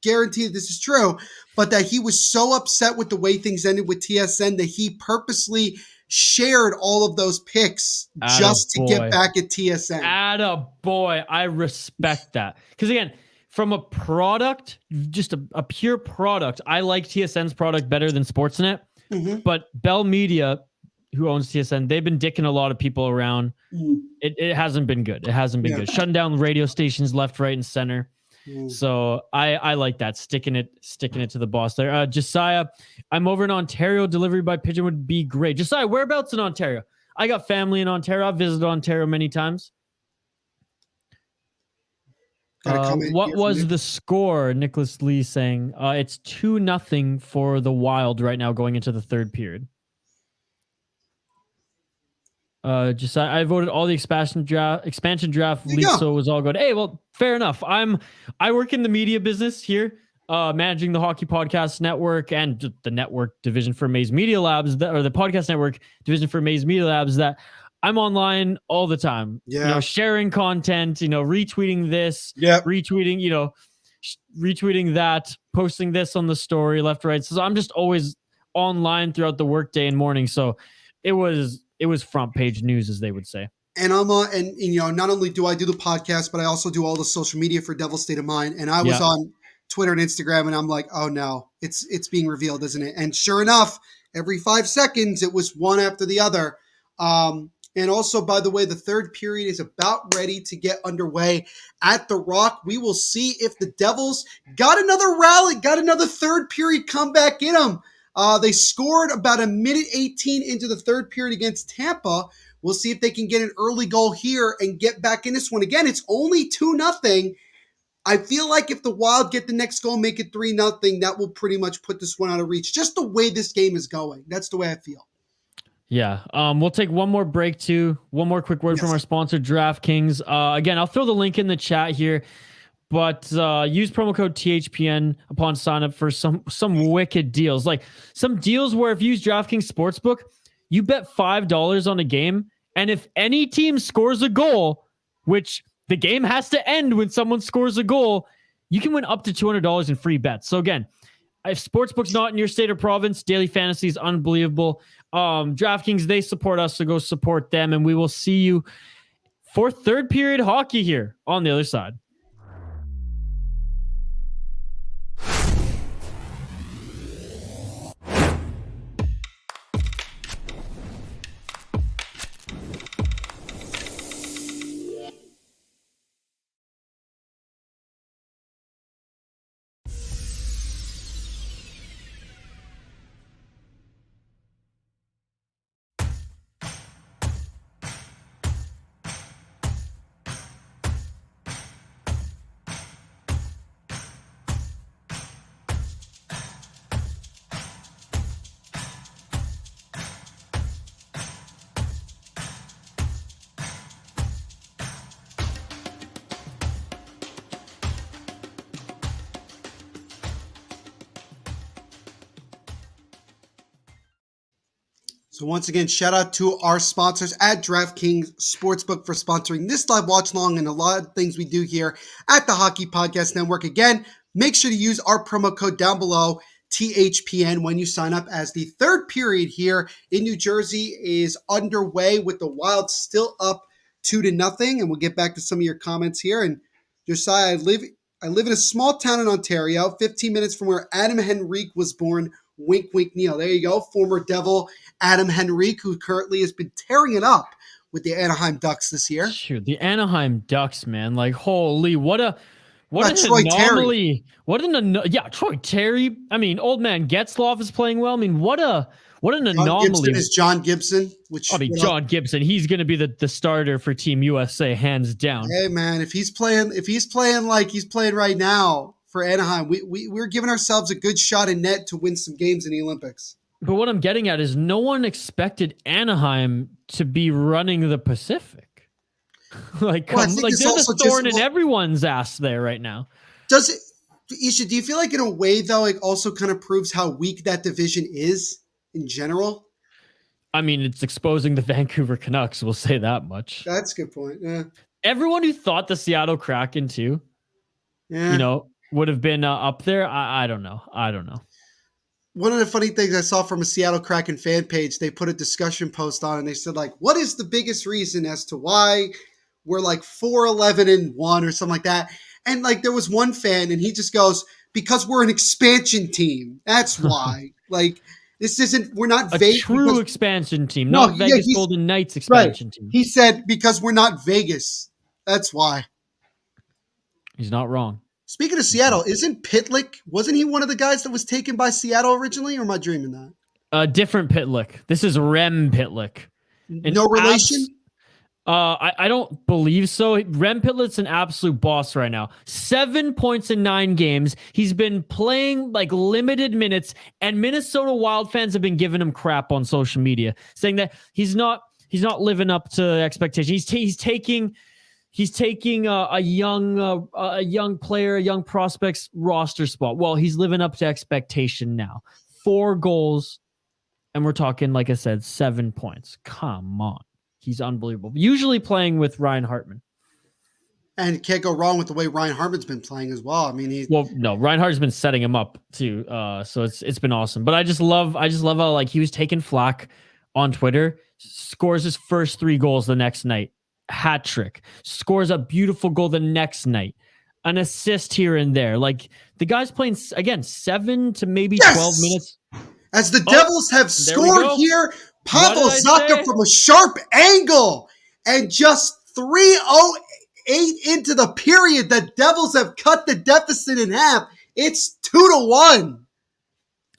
guarantee that this is true, but that he was so upset with the way things ended with TSN that he purposely shared all of those picks just to get back at TSN. Attaboy. I respect that. Because again, from a product, just a pure product, I like TSN's product better than Sportsnet. Mm-hmm. But Bell Media, who owns TSN, they've been dicking a lot of people around. Mm. It hasn't been good. It hasn't been good. Shutting down radio stations left, right, and center. So I like that, sticking it to the boss there. Josiah, I'm over in Ontario. Delivery by pigeon would be great. Josiah, whereabouts in Ontario? I got family in Ontario. I've visited Ontario many times. What was the score? Nicholas Lee saying it's 2-0 for the Wild right now going into the third period. I voted all the expansion draft leaks, so it was all good. Hey, well, fair enough. I work in the media business here, managing the Hockey Podcast Network and the network division for Maze Media Labs, or the podcast network division for Maze Media Labs. That I'm online all the time. Yeah, sharing content. Retweeting this. Yeah, retweeting. Retweeting that. Posting this on the story, left, right. So I'm just always online throughout the workday and morning. So it was front page news, as they would say. And I'm not only do I do the podcast, but I also do all the social media for Devil State of Mind. And I was on Twitter and Instagram, and I'm like, oh no, it's being revealed, isn't it? And sure enough, every 5 seconds, it was one after the other. And also, by the way, the third period is about ready to get underway at the Rock. We will see if the Devils got another rally, got another third period comeback in them. They scored about a minute 18 into the third period against Tampa, We'll see if they can get an early goal here and get back in this one. Again, it's only 2-0. I feel like if the Wild get the next goal, make it 3-0, that will pretty much put this one out of reach. Just the way this game is going. That's the way I feel. Yeah. We'll take one more break too. One more quick word from our sponsor, DraftKings. Again, I'll throw the link in the chat here, but use promo code THPN upon sign up for some wicked deals. Like some deals where if you use DraftKings Sportsbook, you bet $5 on a game, and if any team scores a goal, which the game has to end when someone scores a goal, you can win up to $200 in free bets. So again, if Sportsbook's not in your state or province, daily fantasy is unbelievable. DraftKings, they support us, so go support them, and we will see you for third period hockey here on the other side. So once again, shout out to our sponsors at DraftKings Sportsbook for sponsoring this live watch along and a lot of things we do here at the Hockey Podcast Network. Again, make sure to use our promo code down below, THPN, when you sign up, as the third period here in New Jersey is underway with the Wild still up 2-0. And we'll get back to some of your comments here. And Josiah, I live in a small town in Ontario, 15 minutes from where Adam Henrique was born. Wink, wink, Neil. There you go. Former Devil Adam Henrique, who currently has been tearing it up with the Anaheim Ducks this year. Shoot, the Anaheim Ducks, man. Like, holy, what an Troy anomaly. Troy Terry. I mean, old man Getzlaf is playing well. I mean, what an anomaly. Gibson is John Gibson. John Gibson. He's going to be the starter for Team USA, hands down. Hey, man, if he's playing like he's playing right now for Anaheim, we're giving ourselves a good shot in net to win some games in the Olympics. But what I'm getting at is no one expected Anaheim to be running the Pacific. They're the thorn in everyone's ass there right now. Does it, Isha, do you feel like in a way, though, it also kind of proves how weak that division is in general? I mean, it's exposing the Vancouver Canucks, we'll say that much. That's a good point, yeah. Everyone who thought the Seattle Kraken, too, would have been up there. I don't know. One of the funny things I saw from a Seattle Kraken fan page, they put a discussion post on and they said, like, what is the biggest reason as to why we're like 4-11-1 or something like that? And like there was one fan and he just goes, because we're an expansion team. That's why. Like, we're not Vegas. A true expansion team, not Vegas Golden Knights expansion team. He said, because we're not Vegas. That's why. He's not wrong. Speaking of Seattle, wasn't he one of the guys that was taken by Seattle originally, or am I dreaming that? Different Pitlick. This is Rem Pitlick. No relation? I don't believe so. Rem Pitlick's an absolute boss right now. 7 points in 9 games. He's been playing like limited minutes, and Minnesota Wild fans have been giving him crap on social media, saying that he's not living up to expectations. He's taking a young player, a young prospect's roster spot. Well, he's living up to expectation now. 4 goals, and we're talking, like I said, 7 points. Come on. He's unbelievable. Usually playing with Ryan Hartman. And can't go wrong with the way Ryan Hartman's been playing as well. I mean, Ryan Hartman's been setting him up too. So it's been awesome. But I just love how like he was taking flack on Twitter, scores his first 3 goals the next night. Hat trick, scores a beautiful goal the next night, an assist here and there. Like the guy's playing again 7 to maybe 12 minutes. As the Devils have scored here, Pavel Zacha from a sharp angle, and just 3:08 into the period, the Devils have cut the deficit in half. It's 2-1.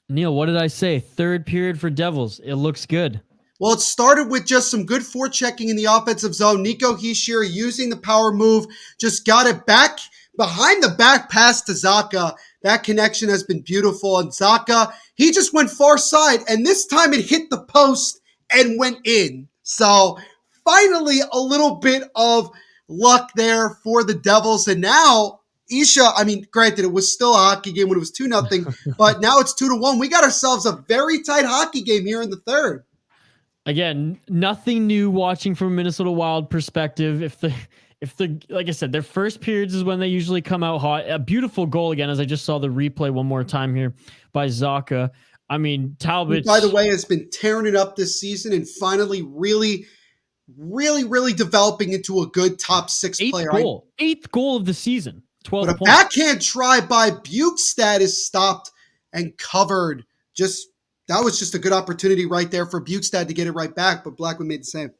Neil, what did I say? Third period for Devils. It looks good. Well, it started with just some good forechecking in the offensive zone. Nico Hischier using the power move, just got it back behind the back pass to Zaka. That connection has been beautiful. And Zaka, he just went far side, and this time it hit the post and went in. So finally a little bit of luck there for the Devils. And now Isha, I mean, granted, it was still a hockey game when it was 2-0, but now it's 2-1. We got ourselves a very tight hockey game here in the third. Again, nothing new watching from a Minnesota Wild perspective. If the like I said, their first periods is when they usually come out hot. A beautiful goal again, as I just saw the replay one more time here by Zaka. I mean, Talbot, by the way, has been tearing it up this season and finally really developing into a good top six player. Eighth goal of the season. 12 but points. A backhand try by Bukestad is stopped and covered. That was just a good opportunity right there for Bukestad to get it right back, but Blackwood made the same.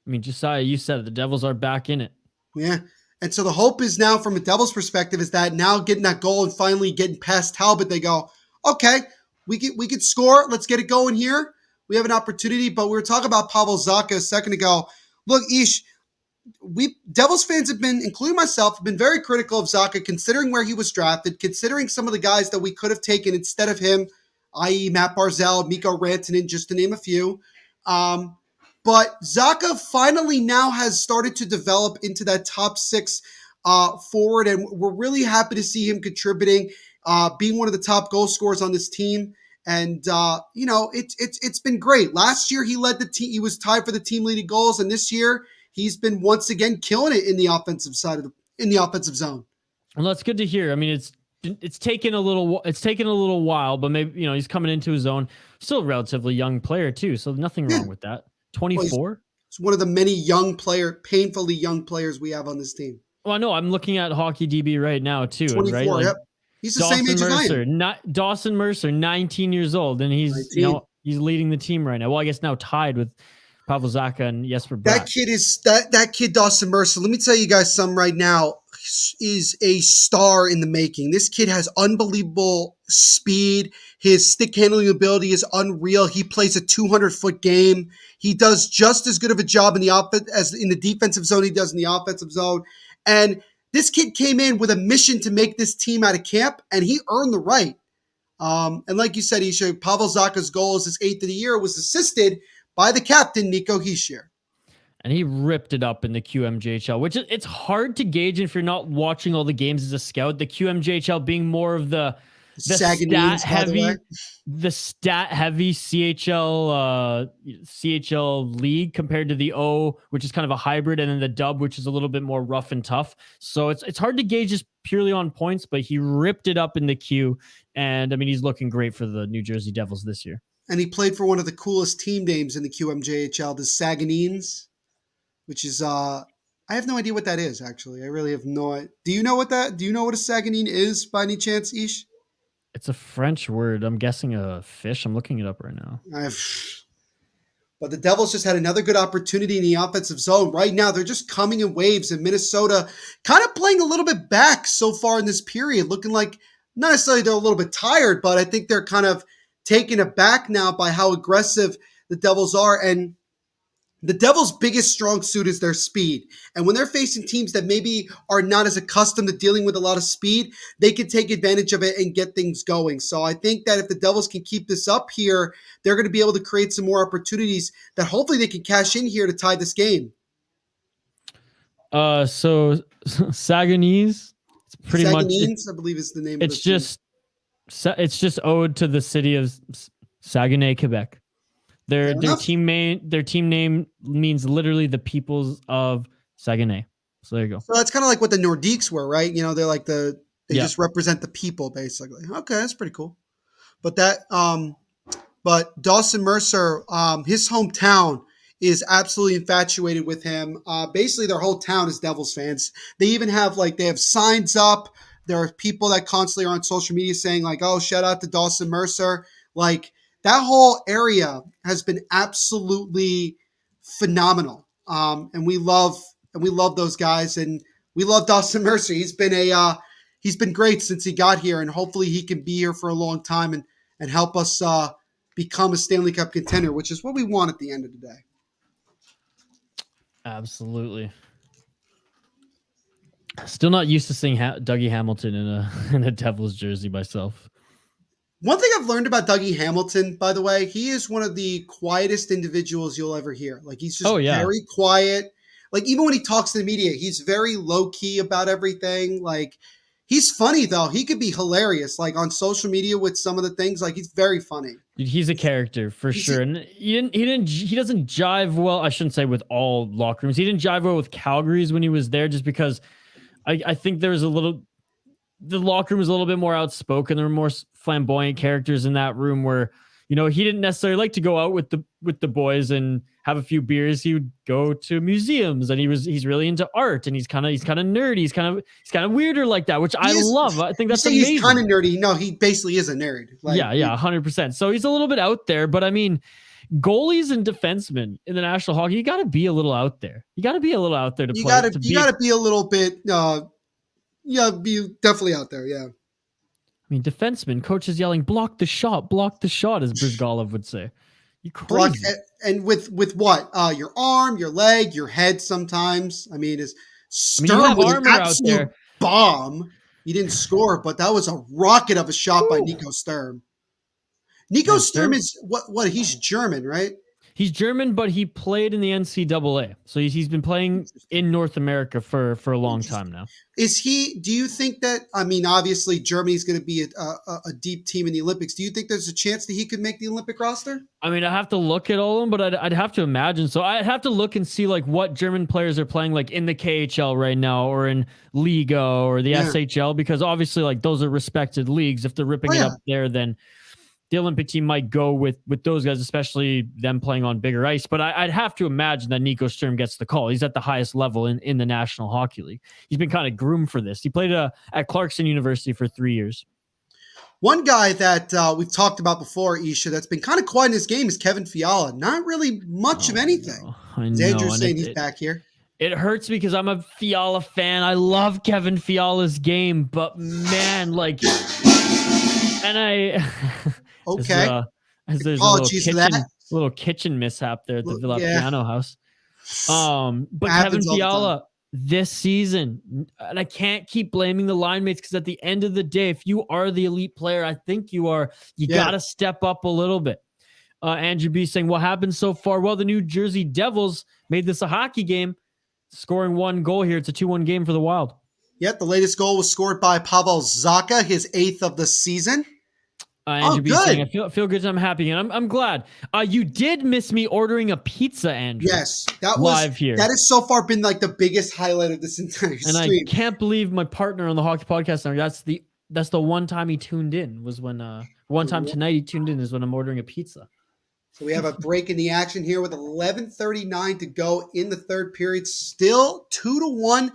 I mean, Josiah, you said it. The Devils are back in it. Yeah. And so the hope is now from a Devils perspective is that now getting that goal and finally getting past Talbot, they go, okay, we could score. Let's get it going here. We have an opportunity, but we were talking about Pavel Zacha a second ago. Look, Ish, Devils fans have been, including myself, have been very critical of Zacha, considering where he was drafted, considering some of the guys that we could have taken instead of him, i.e. Matt Barzal, Mikko Rantanen, just to name a few. But Zacha finally now has started to develop into that top six forward, and we're really happy to see him contributing, being one of the top goal scorers on this team. And it's been great. Last year he led the team; he was tied for the team leading goals, and this year he's been once again killing it in the offensive side in the offensive zone. Well, that's good to hear. I mean, it's taken a little while, but maybe he's coming into his own. Still a relatively young player too, so nothing wrong with that. 24. Well, he's one of the many painfully young players we have on this team. Well, I know. I'm looking at Hockey DB right now too. 24. Right? Like, yep. He's the same age as I am. Dawson Mercer, 19 years old, and he's 19. He's leading the team right now. Well, I guess now tied with Pavel Zacha and Jesper Bratt. That kid Dawson Mercer. Let me tell you guys something right now. Is a star in the making. This kid has unbelievable speed. His stick handling ability is unreal. He plays a 200-foot game. He does just as good of a job in the offense as in the defensive zone he does in the offensive zone. And this kid came in with a mission to make this team out of camp, and he earned the right. And like you said, Isha, Pavel Zacha's goal as his 8th of the year was assisted by the captain, Nico Hischier. And he ripped it up in the QMJHL, which it's hard to gauge if you're not watching all the games as a scout. The QMJHL being more of the stat heavy CHL league compared to the O, which is kind of a hybrid, and then the dub, which is a little bit more rough and tough. So it's hard to gauge just purely on points, but he ripped it up in the Q. And I mean, he's looking great for the New Jersey Devils this year. And he played for one of the coolest team names in the QMJHL, the Saguenayens, which is, I have no idea what that is, actually. I really have no idea. Do you know what a Saguenay is by any chance, Ish? It's a French word. I'm guessing a fish. I'm looking it up right now. But the Devils just had another good opportunity in the offensive zone. Right now, they're just coming in waves, and Minnesota kind of playing a little bit back so far in this period, looking like not necessarily they're a little bit tired, but I think they're kind of taken aback now by how aggressive the Devils are. And the Devils' biggest strong suit is their speed. And when they're facing teams that maybe are not as accustomed to dealing with a lot of speed, they can take advantage of it and get things going. So I think that if the Devils can keep this up here, they're going to be able to create some more opportunities that hopefully they can cash in here to tie this game. So Saguenay's, it's pretty much, I believe is the name of the team. It's just owed to the city of Saguenay, Quebec. Their team name means literally the peoples of Saguenay. So there you go. So that's kind of like what the Nordiques were, right? They're like they just represent the people basically. Okay, that's pretty cool. But but Dawson Mercer, his hometown is absolutely infatuated with him. Basically their whole town is Devils fans. They even have they have signs up. There are people that constantly are on social media saying oh, shout out to Dawson Mercer. That whole area has been absolutely phenomenal. And we love those guys, and we love Dawson Mercer. He's been great since he got here, and hopefully he can be here for a long time and help us become a Stanley Cup contender, which is what we want at the end of the day. Absolutely. Still not used to seeing Dougie Hamilton in a Devils jersey myself. One thing I've learned about Dougie Hamilton, by the way, he is one of the quietest individuals you'll ever hear. Like, he's just very quiet. Like, even when he talks to the media, he's very low-key about everything. Like, he's funny, though. He could be hilarious, like, on social media with some of the things. Like, he's very funny. Dude, he's a character for sure. And he doesn't jive well. I shouldn't say with all locker rooms. He didn't jive well with Calgary's when he was there, just because I think there was the locker room was a little bit more outspoken. There were more flamboyant characters in that room where, he didn't necessarily like to go out with the boys and have a few beers. He would go to museums, and he's really into art, and he's kind of nerdy. He's kind of weirder like that, which I love. I think that's amazing. He's kind of nerdy. No, he basically is a nerd. Like, yeah, 100%. So he's a little bit out there, but I mean, goalies and defensemen in the National Hockey, you got to be a little out there. You got to be a little out there to play. You got to be a little bit. Be definitely out there. Yeah. I mean, defensemen, coaches yelling, block the shot, as Brizgalov would say. You crazy. And with what? Your arm, your leg, your head sometimes. I mean, Sturm was an absolute bomb. He didn't score, but that was a rocket of a shot by Nico Sturm. Nico Sturm is what? He's German, right? He's German, but he played in the NCAA. So he's been playing in North America for a long time now. Do you think that, I mean, obviously Germany's going to be a deep team in the Olympics. Do you think there's a chance that he could make the Olympic roster? I mean, I have to look at all of them, but I'd have to imagine. So I'd have to look and see like what German players are playing like in the KHL right now, or in Liga or the SHL, because obviously like those are respected leagues. If they're ripping it up there, then the Olympic team might go with those guys, especially them playing on bigger ice. But I'd have to imagine that Nico Sturm gets the call. He's at the highest level in the National Hockey League. He's been kind of groomed for this. He played at Clarkson University for 3 years. One guy that we've talked about before, Isha, that's been kind of quiet in his game is Kevin Fiala. Not really much of anything. I know. Andrew's saying he's back here. It hurts because I'm a Fiala fan. I love Kevin Fiala's game, but man, like, and I... Okay. As there's a little kitchen mishap there at the Villa Piano House. But Kevin Fiala this season, and I can't keep blaming the line mates, because at the end of the day, if you are the elite player, I think you got to step up a little bit. Andrew B saying, what happened so far? Well, the New Jersey Devils made this a hockey game, scoring 1 goal here. It's a 2-1 game for the Wild. Yep, the latest goal was scored by Pavel Zacha, his 8th of the season. Andrew B saying, I feel good. I'm happy, and I'm glad. You did miss me ordering a pizza, Andrew. Yes, that was live here. That has so far been like the biggest highlight of this entire stream. And I can't believe my partner on the Hockey Podcast Network, that's the one time he tuned in, was when one time tonight he tuned in is when I'm ordering a pizza. So we have a break in the action here with 11:39 to go in the third period. Still 2-1.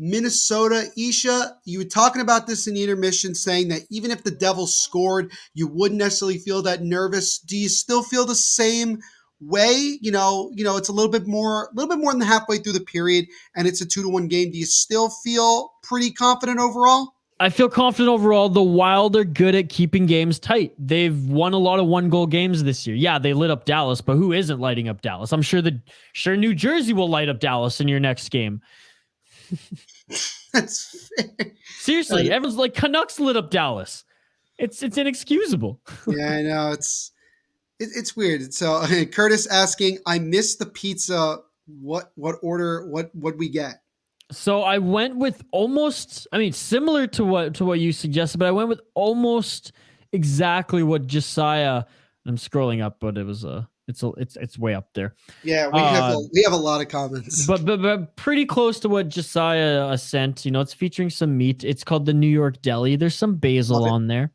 Minnesota. Isha, you were talking about this in the intermission, saying that even if the Devils scored, you wouldn't necessarily feel that nervous. Do you still feel the same way? You know, it's a little bit more than halfway through the period, and it's a 2-1 game. Do you still feel pretty confident overall? I feel confident overall. The Wild are good at keeping games tight. They've won a lot of 1-goal games this year. Yeah, they lit up Dallas, but who isn't lighting up Dallas? I'm sure New Jersey will light up Dallas in your next game. That's fair. Seriously, everyone's like, Canucks lit up Dallas. It's inexcusable. Yeah, I know. It's weird. So Curtis asking, I missed the pizza. What order? What we get? So I went with similar to what you suggested, but I went with almost exactly what Josiah. I'm scrolling up, but it was it's way up there. Yeah, we have a lot of comments, but pretty close to what Josiah sent. It's featuring some meat. It's called the New York Deli. There's some basil on there.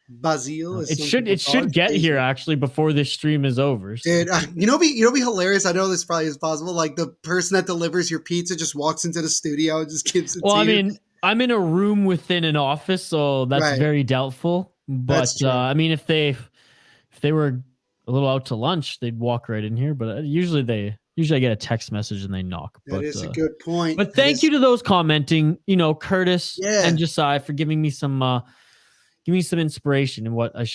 Basil. It should get here actually before this stream is over. Dude, be hilarious. I know this probably is possible. Like the person that delivers your pizza just walks into the studio and just gives it. Well, I'm in a room within an office, so that's very doubtful. But if they were a little out to lunch, they'd walk right in here. But usually I get a text message and they knock. That is a good point. But thank you to those commenting, Curtis and Josiah, for giving me some inspiration in what I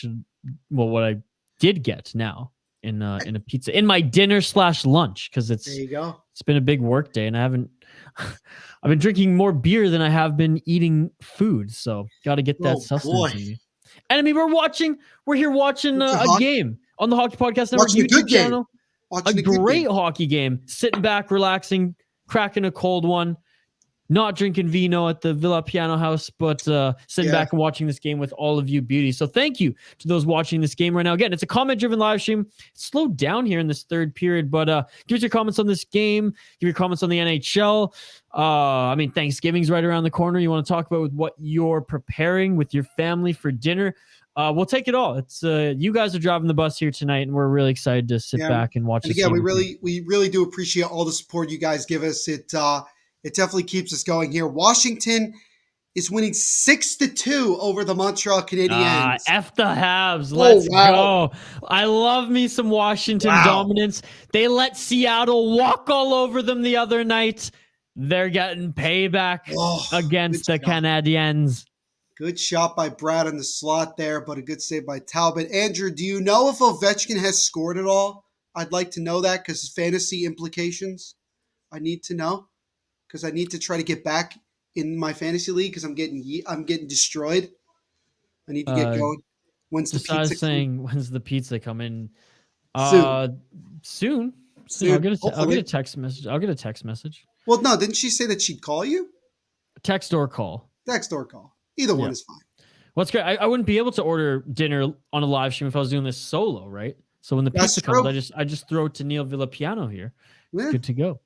did get now in a pizza in my dinner/lunch because There you go. it's been a big work day and I haven't. I've been drinking more beer than I have been eating food, so got to get that sustenance in me. And I mean, we're here watching a game on the Hockey Podcast Network YouTube channel. A great hockey game. Sitting back, relaxing, cracking a cold one. Not drinking vino at the Villa Piano House, but sitting back and watching this game with all of you beauties. So thank you to those watching this game right now. Again, it's a comment-driven live stream. It's slowed down here in this third period, but give us your comments on this game. Give your comments on the NHL. I mean, Thanksgiving's right around the corner. You want to talk about what you're preparing with your family for dinner? We'll take it all. It's you guys are driving the bus here tonight, and we're really excited to sit back and watch this game. We really do appreciate all the support you guys give us. It definitely keeps us going here. Washington is winning 6-2 over the Montreal Canadiens. F the Habs. Let's go. I love me some Washington dominance. They let Seattle walk all over them the other night. They're getting payback against the Canadiens. Good shot by Brad in the slot there, but a good save by Talbot. Andrew, do you know if Ovechkin has scored at all? I'd like to know that because fantasy implications. I need to know. Because I need to try to get back in my fantasy league because I'm getting destroyed. I need to get going. When's the pizza coming? When's the pizza coming? Soon. I'll get a text message. Well, no, didn't she say that she'd call you? Text or call. Either one is fine. Well, it's great. I wouldn't be able to order dinner on a live stream if I was doing this solo, right? So when the pizza comes, I just throw it to Neil Villapiano here. Yeah. Good to go.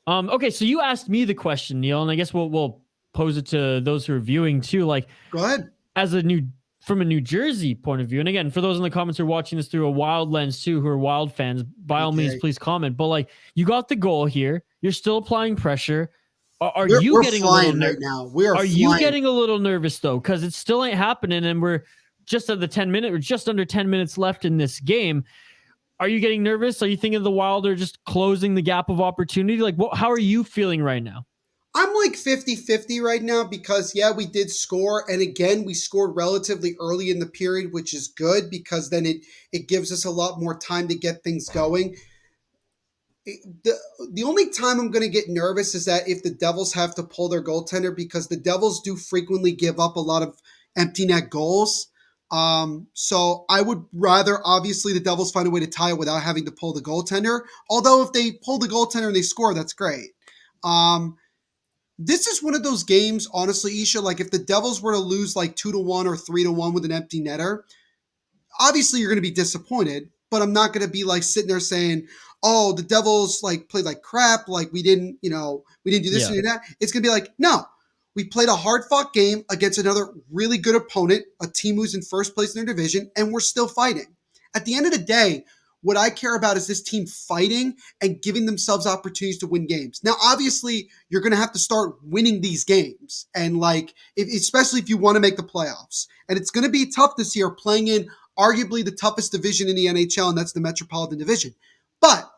Okay, so you asked me the question, Neil, and I guess we'll pose it to those who are viewing too. Like, go ahead. From a New Jersey point of view, and again, for those in the comments who are watching this through a Wild lens too, who are Wild fans, by all means, please comment. But like, you got the goal here. You're still applying pressure. We're getting a little nervous right now? Are you getting a little nervous though? Because it still ain't happening, and we're just at the 10 minute or just under 10 minutes left in this game. Are you getting nervous? Are you thinking the Wild are just closing the gap of opportunity? Like, how are you feeling right now? I'm like 50-50 right now because, we did score. And again, we scored relatively early in the period, which is good because then it gives us a lot more time to get things going. The only time I'm going to get nervous is that if the Devils have to pull their goaltender because the Devils do frequently give up a lot of empty net goals. So I would rather, obviously, the Devils find a way to tie it without having to pull the goaltender. Although if they pull the goaltender and they score, that's great. This is one of those games, honestly, Isha, like if the Devils were to lose like 2-1 or 3-1 with an empty netter, obviously you're going to be disappointed, but I'm not going to be like sitting there saying, oh, the Devils like played like crap. Like we didn't do this and that. It's going to be like, no. We played a hard-fought game against another really good opponent, a team who's in first place in their division, and we're still fighting. At the end of the day, what I care about is this team fighting and giving themselves opportunities to win games. Now, obviously, you're going to have to start winning these games, and especially if you want to make the playoffs. And it's going to be tough this year playing in arguably the toughest division in the NHL, and that's the Metropolitan Division. But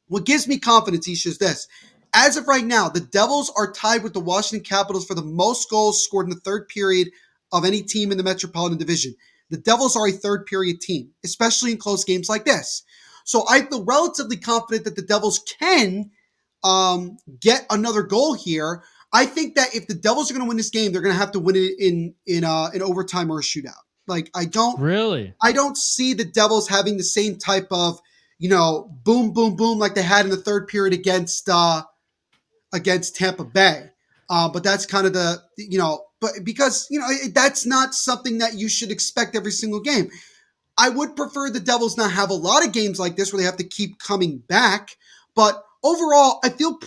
what gives me confidence, Isha, is this. As of right now, the Devils are tied with the Washington Capitals for the most goals scored in the third period of any team in the Metropolitan Division. The Devils are a third period team, especially in close games like this. So I feel relatively confident that the Devils can get another goal here. I think that if the Devils are going to win this game, they're going to have to win it in overtime or a shootout. Like I don't see the Devils having the same type of boom, boom, boom like they had in the third period against Tampa Bay. But that's kind of but because, that's not something that you should expect every single game. I would prefer the Devils not have a lot of games like this where they have to keep coming back. But overall, I feel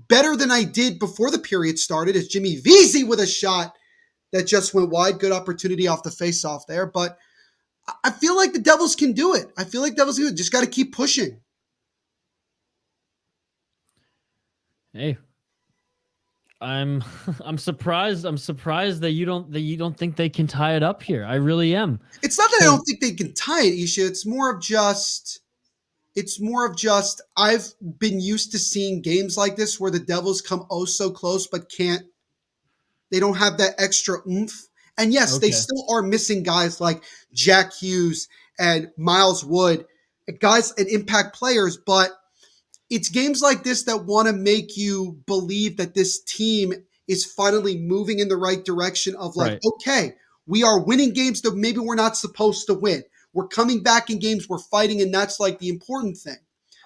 better than I did before the period started as Jimmy Vesey with a shot that just went wide. Good opportunity off the face-off there. But I feel like the Devils can do it. Just got to keep pushing. Hey, I'm surprised. I'm surprised that you don't think they can tie it up here. I really am. It's not that I don't think they can tie it, Isha. It's more of just I've been used to seeing games like this where the Devils come oh so close but can't. They don't have that extra oomph. And yes, they still are missing guys like Jack Hughes and Miles Wood, guys and impact players, but it's games like this that want to make you believe that this team is finally moving in the right direction of like, okay, we are winning games that maybe we're not supposed to win. We're coming back in games, we're fighting, and that's like the important thing.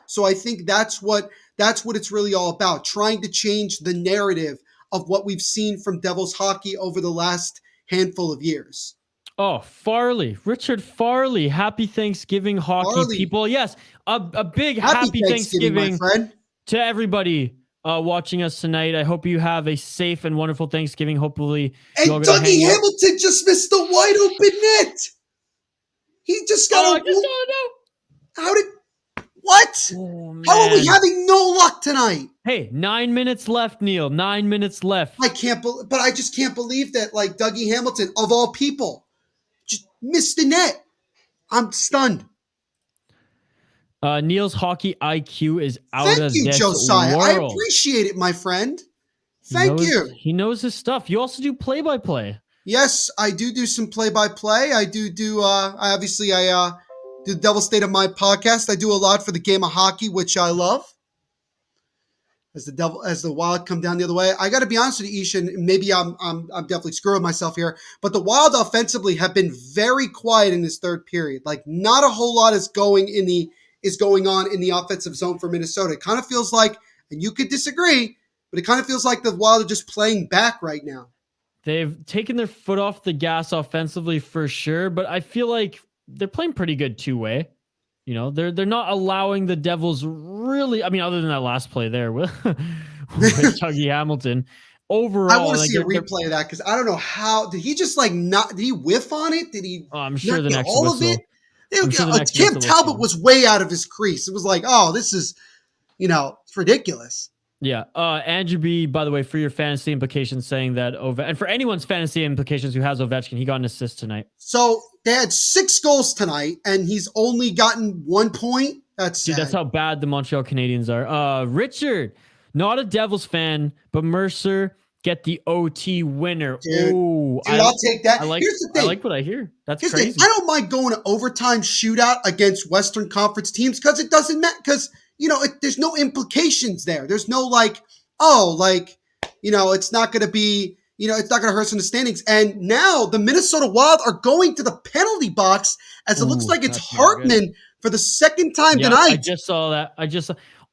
So I think that's what it's really all about, trying to change the narrative of what we've seen from Devils hockey over the last handful of years. Oh, Farley, Richard Farley. Happy Thanksgiving, hockey Farley. people. Yes, a big happy Thanksgiving my friend. to everybody watching us tonight. I hope you have a safe and wonderful Thanksgiving. Hopefully, and Dougie Hamilton just missed the wide open net. He just got I just don't know. How did what? Oh, man. How are we having no luck tonight? Hey, 9 minutes left, Neil. 9 minutes left. I just can't believe that like Dougie Hamilton, of all people, just missed the net. I'm stunned. Neil's hockey IQ is out of Thank you, this Josiah. world. I appreciate it, my friend. Thank you. He knows his stuff. You also do play-by-play. Yes, I do some play-by-play. I do I do the Devil State of My podcast. I do a lot for the game of hockey, which I love. As the Wild come down the other way, I got to be honest with you, Ishan. Maybe I'm definitely screwing myself here, but the Wild offensively have been very quiet in this third period. Like not a whole lot is going on in the offensive zone for Minnesota. It kind of feels like, and you could disagree, but it kind of feels like the Wild are just playing back right now. They've taken their foot off the gas offensively for sure, but I feel like they're playing pretty good two-way. You know, they're not allowing the Devils really. I mean, other than that last play there with Dougie Hamilton. Overall, I want to see a replay of that because I don't know how did he just like not? Did he whiff on it? Did he? Oh, I'm sure the next all whistle. of it. Cam Talbot was way out of his crease. It was like, oh, this is, it's ridiculous. Yeah. Andrew B, by the way, for your fantasy implications, saying that and for anyone's fantasy implications who has Ovechkin, he got an assist tonight. So they had 6 goals tonight, and he's only gotten 1 point. That's sad. Dude, that's how bad the Montreal Canadiens are. Richard, not a Devils fan, but Mercer get the OT winner. Dude, I'll take that. Here's the thing. I like what I hear. That's crazy. I don't mind going to overtime shootout against Western Conference teams because it doesn't matter. Because there's no implications there. There's no it's not going to be, it's not going to hurt us in the standings. And now the Minnesota Wild are going to the penalty box as it looks like it's Hartman for the second time tonight. I just saw that.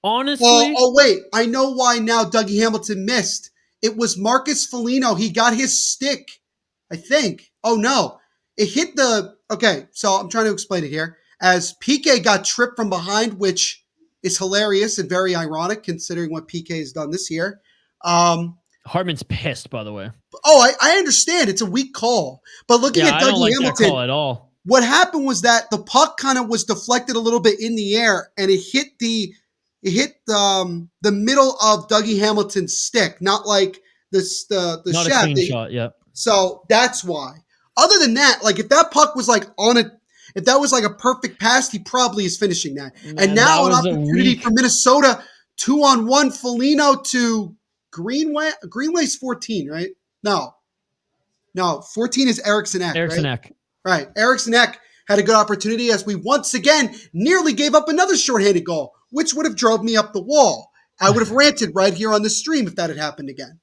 Honestly. Oh, wait. I know why now Dougie Hamilton missed. It was Marcus Foligno. He got his stick, I think. Oh, no. It hit okay, so I'm trying to explain it here. As PK got tripped from behind, which is hilarious and very ironic considering what PK has done this year. Hartman's pissed, by the way. Oh, I understand. It's a weak call. But looking at Dougie I don't like Hamilton, that call at all. What happened was that the puck kind of was deflected a little bit in the air, and it hit the middle of Dougie Hamilton's stick, not like the not shaft. A clean shot, yeah. So that's why. Other than that, like if that puck was like if that was like a perfect pass, he probably is finishing that. Man, and now an opportunity for Minnesota, 2-on-1, Foligno to Greenway. Greenway's 14, right? No, 14 is Eriksson Ek. Right. Eriksson Ek had a good opportunity as we once again nearly gave up another shorthanded goal, which would have drove me up the wall. I would have ranted right here on the stream if that had happened again.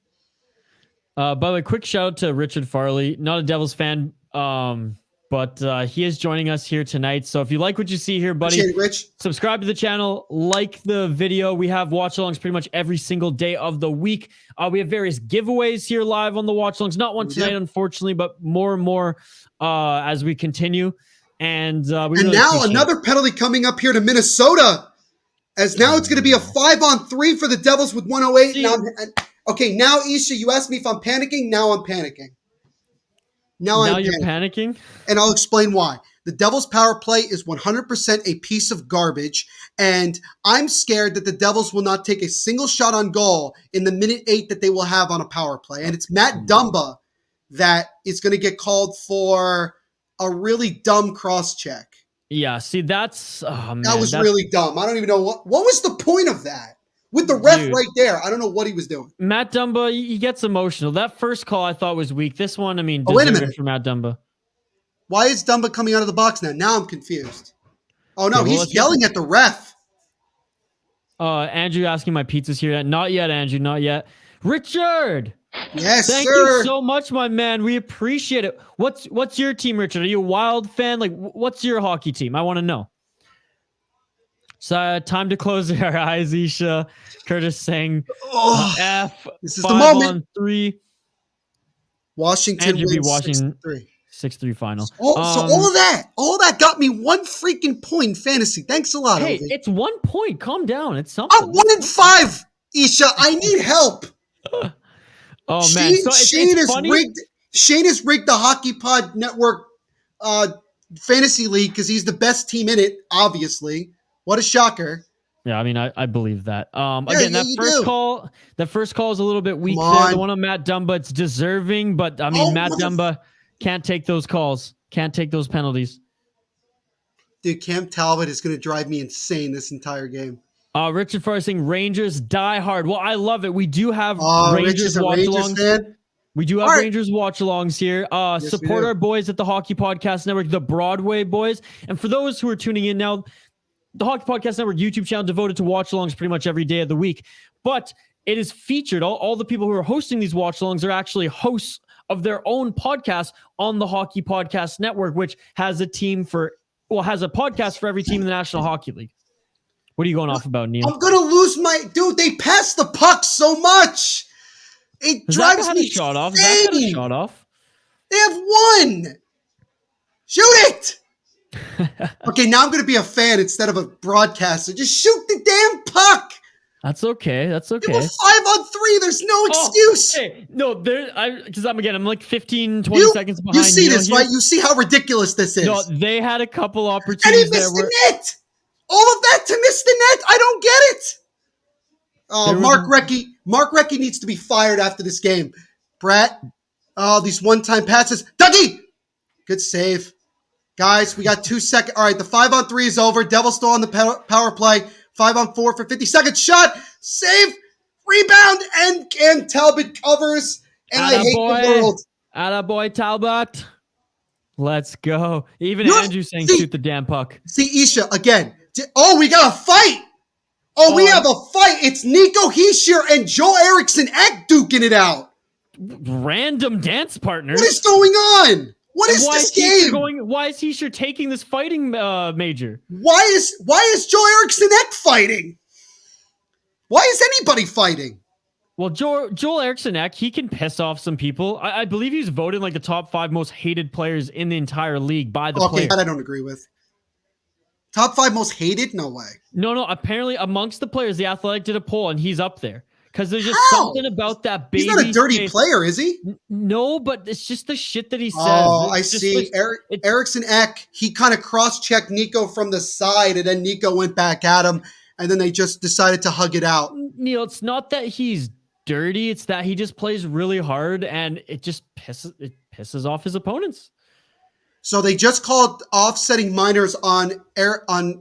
By the way, quick shout out to Richard Farley, not a Devils fan, but he is joining us here tonight. So if you like what you see here, buddy, Rich, subscribe to the channel, like the video. We have watch-alongs pretty much every single day of the week. We have various giveaways here live on the watch-alongs. Not one tonight, unfortunately, but more and more as we continue. And now another penalty coming up here to Minnesota, as now it's going to be a 5-on-3 for the Devils with 108. Okay, now Isha, you asked me if I'm panicking. Now I'm panicking. Now you're panicking? And I'll explain why. The Devils' power play is 100% a piece of garbage, and I'm scared that the Devils will not take a single shot on goal in the minute 8 that they will have on a power play. And it's Matt Dumba that is going to get called for a really dumb cross-check. Yeah, see, that was really dumb. I don't even know what was the point of that? With the ref right there, I don't know what he was doing. Matt Dumba, he gets emotional. That first call I thought was weak. This one, I mean, wait a minute. For Matt Dumba. Why is Dumba coming out of the box now? Now I'm confused. Oh, no, Okay, well, he's yelling at the ref. Andrew asking my pizzas here. Not yet, Andrew. Not yet. Richard! Yes, Thank sir. you so much, my man. We appreciate it. What's your team, Richard? Are you a Wild fan? Like, what's your hockey team? I want to know. So, time to close our eyes, Isha. Curtis saying F. This is the moment. 5-on-3. Washington Andrew be wins watching 6-3. 6-3 final. So all that got me one freaking point in fantasy. Thanks a lot, Hey, Ovi. it's 1 point. Calm down. It's something. I'm 1-5, Isha. I need help. Oh man, so Shane it's has funny. rigged the Hockey Pod Network fantasy league because he's the best team in it. Obviously, what a shocker! Yeah, I mean, I believe that. Again, yeah, that first call is a little bit weak there. The one on Matt Dumba, it's deserving, but I mean, Matt Dumba can't take those calls, can't take those penalties. Dude, Cam Talbot is going to drive me insane this entire game. Richard Farr saying Rangers die hard. Well, I love it. We do have Rangers watchalongs. We do have Rangers watchalongs here. Yes, support our boys at the Hockey Podcast Network, the Broadway boys. And for those who are tuning in now, the Hockey Podcast Network YouTube channel devoted to watchalongs pretty much every day of the week. But it is featured. All the people who are hosting these watchalongs are actually hosts of their own podcast on the Hockey Podcast Network, which has a podcast for every team in the National Hockey League. What are you going off about, Neil? I'm going to lose dude, they pass the puck so much. It drives me insane. Zach had a shot off. They have one. Shoot it. Okay, now I'm going to be a fan instead of a broadcaster. Just shoot the damn puck. That's okay. That's okay. It was 5-on-3. There's no excuse. Hey, no, because I'm like 15, 20 seconds behind. You see Neil this, here. right? You see how ridiculous this is. No, they had a couple And opportunities he missed the net. All of that to miss the net. I don't get it. Mark Recchi needs to be fired after this game. Brett, these one-time passes. Dougie! Good save. Guys, we got 2 seconds. All right, the 5-on-3 is over. Devils still on the power play. 5-on-4 for 50 seconds. Shot, save, rebound, and Talbot covers. And I hate the world. Attaboy, Talbot. Let's go. Even Andrew saying shoot the damn puck. See, Isha, again. Oh, we got a fight. We have a fight. It's Nico Heischer and Joel Eriksson Ek duking it out. Random dance partners. What is going on? What is this game? Why is Heischer taking this fighting major? Why is Joel Eriksson Ek fighting? Why is anybody fighting? Well, Joel Eriksson Ek, he can piss off some people. I believe he's voted like the top 5 most hated players in the entire league by the players. That I don't agree with. Top 5 most hated? No way. No. Apparently, amongst the players, the Athletic did a poll, and he's up there. Because there's just something about that baby. He's not a dirty player, is he? No, but it's just the shit that he says. Oh, I see. Eriksson Ek, he kind of cross-checked Nico from the side, and then Nico went back at him, and then they just decided to hug it out. Neil, it's not that he's dirty. It's that he just plays really hard, and it just pisses off his opponents. So they just called offsetting minors on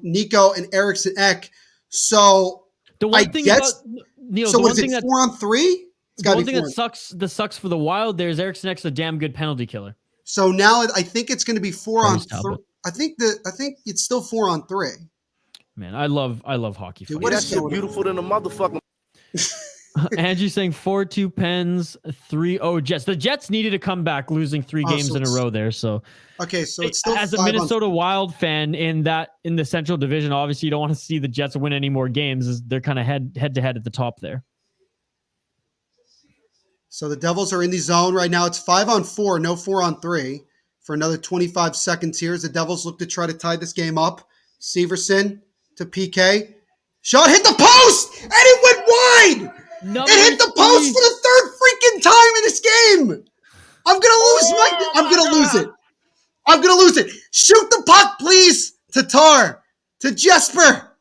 Nico and Eriksson Ek. So the one thing about Neil, so what is it, 4-on-3? The one thing that sucks for the Wild there is Eriksson Ek's a damn good penalty killer. So now I think it's going to be 4-on-3. I think it's still 4-on-3. Man, I love hockey. Dude, what is that shit beautiful than a motherfucker. Andrew saying 4-2 Pens, 3-0 Jets. The Jets needed to come back, losing 3 games in a row there. So okay, so it's still as a Minnesota Wild fan in the Central Division. Obviously, you don't want to see the Jets win any more games. They're kind of head to head at the top there. So the Devils are in the zone right now. It's 5-on-4, no 4-on-3 for another 25 seconds here as the Devils look to try to tie this game up. Severson to PK. Shot hit the post, and it went wide. It hit the post for the third freaking time in this game. I'm gonna lose it. Shoot the puck, please. Tatar. To Jesper.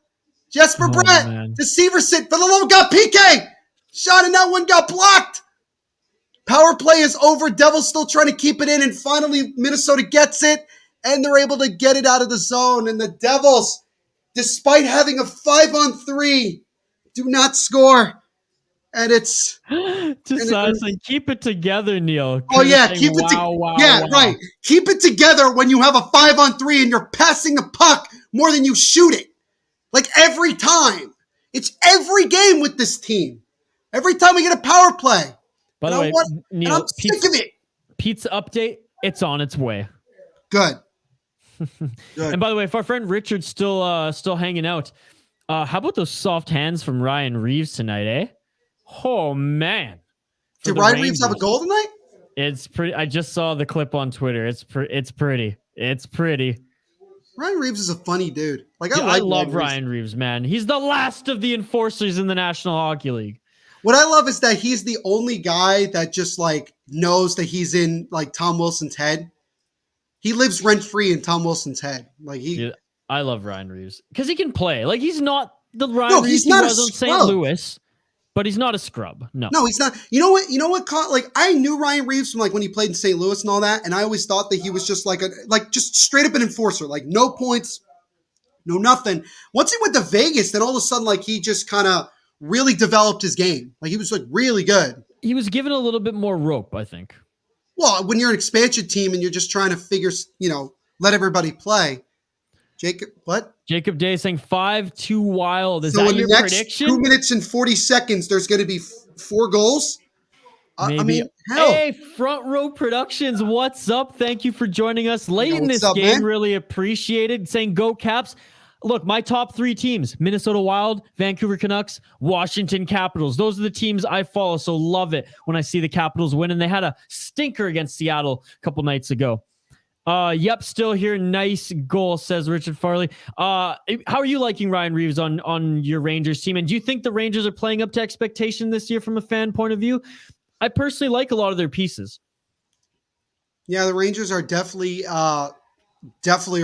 Brett. Man. To Severson. For the love of God, PK. Shot and that one got blocked. Power play is over. Devils still trying to keep it in. And finally, Minnesota gets it. And they're able to get it out of the zone. And the Devils, despite having a 5-on-3, do not score. And it's just saying, keep it together, Neil. Oh yeah, saying, keep it wow. right. Keep it together when you have a 5-on-3 and you're passing the puck more than you shoot it. Like every time. It's every game with this team. Every time we get a power play. By the way, Neil, I'm sick of it. Pizza update, it's on its way. Good. And by the way, if our friend Richard's still hanging out, how about those soft hands from Ryan Reeves tonight, eh? Oh man! Did Ryan Reeves have a goal tonight? It's pretty. I just saw the clip on Twitter. It's pretty. It's pretty. Ryan Reeves is a funny dude. Like I love Ryan Reeves, man. He's the last of the enforcers in the National Hockey League. What I love is that he's the only guy that just like knows that he's in like Tom Wilson's head. He lives rent free in Tom Wilson's head. Like Dude, I love Ryan Reeves because he can play. Like he's not the Ryan Reeves he was on St. Louis. But he's not a scrub. No, he's not. You know what? Like I knew Ryan Reeves from like when he played in St. Louis and all that, and I always thought that he was just like just straight up an enforcer, like no points, no nothing. Once he went to Vegas, then all of a sudden like he just kind of really developed his game. Like he was like really good. He was given a little bit more rope, I think. Well, when you're an expansion team and you're just trying to figure, let everybody play. Jacob Day saying 5-2 Wild. Is so that your prediction? 2 minutes and 40 seconds, there's going to be 4 goals. Maybe. I mean, hell. Hey, Front Row Productions, what's up? Thank you for joining us late in this game. Man? Really appreciated. Saying go Caps. Look, my top 3 teams, Minnesota Wild, Vancouver Canucks, Washington Capitals. Those are the teams I follow, so love it when I see the Capitals win. And they had a stinker against Seattle a couple nights ago. Yep, still here. Nice goal, says Richard Farley. How are you liking Ryan Reeves on your Rangers team? And do you think the Rangers are playing up to expectation this year from a fan point of view? I personally like a lot of their pieces. Yeah, the Rangers are definitely a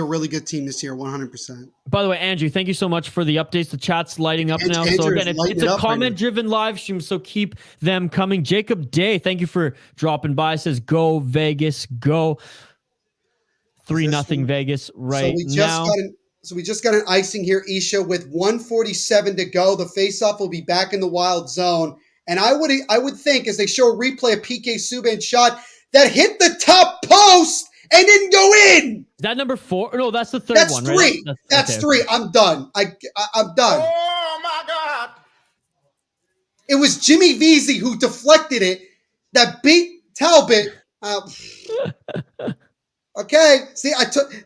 really good team this year, 100%. By the way, Andrew, thank you so much for the updates. The chat's lighting up now. So again, it's a comment-driven live stream, so keep them coming. Jacob Day, thank you for dropping by. Says, go Vegas, go. 3-0 Vegas now. So we just got an icing here, Isha, with 1:47 to go. The faceoff will be back in the Wild zone. And I would think, as they show a replay of PK Subban shot that hit the top post and didn't go in. Is that number 4? No, that's the third one, right? Three. That's 3. I'm done. I'm done. Oh, my God. It was Jimmy Vesey who deflected it that beat Talbot. Okay. See,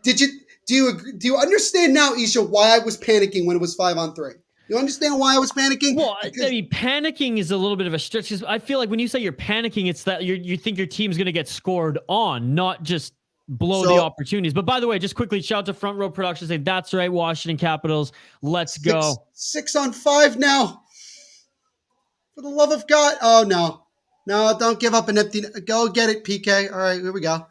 do you understand now, Isha, why I was panicking when it was 5-on-3? You understand why I was panicking? Well, I mean, panicking is a little bit of a stretch because I feel like when you say you're panicking, it's that you think your team's going to get scored on, not just blow the opportunities. But by the way, just quickly, shout out to Front Row Productions. Say, that's right, Washington Capitals. Let's go. 6-on-5 now. For the love of God. Oh, no. No, don't give up an empty. Go get it, PK. All right, here we go.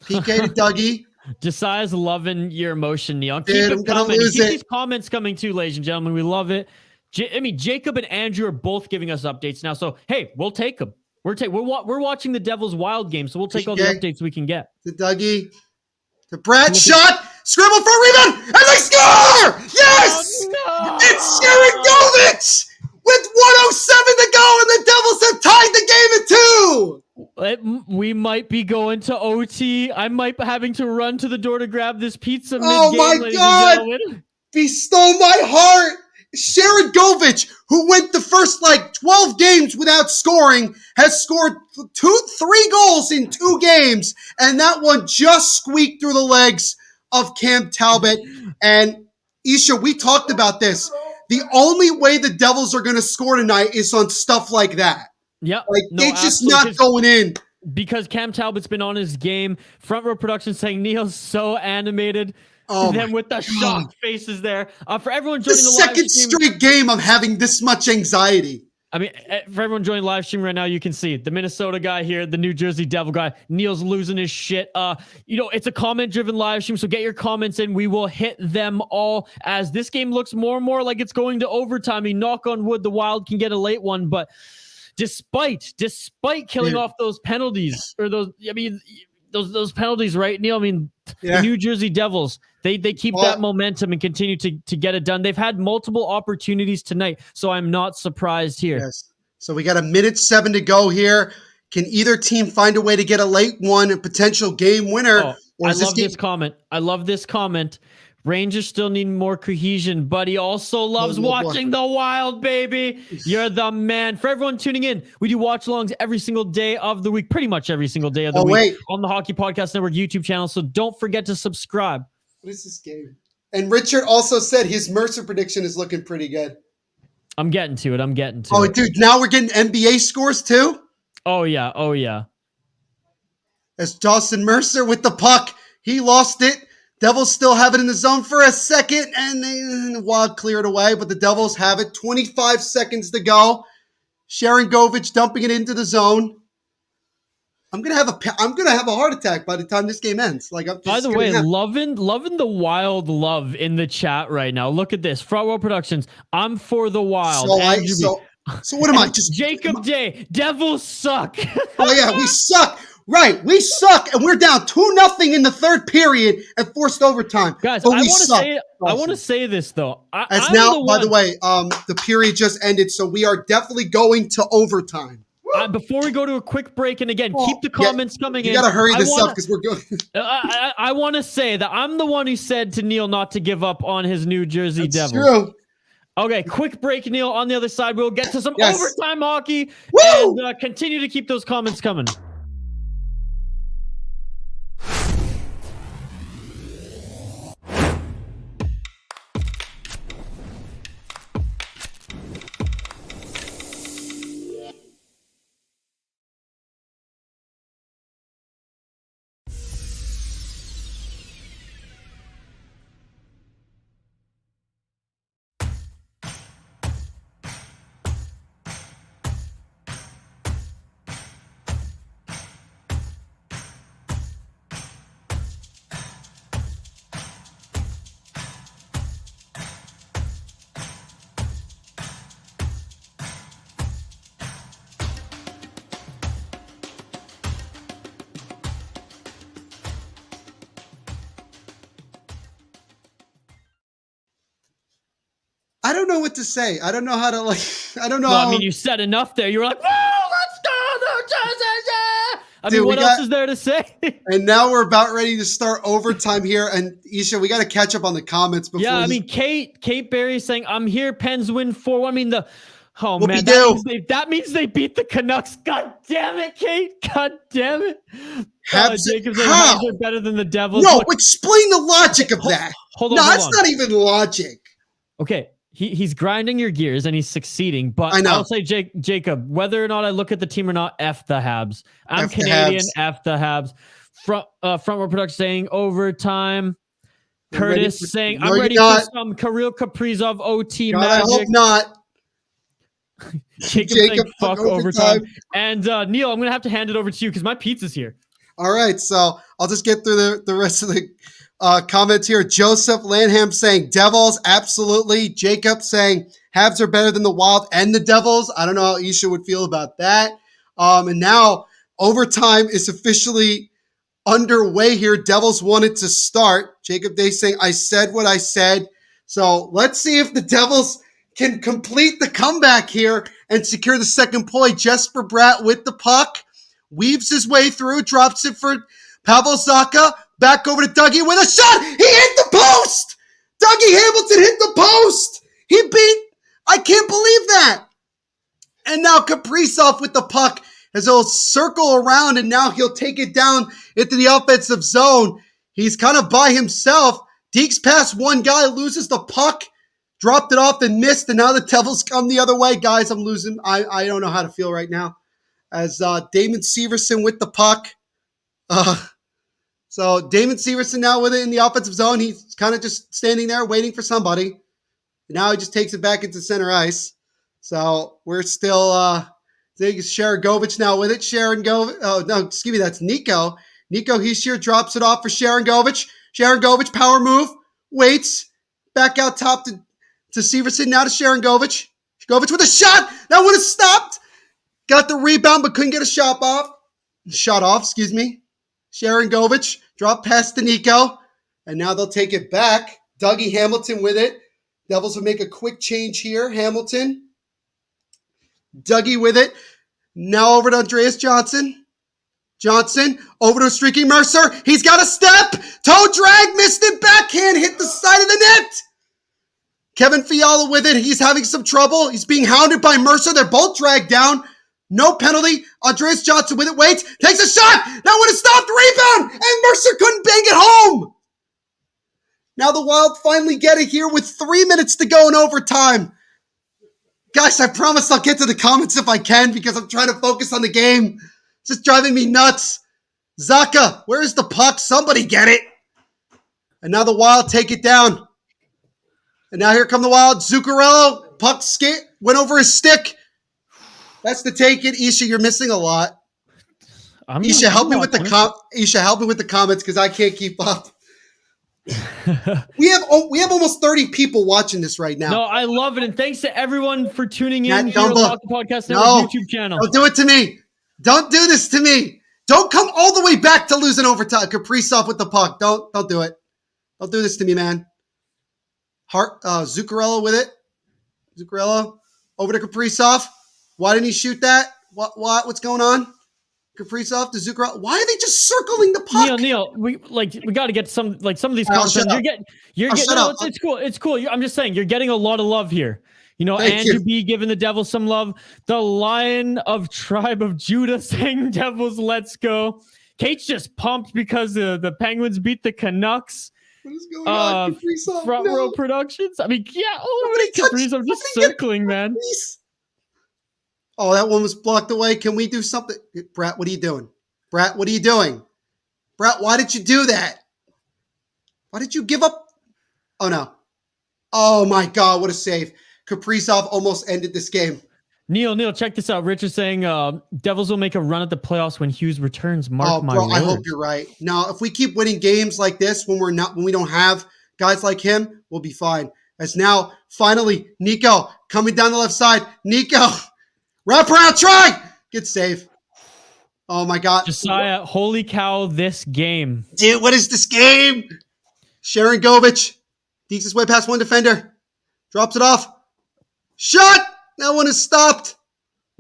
PK to Dougie. Josiah's loving your emotion, Neil. Keep it coming. Keep these comments coming too, ladies and gentlemen. We love it. Jacob and Andrew are both giving us updates now. So, hey, we'll take them. We're watching the Devils Wild game, so we'll take all the updates we can get. To Dougie. To Brett. Shot. Scribble for a rebound. And they score! Yes! Oh, no! It's Sharangovich! With 1:07 to go, and the Devils have tied the game at 2! We might be going to OT. I might be having to run to the door to grab this pizza mid-game, oh my God! Bestow my heart! Sharangovich, who went the first 12 games without scoring, has scored 3 goals in 2 games, and that one just squeaked through the legs of Cam Talbot. And Isha, we talked about this. The only way the Devils are going to score tonight is on stuff like that. Yep. It's just not going in. Because Cam Talbot's been on his game. Front Row Productions saying Neil's so animated. Oh, and then with the shocked faces there. For everyone joining the live stream. The second straight game of having this much anxiety. I mean, for everyone joining the live stream right now, you can see the Minnesota guy here, the New Jersey Devil guy. Neil's losing his shit. It's a comment-driven live stream, so get your comments in. We will hit them all as this game looks more and more like it's going to overtime. I mean, knock on wood, the Wild can get a late one, but despite killing off those penalties or those penalties, right, Neil? I mean, the New Jersey Devils, they keep that momentum and continue to get it done. They've had multiple opportunities tonight, so I'm not surprised here. Yes. So we got 1:07 to go here. Can either team find a way to get a late one, a potential game winner? Oh, I love this comment. I love this comment. Rangers still need more cohesion, but he also loves watching the Wild, baby. You're the man. For everyone tuning in, we do watch-alongs every single day of the week, pretty much every single day of the week on the Hockey Podcast Network YouTube channel. So don't forget to subscribe. What is this game? And Richard also said his Mercer prediction is looking pretty good. I'm getting to it. Oh, dude, now we're getting NBA scores too? Oh, yeah. As Dawson Mercer with the puck. He lost it. Devils still have it in the zone for a second, and the Wild cleared away, but the Devils have it. 25 seconds to go. Sharon Govich dumping it into the zone. I'm gonna have a heart attack by the time this game ends. By the way, loving the Wild love in the chat right now. Look at this. Front Row Productions. I'm for the Wild. So what am I? Just Jacob Day. Devils suck. Oh yeah, we suck. Right, we suck, and we're down 2-0 in the third period and forced overtime. Guys, I want to say this though. By the way, the period just ended, so we are definitely going to overtime. Before we go to a quick break, and again, keep the comments coming in. You got to hurry this up because we're going. I want to say that I'm the one who said to Neil not to give up on his New Jersey Devils. True. Okay, quick break, Neil. On the other side, we'll get to some overtime hockey and continue to keep those comments coming. I don't know what to say. I don't know how to I don't know. Well, I mean, you said enough there. You were like, "Whoa, let's go, New Jersey!" I mean, what else is there to say? And now we're about ready to start overtime here. And Isha, we got to catch up on the comments before. Yeah, I mean, Kate Berry is saying, "I'm here. Pens win 4-1." I mean, that means they beat the Canucks. God damn it, Kate! God damn it! Jacob's like, Habs are better than the Devils. No, explain the logic of that. Hold on. That's not even logic. Okay. He's grinding your gears and he's succeeding, but I'll say, Jacob, whether or not I look at the team or not, F the Habs. I'm Canadian, F the Habs. Front Row Production saying overtime. Curtis saying, I'm ready for some Kirill Kaprizov OT magic. I hope not. Jacob saying, fuck overtime. And Neil, I'm going to have to hand it over to you because my pizza's here. All right, so I'll just get through the rest of the comments here. Joseph Lanham saying Devils, absolutely. Jacob saying Habs are better than the Wild and the Devils. I don't know how Isha would feel about that. And now overtime is officially underway here. Devils wanted to start. Jacob Day saying, I said what I said. So let's see if the Devils can complete the comeback here and secure the second point. Jesper Bratt with the puck. Weaves his way through, drops it for Pavel Zacha. Back over to Dougie with a shot. He hit the post. Dougie Hamilton hit the post. I can't believe that. And now Kaprizov with the puck as he'll circle around and now he'll take it down into the offensive zone. He's kind of by himself. Deeks past one guy, loses the puck, dropped it off and missed. And now the Devils come the other way. Guys, I'm losing. I don't know how to feel right now. As Damon Severson with the puck. So Damon Severson now with it in the offensive zone. He's kind of just standing there waiting for somebody. Now he just takes it back into center ice. So we're still Sharon Govich now with it. That's Nico. Nico Hischier drops it off for Sharon Govich. Sharon Govich, power move, waits, back out top to Severson. Now to Sharon Govich. Govich with a shot. That would have stopped. Got the rebound, but couldn't get a shot off. Sharon Govich dropped past to Nico. And now they'll take it back. Dougie Hamilton with it. Devils will make a quick change here. Hamilton. Dougie with it. Now over to Andreas Johnson. Johnson over to Streaky Mercer. He's got a step. Toe drag, missed it. Backhand hit the side of the net. Kevin Fiala with it. He's having some trouble. He's being hounded by Mercer. They're both dragged down. No penalty. Andreas Johnson with it. Waits. Takes a shot. Now when it stopped, rebound. And Mercer couldn't bang it home. Now the Wild finally get it here with 3 minutes to go in overtime. Guys, I promise I'll get to the comments if I can because I'm trying to focus on the game. It's just driving me nuts. Zaka, where's the puck? Somebody get it. And now the Wild take it down. And now here come the Wild. Zuccarello, puck went over his stick. That's the take it. Isha, you're missing a lot. Isha, help me with the comments because I can't keep up. we have almost 30 people watching this right now. No, I love it, and thanks to everyone for tuning in here on the Podcast Network YouTube channel. Don't do it to me. Don't do this to me. Don't come all the way back to losing overtime. Kaprizov with the puck. Don't do it. Don't do this to me, man. Zuccarello with it. Zuccarello over to Kaprizov. Why didn't he shoot that? What's going on? Kaprizov to Zuccarello. Why are they just circling the puck? Neil, we got to get some of these comments. It's cool. It's cool. I'm just saying you're getting a lot of love here. Andrew B giving the Devils some love. The Lion of Tribe of Judah saying Devils, let's go. Kate's just pumped because the Penguins beat the Canucks. What is going on? Kaprizov, Front Row Productions. I mean, yeah. Kaprizov just circling, man. Oh, that one was blocked away. Can we do something? Brat, what are you doing? Brat, what are you doing? Brat, why did you do that? Why did you give up? Oh, no. Oh, my God. What a save. Kaprizov almost ended this game. Neil, check this out. Rich is saying Devils will make a run at the playoffs when Hughes returns. Mark my words. I hope you're right. Now, if we keep winning games like this when we don't have guys like him, we'll be fine. As now, finally, Nico coming down the left side. Nico. Wrap around, try! Good save. Oh, my God. Josiah, holy cow, this game. Dude, what is this game? Sharon Govich. Deeks his way past one defender. Drops it off. Shot! That one is stopped.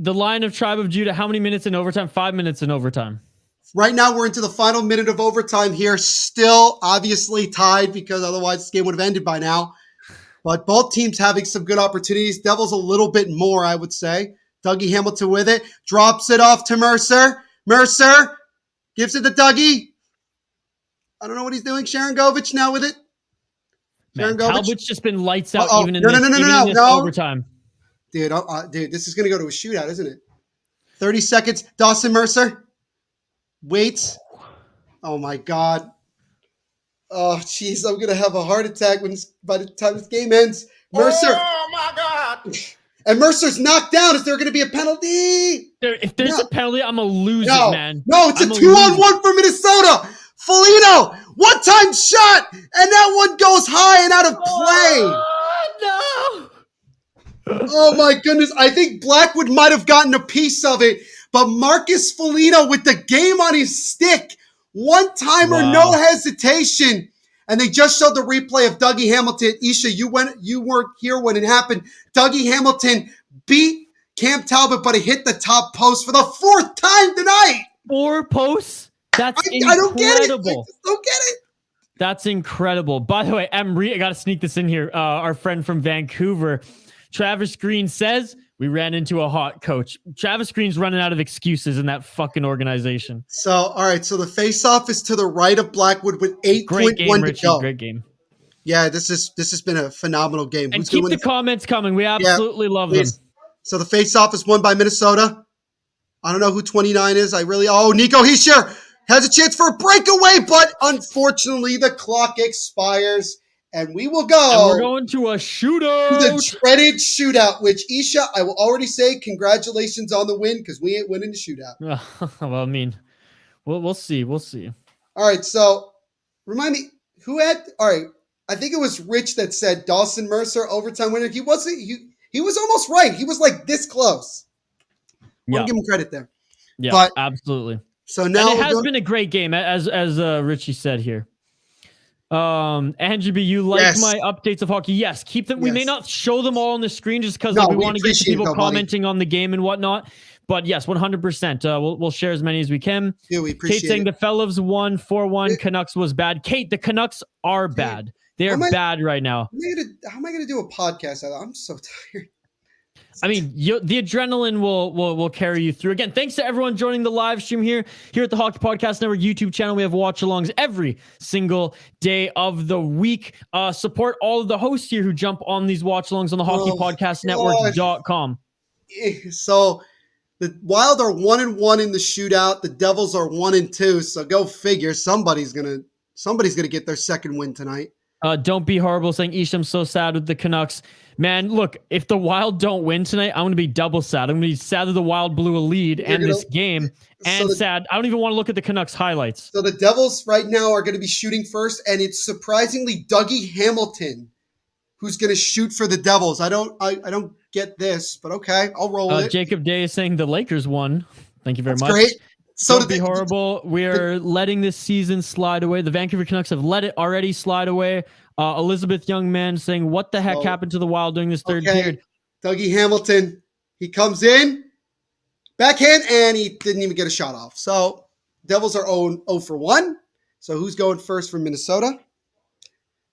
The Lion of Tribe of Judah, how many minutes in overtime? 5 minutes in overtime. Right now, we're into the final minute of overtime here. Still, obviously, tied because otherwise this game would have ended by now. But both teams having some good opportunities. Devils a little bit more, I would say. Dougie Hamilton with it. Drops it off to Mercer. Mercer gives it to Dougie. I don't know what he's doing. Sharon Govich now with it. Man, Talbot's just been lights out even in this overtime. Dude, this is going to go to a shootout, isn't it? 30 seconds. Dawson Mercer waits. Oh, my God. Oh, jeez. I'm going to have a heart attack by the time this game ends. Mercer. Oh, my God. And Mercer's knocked down. Is there going to be a penalty? If there's a penalty, I'm going to lose it, man. No, it's a 2-on-1 for Minnesota. Foligno, one-time shot, and that one goes high and out of play. Oh, no. Oh, my goodness. I think Blackwood might have gotten a piece of it, but Marcus Foligno with the game on his stick, one-timer, no hesitation. And they just showed the replay of Dougie Hamilton. Isha, you weren't here when it happened. Dougie Hamilton beat Cam Talbot, but he hit the top post for the 4th time tonight. 4 posts? That's incredible. I don't get it. I just don't get it. That's incredible. By the way, I got to sneak this in here. Our friend from Vancouver, Travis Green, says we ran into a hot coach. Travis Green's running out of excuses in that fucking organization. So, all right. So the face-off is to the right of Blackwood with 8.1 to go. Great game. Yeah, this has been a phenomenal game. And keep the comments coming. We absolutely love them. So the face-off is won by Minnesota. I don't know who 29 is. Nico Hischier has a chance for a breakaway, but unfortunately the clock expires. And we will go. And we're going to a shootout. The dreaded shootout, which, Isha, I will already say congratulations on the win because we ain't winning the shootout. Well, I mean, we'll see. We'll see. All right, so remind me, all right, I think it was Rich that said Dawson Mercer, overtime winner. He was almost right. He was like this close. I want to give him credit there. Yeah, absolutely. So now it has been a great game, as Richie said here. Andrew B, you like Yes. my updates of hockey? Yes, keep them. We may Yes. not show them all on the screen just because No, we we want to get to appreciate people it, buddy. commenting on the game and whatnot. But yes, 100%. We'll share as many as we can. Yeah, we Kate appreciate saying it. the Fellows won 4-1. Yeah. Canucks was bad. Kate, the Canucks are bad. They are How am I- bad right now. How am I gonna do a podcast? I'm so tired. I mean, the adrenaline will carry you through. Again, thanks to everyone joining the live stream here at the Hockey Podcast Network YouTube channel. We have watch-alongs every single day of the week. Support all of the hosts here who jump on these watch-alongs on the hockeypodcastnetwork.com. So the Wild are 1-1 in the shootout. The Devils are 1-2. So go figure. Somebody's gonna get their second win tonight. Don't be horrible saying, Ish, I'm so sad with the Canucks. Man, look, if the Wild don't win tonight, I'm going to be double sad. I'm going to be sad that the Wild blew a lead this game, and sad. I don't even want to look at the Canucks highlights. So the Devils right now are going to be shooting first, and it's surprisingly Dougie Hamilton who's going to shoot for the Devils. I don't get this, but okay, I'll roll with it. Jacob Day is saying the Lakers won. Thank you very much. Great. So don't be horrible. We are letting this season slide away. The Vancouver Canucks have let it already slide away. Elizabeth Youngman saying, what the heck happened to the Wild during this third period? Dougie Hamilton, he comes in, backhand, and he didn't even get a shot off. So Devils are 0 for 1. So who's going first from Minnesota?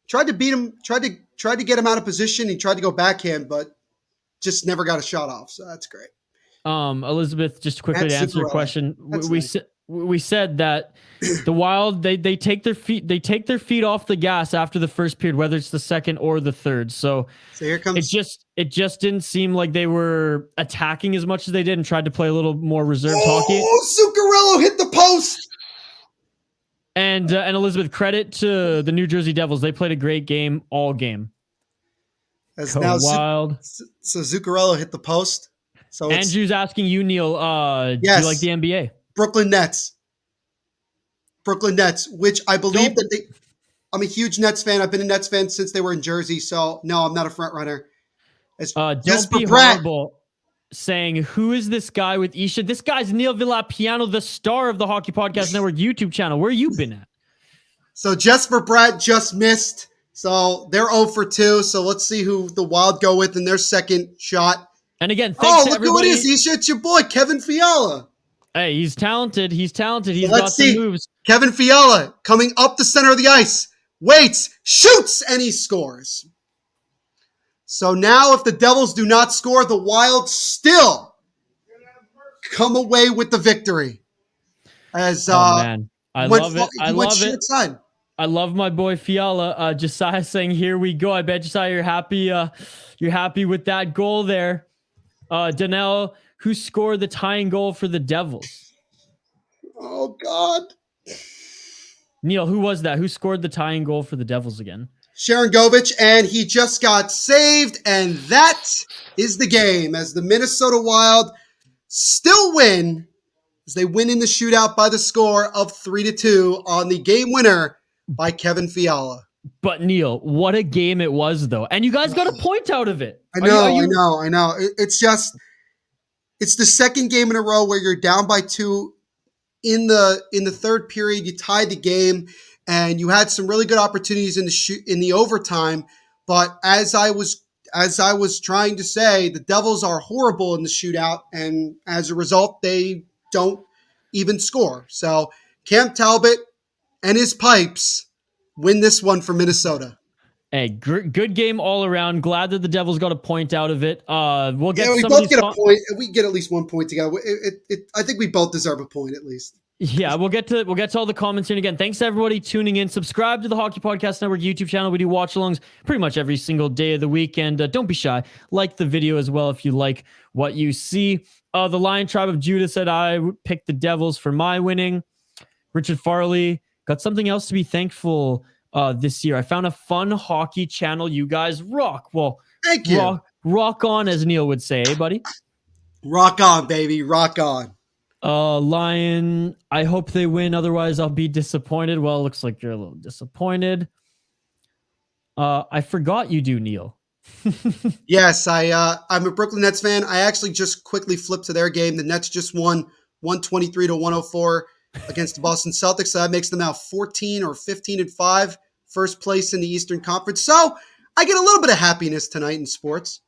Tried to beat him, tried to get him out of position. He tried to go backhand, but just never got a shot off. So that's great. Elizabeth, just quickly to answer your question, we said that the Wild they take their feet off the gas after the first period, whether it's the second or the third. So here comes it just didn't seem like they were attacking as much as they did and tried to play a little more reserved hockey. Oh, Zuccarello hit the post. And Elizabeth, credit to the New Jersey Devils. They played a great game all game. As now Wild. So Zuccarello hit the post. So Andrew's asking you, Neil, do you like the NBA? Brooklyn Nets, which I believe I'm a huge Nets fan. I've been a Nets fan since they were in Jersey. So no, I'm not a front runner. Don't be horrible saying, who is this guy with Isha? This guy's Neil Villapiano, the star of the Hockey Podcast Network YouTube channel. Where you been at? So Jesper Bratt just missed. So they're 0 for 2. So let's see who the Wild go with in their second shot. And again, thanks to everybody. Who it is, Isha. It's your boy, Kevin Fiala. Hey, he's talented. He's got some moves. Kevin Fiala coming up the center of the ice. Waits, shoots, and he scores. So now if the Devils do not score, the Wild still come away with the victory. As man. I love it. I love it. Side. I love my boy Fiala. Josiah saying, here we go. I bet, Josiah, you're happy with that goal there. Danelle, who scored the tying goal for the Devils? Oh, God. Neil, who was that? Who scored the tying goal for the Devils again? Sharon Govich, and he just got saved, and that is the game as the Minnesota Wild still win as they win in the shootout by the score of 3-2 on the game winner by Kevin Fiala. But Neil, what a game it was, though. And you guys got a point out of it. I know. It's the second game in a row where you're down by 2 in the third period. You tied the game, and you had some really good opportunities in the overtime. But as I was trying to say, the Devils are horrible in the shootout, and as a result, they don't even score. So Cam Talbot and his pipes win this one for Minnesota. Hey, good game all around. Glad that the Devils got a point out of it. We both get a point. We get at least 1 point together. I think we both deserve a point at least. Yeah, we'll get to all the comments here. And again, thanks to everybody tuning in. Subscribe to the Hockey Podcast Network YouTube channel. We do watch-alongs pretty much every single day of the week. And don't be shy. Like the video as well if you like what you see. The Lion Tribe of Judah said I picked the Devils for my winning. Richard Farley got something else to be thankful this year. I found a fun hockey channel. You guys rock. Well, thank you. Rock on, as Neil would say, buddy. Rock on, baby. Rock on. Lion, I hope they win. Otherwise, I'll be disappointed. Well, it looks like you're a little disappointed. I forgot you do, Neil. Yes, I'm a Brooklyn Nets fan. I actually just quickly flipped to their game. The Nets just won 123-104 against the Boston Celtics. So that makes them now 14 or 15-5 first place in the Eastern Conference. So I get a little bit of happiness tonight in sports.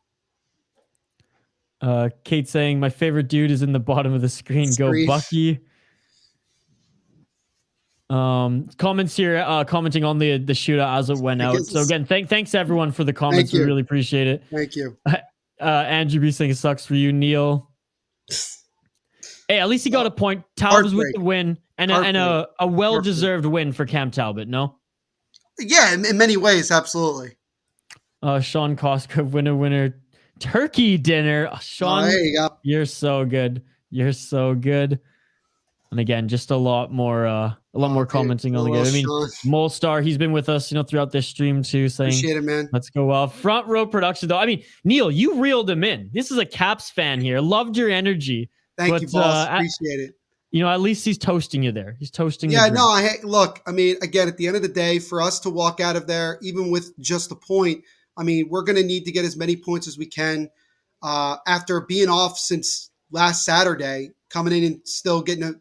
Kate saying, my favorite dude is in the bottom of the screen. Go Bucky. Comments here, commenting on the shootout as it went out. So again, thanks everyone for the comments. We really appreciate it. Thank you. Andrew B saying it sucks for you, Neil. Hey, at least he got a point. Talbot's with the win and a well-deserved win for Cam Talbot, no? Yeah, in many ways, absolutely. Sean Costco, winner. Turkey dinner. Sean, there you go. You're so good. You're so good. And again, just a lot more commenting on the game. I mean, Molstar, he's been with us, throughout this stream too, saying, appreciate it, man. Let's go well. Front row production, though. I mean, Neil, you reeled him in. This is a Caps fan here. Loved your energy. Thank you, boss. Appreciate it. At least he's toasting you there. He's toasting you. Yeah, no, look, I mean, again, at the end of the day, for us to walk out of there, even with just a point, I mean, we're going to need to get as many points as we can after being off since last Saturday, coming in and still getting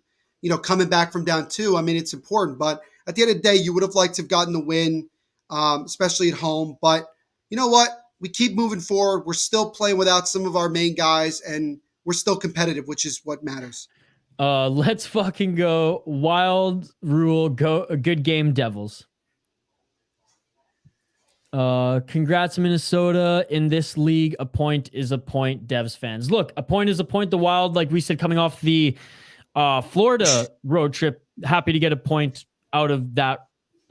coming back from down 2. I mean, it's important. But at the end of the day, you would have liked to have gotten the win, especially at home. But you know what? We keep moving forward. We're still playing without some of our main guys, and we're still competitive, which is what matters. Let's fucking go. Wild rule. Go. A good game, Devils. Congrats, Minnesota. In this league, a point is a point, Devs fans. Look, a point is a point. The Wild, like we said, coming off the Florida road trip, happy to get a point out of that,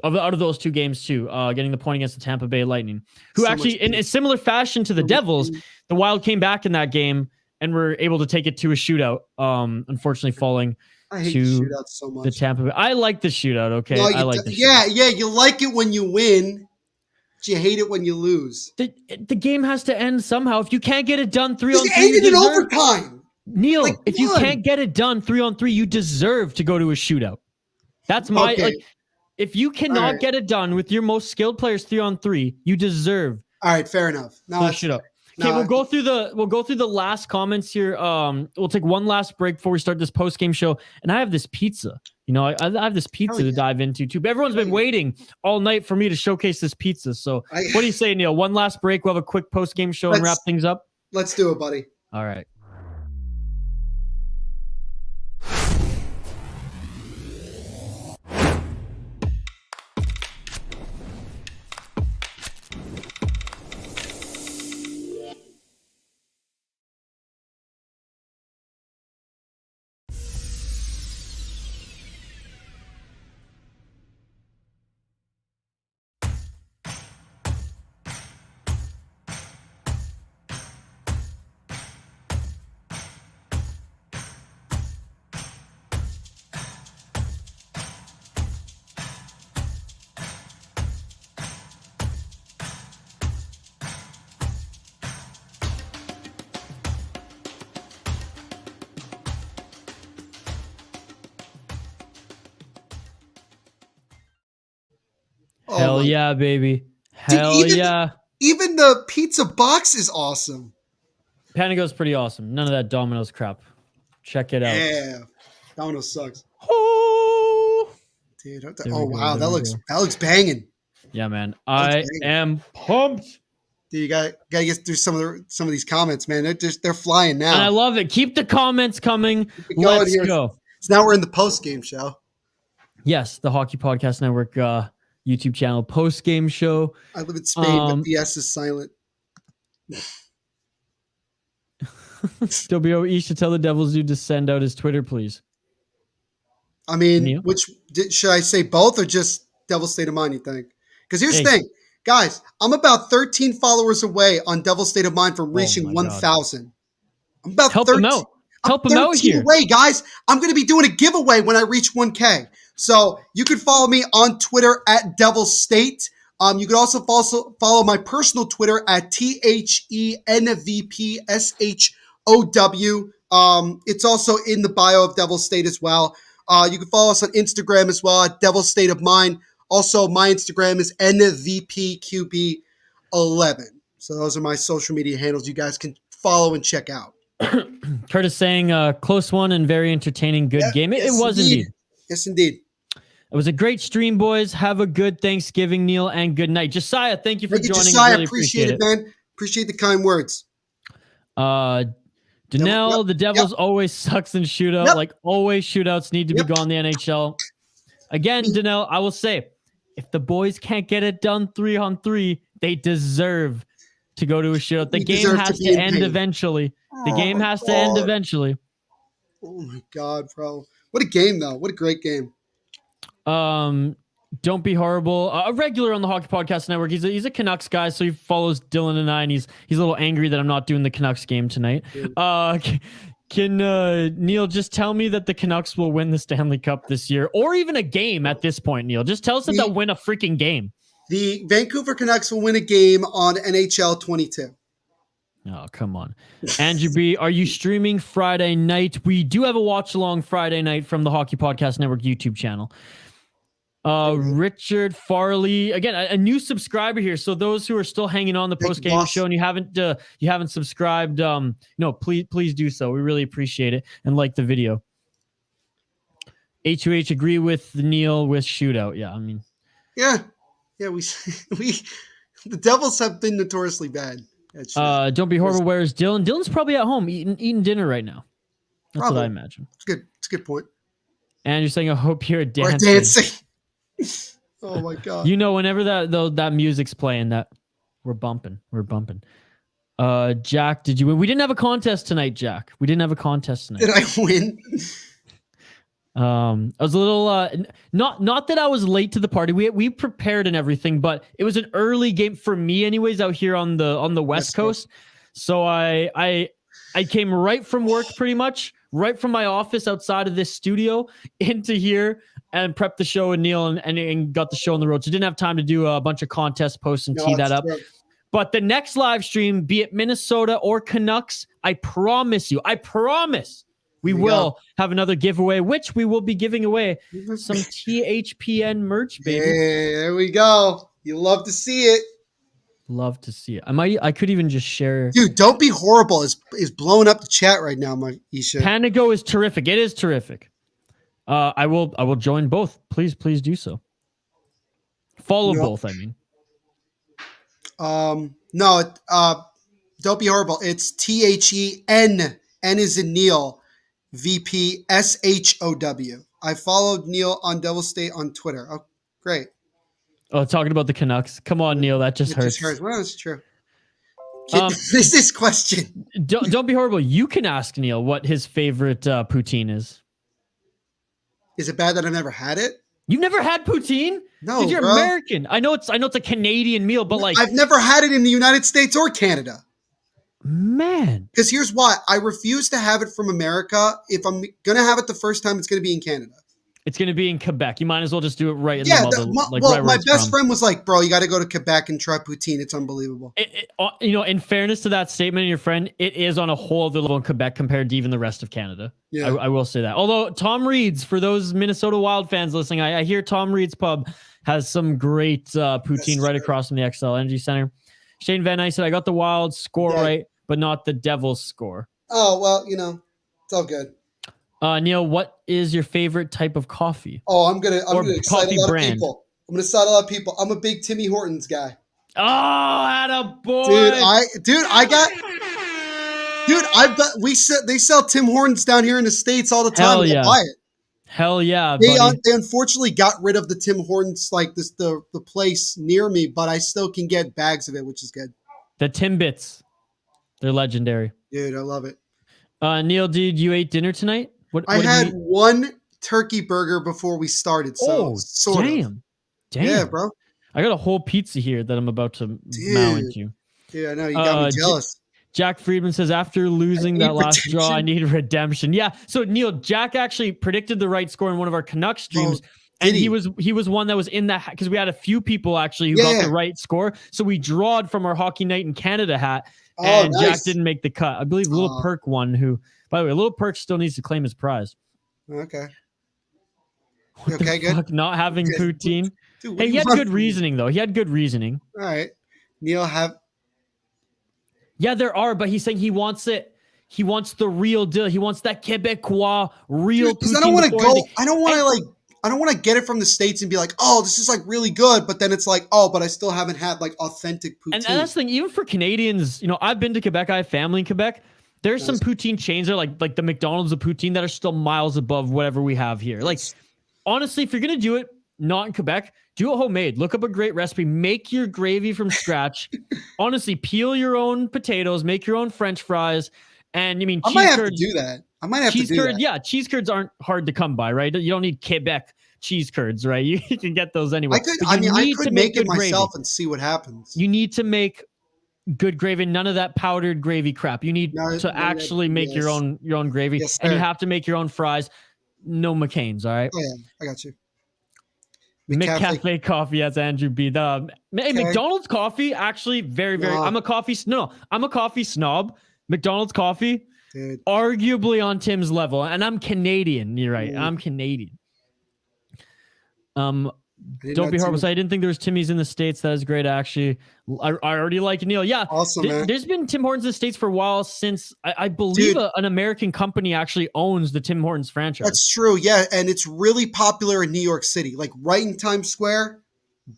out of those 2 games too. Getting the point against the Tampa Bay Lightning, who actually, in a similar fashion to the Devils, the Wild came back in that game and were able to take it to a shootout. Unfortunately, falling to so much. The Tampa Bay. I like the shootout. Okay, no, I like the shootout. Yeah, you like it when you win. You hate it when you lose. The game has to end somehow. If you can't get it done 3-on-3, it ended in overtime. Neil, if you can't get it done 3-on-3, you deserve to go to a shootout. That's my if you cannot get it done with your most skilled players 3-on-3, you deserve. All right, fair enough. No, shootout. Okay, we'll go through the last comments here. We'll take one last break before we start this post game show. And I have this pizza. I have this pizza to dive into too. But everyone's been waiting all night for me to showcase this pizza. So what do you say, Neil? One last break. We'll have a quick post game show and wrap things up. Let's do it, buddy. All right. Hell yeah, baby. Hell yeah. Even the pizza box is awesome. Panago's pretty awesome. None of that Domino's crap. Check it out. Yeah. Domino's sucks. Oh, dude. Wow. That looks banging. Yeah, man. I am pumped. Dude, you gotta get through some of these comments, man. They're flying now. And I love it. Keep the comments coming. Let's go. So now we're in the post game show. Yes, the Hockey Podcast Network YouTube channel post game show. I live in Spain, but the S is silent. WOE should tell the Devils dude to send out his Twitter, please. I mean, should I say both or just Devil's State of Mind, you think? Because here's the thing. Guys, I'm about 13 followers away on Devil's State of Mind from reaching 1,000. I'm about Help 13. Him out. Help him out here. Away, guys. I'm going to be doing a giveaway when I reach 1K. So you can follow me on Twitter at Devil's State. You could also follow my personal Twitter at THENVPSHOW. It's also in the bio of Devil's State as well. You can follow us on Instagram as well at Devil's State of Mind. Also, my Instagram is NVPQB11. So those are my social media handles you guys can follow and check out. Curtis saying close one and very entertaining. Good game. It was indeed. Yes, indeed. It was a great stream, boys. Have a good Thanksgiving, Neil, and good night. Josiah, thank you for joining. Josiah, really appreciate it, man. Appreciate the kind words. Danelle, the Devils always sucks in shootout. Yep. Like always, shootouts need to be gone in the NHL. Again, Danelle, I will say, if the boys can't get it done 3-on-3, they deserve to go to a shootout. The game has to end eventually. The game has to end eventually. Oh my God, bro. What a game, though. What a great game. Don't be horrible. A regular on the Hockey Podcast Network. He's a Canucks guy, so he follows Dylan and I, and he's a little angry that I'm not doing the Canucks game tonight. Can Neil just tell me that the Canucks will win the Stanley Cup this year, or even a game at this point, Neil? Just tell us that they'll win a freaking game. The Vancouver Canucks will win a game on NHL 22. Oh, come on. Andrew B., are you streaming Friday night? We do have a watch-along Friday night from the Hockey Podcast Network YouTube channel. Richard Farley, again, a new subscriber here. So those who are still hanging on the post-game show and you haven't subscribed, no, please do so. We really appreciate it and like the video. H2H, agree with Neil with shootout. Yeah, I mean, yeah, we the Devils have been notoriously bad. Don't be horrible. Where's Dylan? Dylan's probably at home eating dinner right now. That's what I imagine. It's good. It's a good point. And you're saying, I hope you're dancing. Oh my God. You know, whenever that music's playing, that we're bumping. Jack, did you win? We didn't have a contest tonight, Jack. Did I win? I was a little not that I was late to the party. We prepared and everything, but it was an early game for me anyways out here on the West Coast. So I came right from work, pretty much right from my office outside of this studio into here and prepped the show with Neil and got the show on the road. So didn't have time to do a bunch of contest posts and tee that up. True. But the next live stream, be it Minnesota or Canucks, I promise we will have another giveaway, which we will be giving away some THPN merch, baby. Hey, there we go. You love to see it. Love to see it. I could even just share. Dude, don't be horrible. Is blowing up the chat right now, my Isha. Panago is terrific. It is terrific. I will join both. Please do so. Follow both, I mean. No, don't be horrible. It's THEN. N is in Neil. VPSHOW. I followed Neil on Devil State on Twitter. Oh, great. Oh, talking about the Canucks. Come on, Neil. That just hurts. Well, that's true. This question. Don't be horrible. You can ask Neil what his favorite poutine is. Is it bad that I've never had it? You've never had poutine? No, you're bro. American. I know it's a Canadian meal, but like I've never had it in the United States or Canada. Man. Because here's why. I refuse to have it from America. If I'm going to have it the first time, it's going to be in Canada. It's going to be in Quebec. You might as well just do it right in the mother. My best friend was like, bro, you got to go to Quebec and try poutine. It's unbelievable. In fairness to that statement and your friend, it is on a whole other level in Quebec compared to even the rest of Canada. Yeah. I will say that. Although Tom Reed's, for those Minnesota Wild fans listening, I hear Tom Reed's Pub has some great poutine right across from the XL Energy Center. Shane Van Eyck said, I got the Wild score right, but not the Devils score. Oh, well, it's all good. Neil, what is your favorite type of coffee? Oh, I'm gonna excite a lot of people. I'm gonna excite a lot of people. I'm a big Timmy Hortons guy. Oh, attaboy. They sell Tim Hortons down here in the States all the time. Hell yeah. Buy it. Hell yeah. They unfortunately got rid of the Tim Hortons, like the place near me, but I still can get bags of it, which is good. The Timbits. They're legendary. Dude, I love it. Neil, did you ate dinner tonight? I had one turkey burger before we started. So damn. Yeah, bro. I got a whole pizza here that I'm about to mount you. Yeah, I know. You got me jealous. Jack Friedman says, after losing that last draw, I need redemption. Yeah. So Neil, Jack actually predicted the right score in one of our Canucks streams. And he was one that was in that, because we had a few people actually who got the right score. So we drawed from our Hockey Night in Canada hat. And nice. Jack didn't make the cut. I believe Little Perk won, who, by the way, Little Perk still needs to claim his prize. Okay. Good. Not having poutine. Dude, hey, he had good reasoning, though. He had good reasoning. All right. Neil, Yeah, there are, but he's saying he wants it. He wants the real deal. He wants that Quebecois real poutine. I don't want to go. I don't want to want to get it from the States and be like, oh, this is like really good, but then it's like, oh, but I still haven't had like authentic poutine. And that's the thing, even for Canadians, I've been to Quebec. I have family in Quebec. There's some poutine chains there, like the McDonald's of poutine, that are still miles above whatever we have here. Like, honestly, if you're gonna do it not in Quebec, do it homemade. Look up a great recipe. Make your gravy from scratch. Honestly, peel your own potatoes, make your own French fries. And I might have to do that. I might have to do that. Yeah, cheese curds aren't hard to come by, right? You don't need Quebec cheese curds, right? You can get those anywhere. I could make it myself and see what happens. You need to make good gravy, none of that powdered gravy crap. You need to actually make your own gravy, and you have to make your own fries. No McCain's, all right? Oh yeah, I got you. McCafe coffee, as Andrew B. McDonald's coffee, actually very, very. I'm a coffee snob. McDonald's coffee, dude, arguably on Tim's level, and I'm Canadian. You're right. I'm Canadian. Don't be horrible. I didn't think there was Timmy's in the States. That is great, actually. I already like Neil. Yeah, awesome, man. There's been Tim Hortons in the States for a while, since I believe an American company actually owns the Tim Hortons franchise. That's true, yeah, and it's really popular in New York City, like right in Times Square.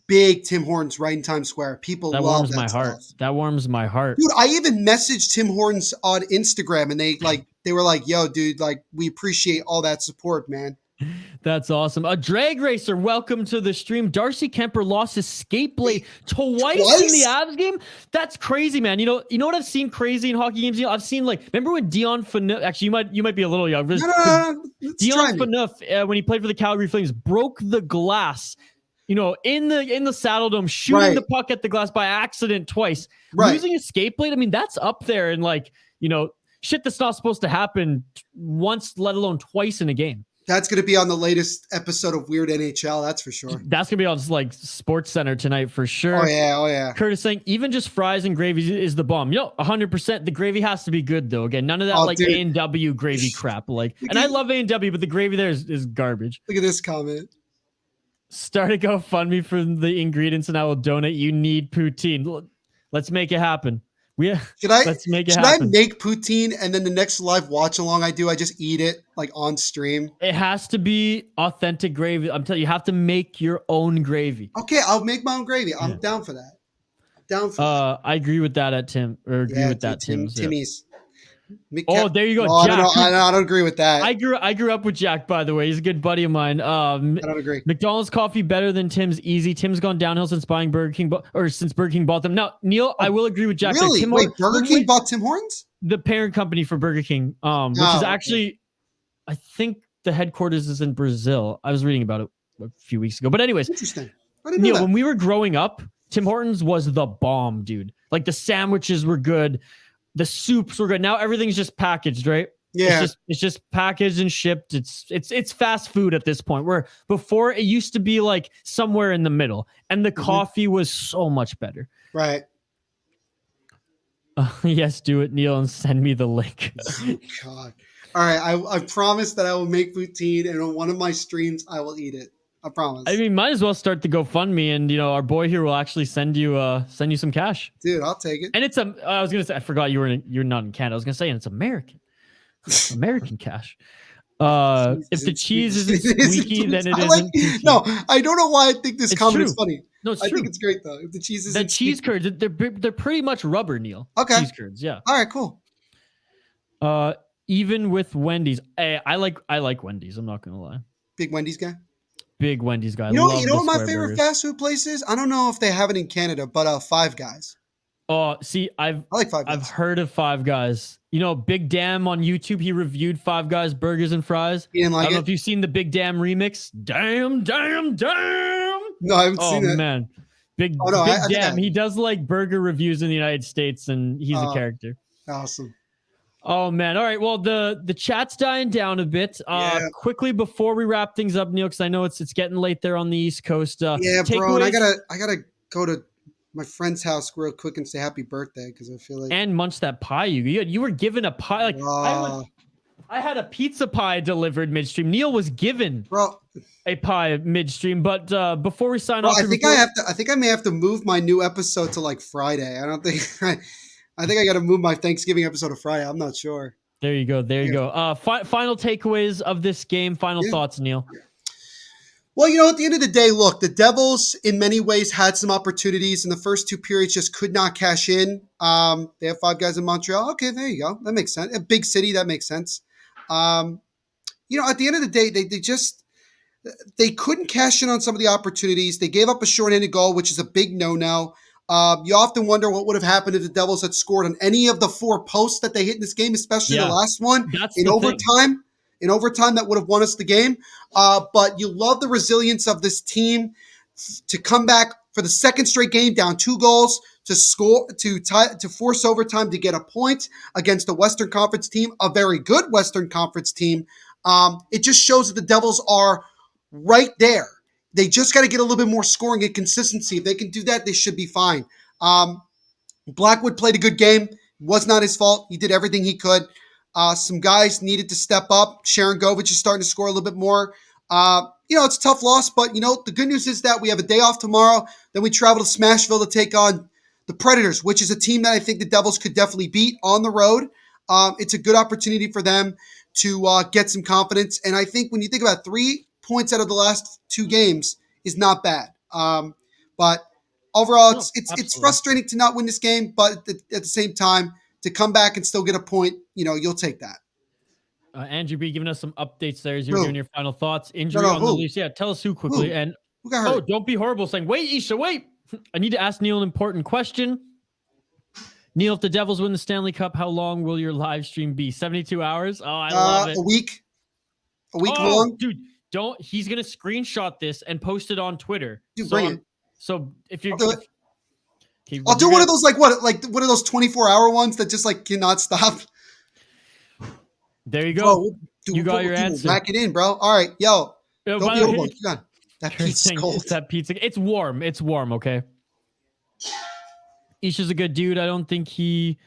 Big Tim Hortons right in Times Square. People love that. Warms my heart. That warms my heart, dude. I even messaged Tim Hortons on Instagram, and they were like, "Yo, dude, like we appreciate all that support, man." That's awesome. A drag racer, welcome to the stream. Darcy Kemper lost his skate blade twice in the Avs game. That's crazy, man. You know what I've seen crazy in hockey games? I've seen, like, remember when Dion Phaneuf, actually you might be a little younger. Dion Phaneuf, when he played for the Calgary Flames, broke the glass, in the Saddle Dome, shooting the puck at the glass by accident twice. Losing a skate blade, I mean, that's up there, and shit that's not supposed to happen once, let alone twice in a game. That's going to be on the latest episode of Weird NHL. That's for sure. That's going to be on like Sports Center tonight for sure. Oh yeah. Curtis saying even just fries and gravy is the bomb. 100%. The gravy has to be good though. Again, none of that A&W gravy crap. And I love A&W, but the gravy there is garbage. Look at this comment. Start a GoFundMe for the ingredients and I will donate. You need poutine. Let's make it happen. Let's make it happen. I make poutine and then the next live watch along I just eat it like on stream? It has to be authentic gravy. I'm telling you, you have to make your own gravy. Okay, I'll make my own gravy. I'm down for that. I agree with that at Tim. Or agree with that, Timmy's. There you go. Oh, Jack. I don't agree with that. I grew up with Jack, by the way. He's a good buddy of mine. I don't agree. McDonald's coffee better than Tim's. Easy. Tim's gone downhill since buying Burger King, since Burger King bought them. Now, Neil, I will agree with Jack. Really? Burger King bought Tim Hortons? The parent company for Burger King, which is actually, I think the headquarters is in Brazil. I was reading about it a few weeks ago. But anyways, interesting. I didn't know that. When we were growing up, Tim Hortons was the bomb, dude. Like the sandwiches were good. The soups were good. Now everything's just packaged, right? Yeah. It's just packaged and shipped. It's fast food at this point. Where before it used to be like somewhere in the middle, and the coffee was so much better. Right. Yes, do it, Neil, and send me the link. Oh, God. All right, I promise that I will make poutine, and on one of my streams, I will eat it. I promise. I mean, might as well start the GoFundMe, and our boy here will actually send you some cash. Dude, I'll take it. And it's I was gonna say, I forgot you're not in Canada. I was gonna say, and it's American, American cash. If the cheese isn't squeaky, then it isn't. No, I don't know why I think this comment is funny. No, it's true. I think it's great though. If the cheese isn't cheese curds, they're pretty much rubber, Neil. Okay. Cheese curds, yeah. All right, cool. Even with Wendy's, I like Wendy's. I'm not gonna lie. Big Wendy's guy. Big Wendy's guy. You know what my favorite fast food place is? I don't know if they have it in Canada, but Five Guys. Oh, see, I like Five Guys. I've heard of Five Guys. Big Dam on YouTube, he reviewed Five Guys burgers and fries. He didn't like I don't know if you've seen the Big Dam remix. Damn. No, I haven't seen that. Oh, man. Big Dam. He does like burger reviews in the United States, and he's a character. Awesome. Oh, man. All right. Well, the chat's dying down a bit. Quickly before we wrap things up, Neil, because I know it's getting late there on the East Coast. Bro. And I gotta go to my friend's house real quick and say happy birthday because I feel like and munch that pie you were given a pie. Like I had a pizza pie delivered midstream. Neil was given a pie midstream. But before we sign off, I think I may have to move my new episode to like Friday. I don't think. I think I got to move my Thanksgiving episode to Friday. I'm not sure. There you go. Final takeaways of this game. Final thoughts, Neil. Well, you know, at the end of the day, look, the Devils in many ways had some opportunities in the first two periods, just could not cash in. They have 5 guys in Montreal. Okay, there you go. That makes sense. A big city, that makes sense. You know, at the end of the day, they couldn't cash in on some of the opportunities. They gave up a shorthanded goal, which is a big no-no. You often wonder what would have happened if the Devils had scored on any of the 4 posts that they hit in this game, especially the last one in overtime. In overtime, that would have won us the game. But you love the resilience of this team to come back for the second straight game, down 2 goals, to score, to force overtime to get a point against a Western Conference team, a very good Western Conference team. It just shows that the Devils are right there. They just got to get a little bit more scoring and consistency. If they can do that, they should be fine. Blackwood played a good game. It was not his fault. He did everything he could. Some guys needed to step up. Sharon Govich is starting to score a little bit more. You know, it's a tough loss, but, you know, the good news is that we have a day off tomorrow. Then we travel to Smashville to take on the Predators, which is a team that I think the Devils could definitely beat on the road. It's a good opportunity for them to get some confidence. And I think when you think about 3 points out of the last 2 games is not bad. But overall, it's frustrating to not win this game, but at the same time, to come back and still get a point, you know, you'll take that. Andrew B giving us some updates there as you were giving your final thoughts. Injury on the Leafs. Yeah, tell us who quickly. And who got hurt? Don't be horrible saying, wait, Isha, wait. I need to ask Neil an important question. Neil, if the Devils win the Stanley Cup, how long will your live stream be? 72 hours? Oh, I love it. A week long? Dude, he's going to screenshot this and post it on Twitter. Dude, bring it. So if you're... I'll do one of those, like one of those 24-hour ones that just like cannot stop. There you go. Bro, you got your answer. Back it in, bro. All right, yo. Don't be over. Come on. That pizza's cold. That pizza. It's warm. It's warm. Okay. Isha's a good dude. I don't think he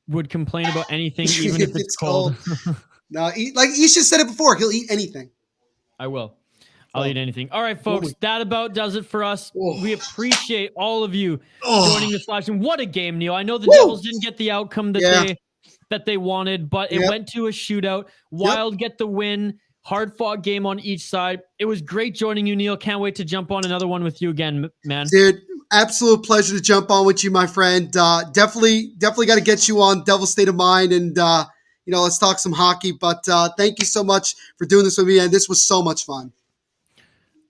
would complain about anything, even if it's cold. No, like Isha said it before. He'll eat anything. I will. I'll eat anything. All right, folks, that about does it for us. We appreciate all of you joining this live stream. What a game, Neil. I know the Devils didn't get the outcome that they wanted, but it went to a shootout. Wild get the win. Hard-fought game on each side. It was great joining you, Neil. Can't wait to jump on another one with you again, man. Dude, absolute pleasure to jump on with you, my friend. Definitely got to get you on Devil State of Mind, and you know, let's talk some hockey. But thank you so much for doing this with me, and this was so much fun.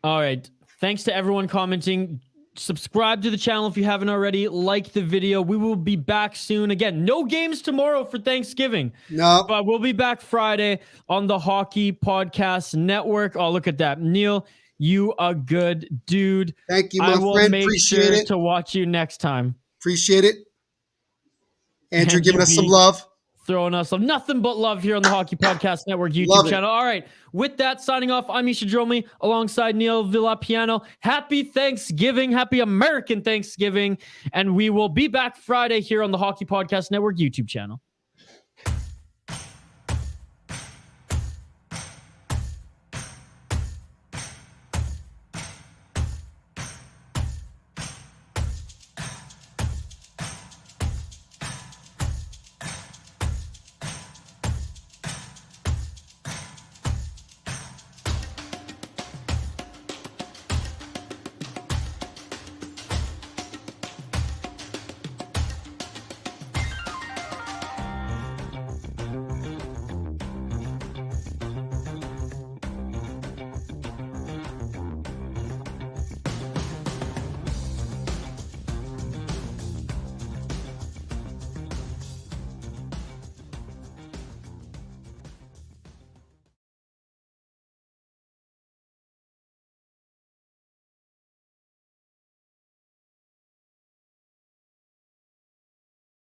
All right. Thanks to everyone commenting. Subscribe to the channel if you haven't already. Like the video. We will be back soon. Again, no games tomorrow for Thanksgiving. No. But we'll be back Friday on the Hockey Podcast Network. Oh, look at that. Neil, you a good dude. Thank you, my friend. Appreciate it. To watch you next time. Appreciate it. Andrew giving us some love. Throwing us some nothing but love here on the Hockey Podcast Network YouTube channel. All right. With that, signing off, I'm Isha Dromi alongside Neil Villapiano. Happy Thanksgiving. Happy American Thanksgiving. And we will be back Friday here on the Hockey Podcast Network YouTube channel.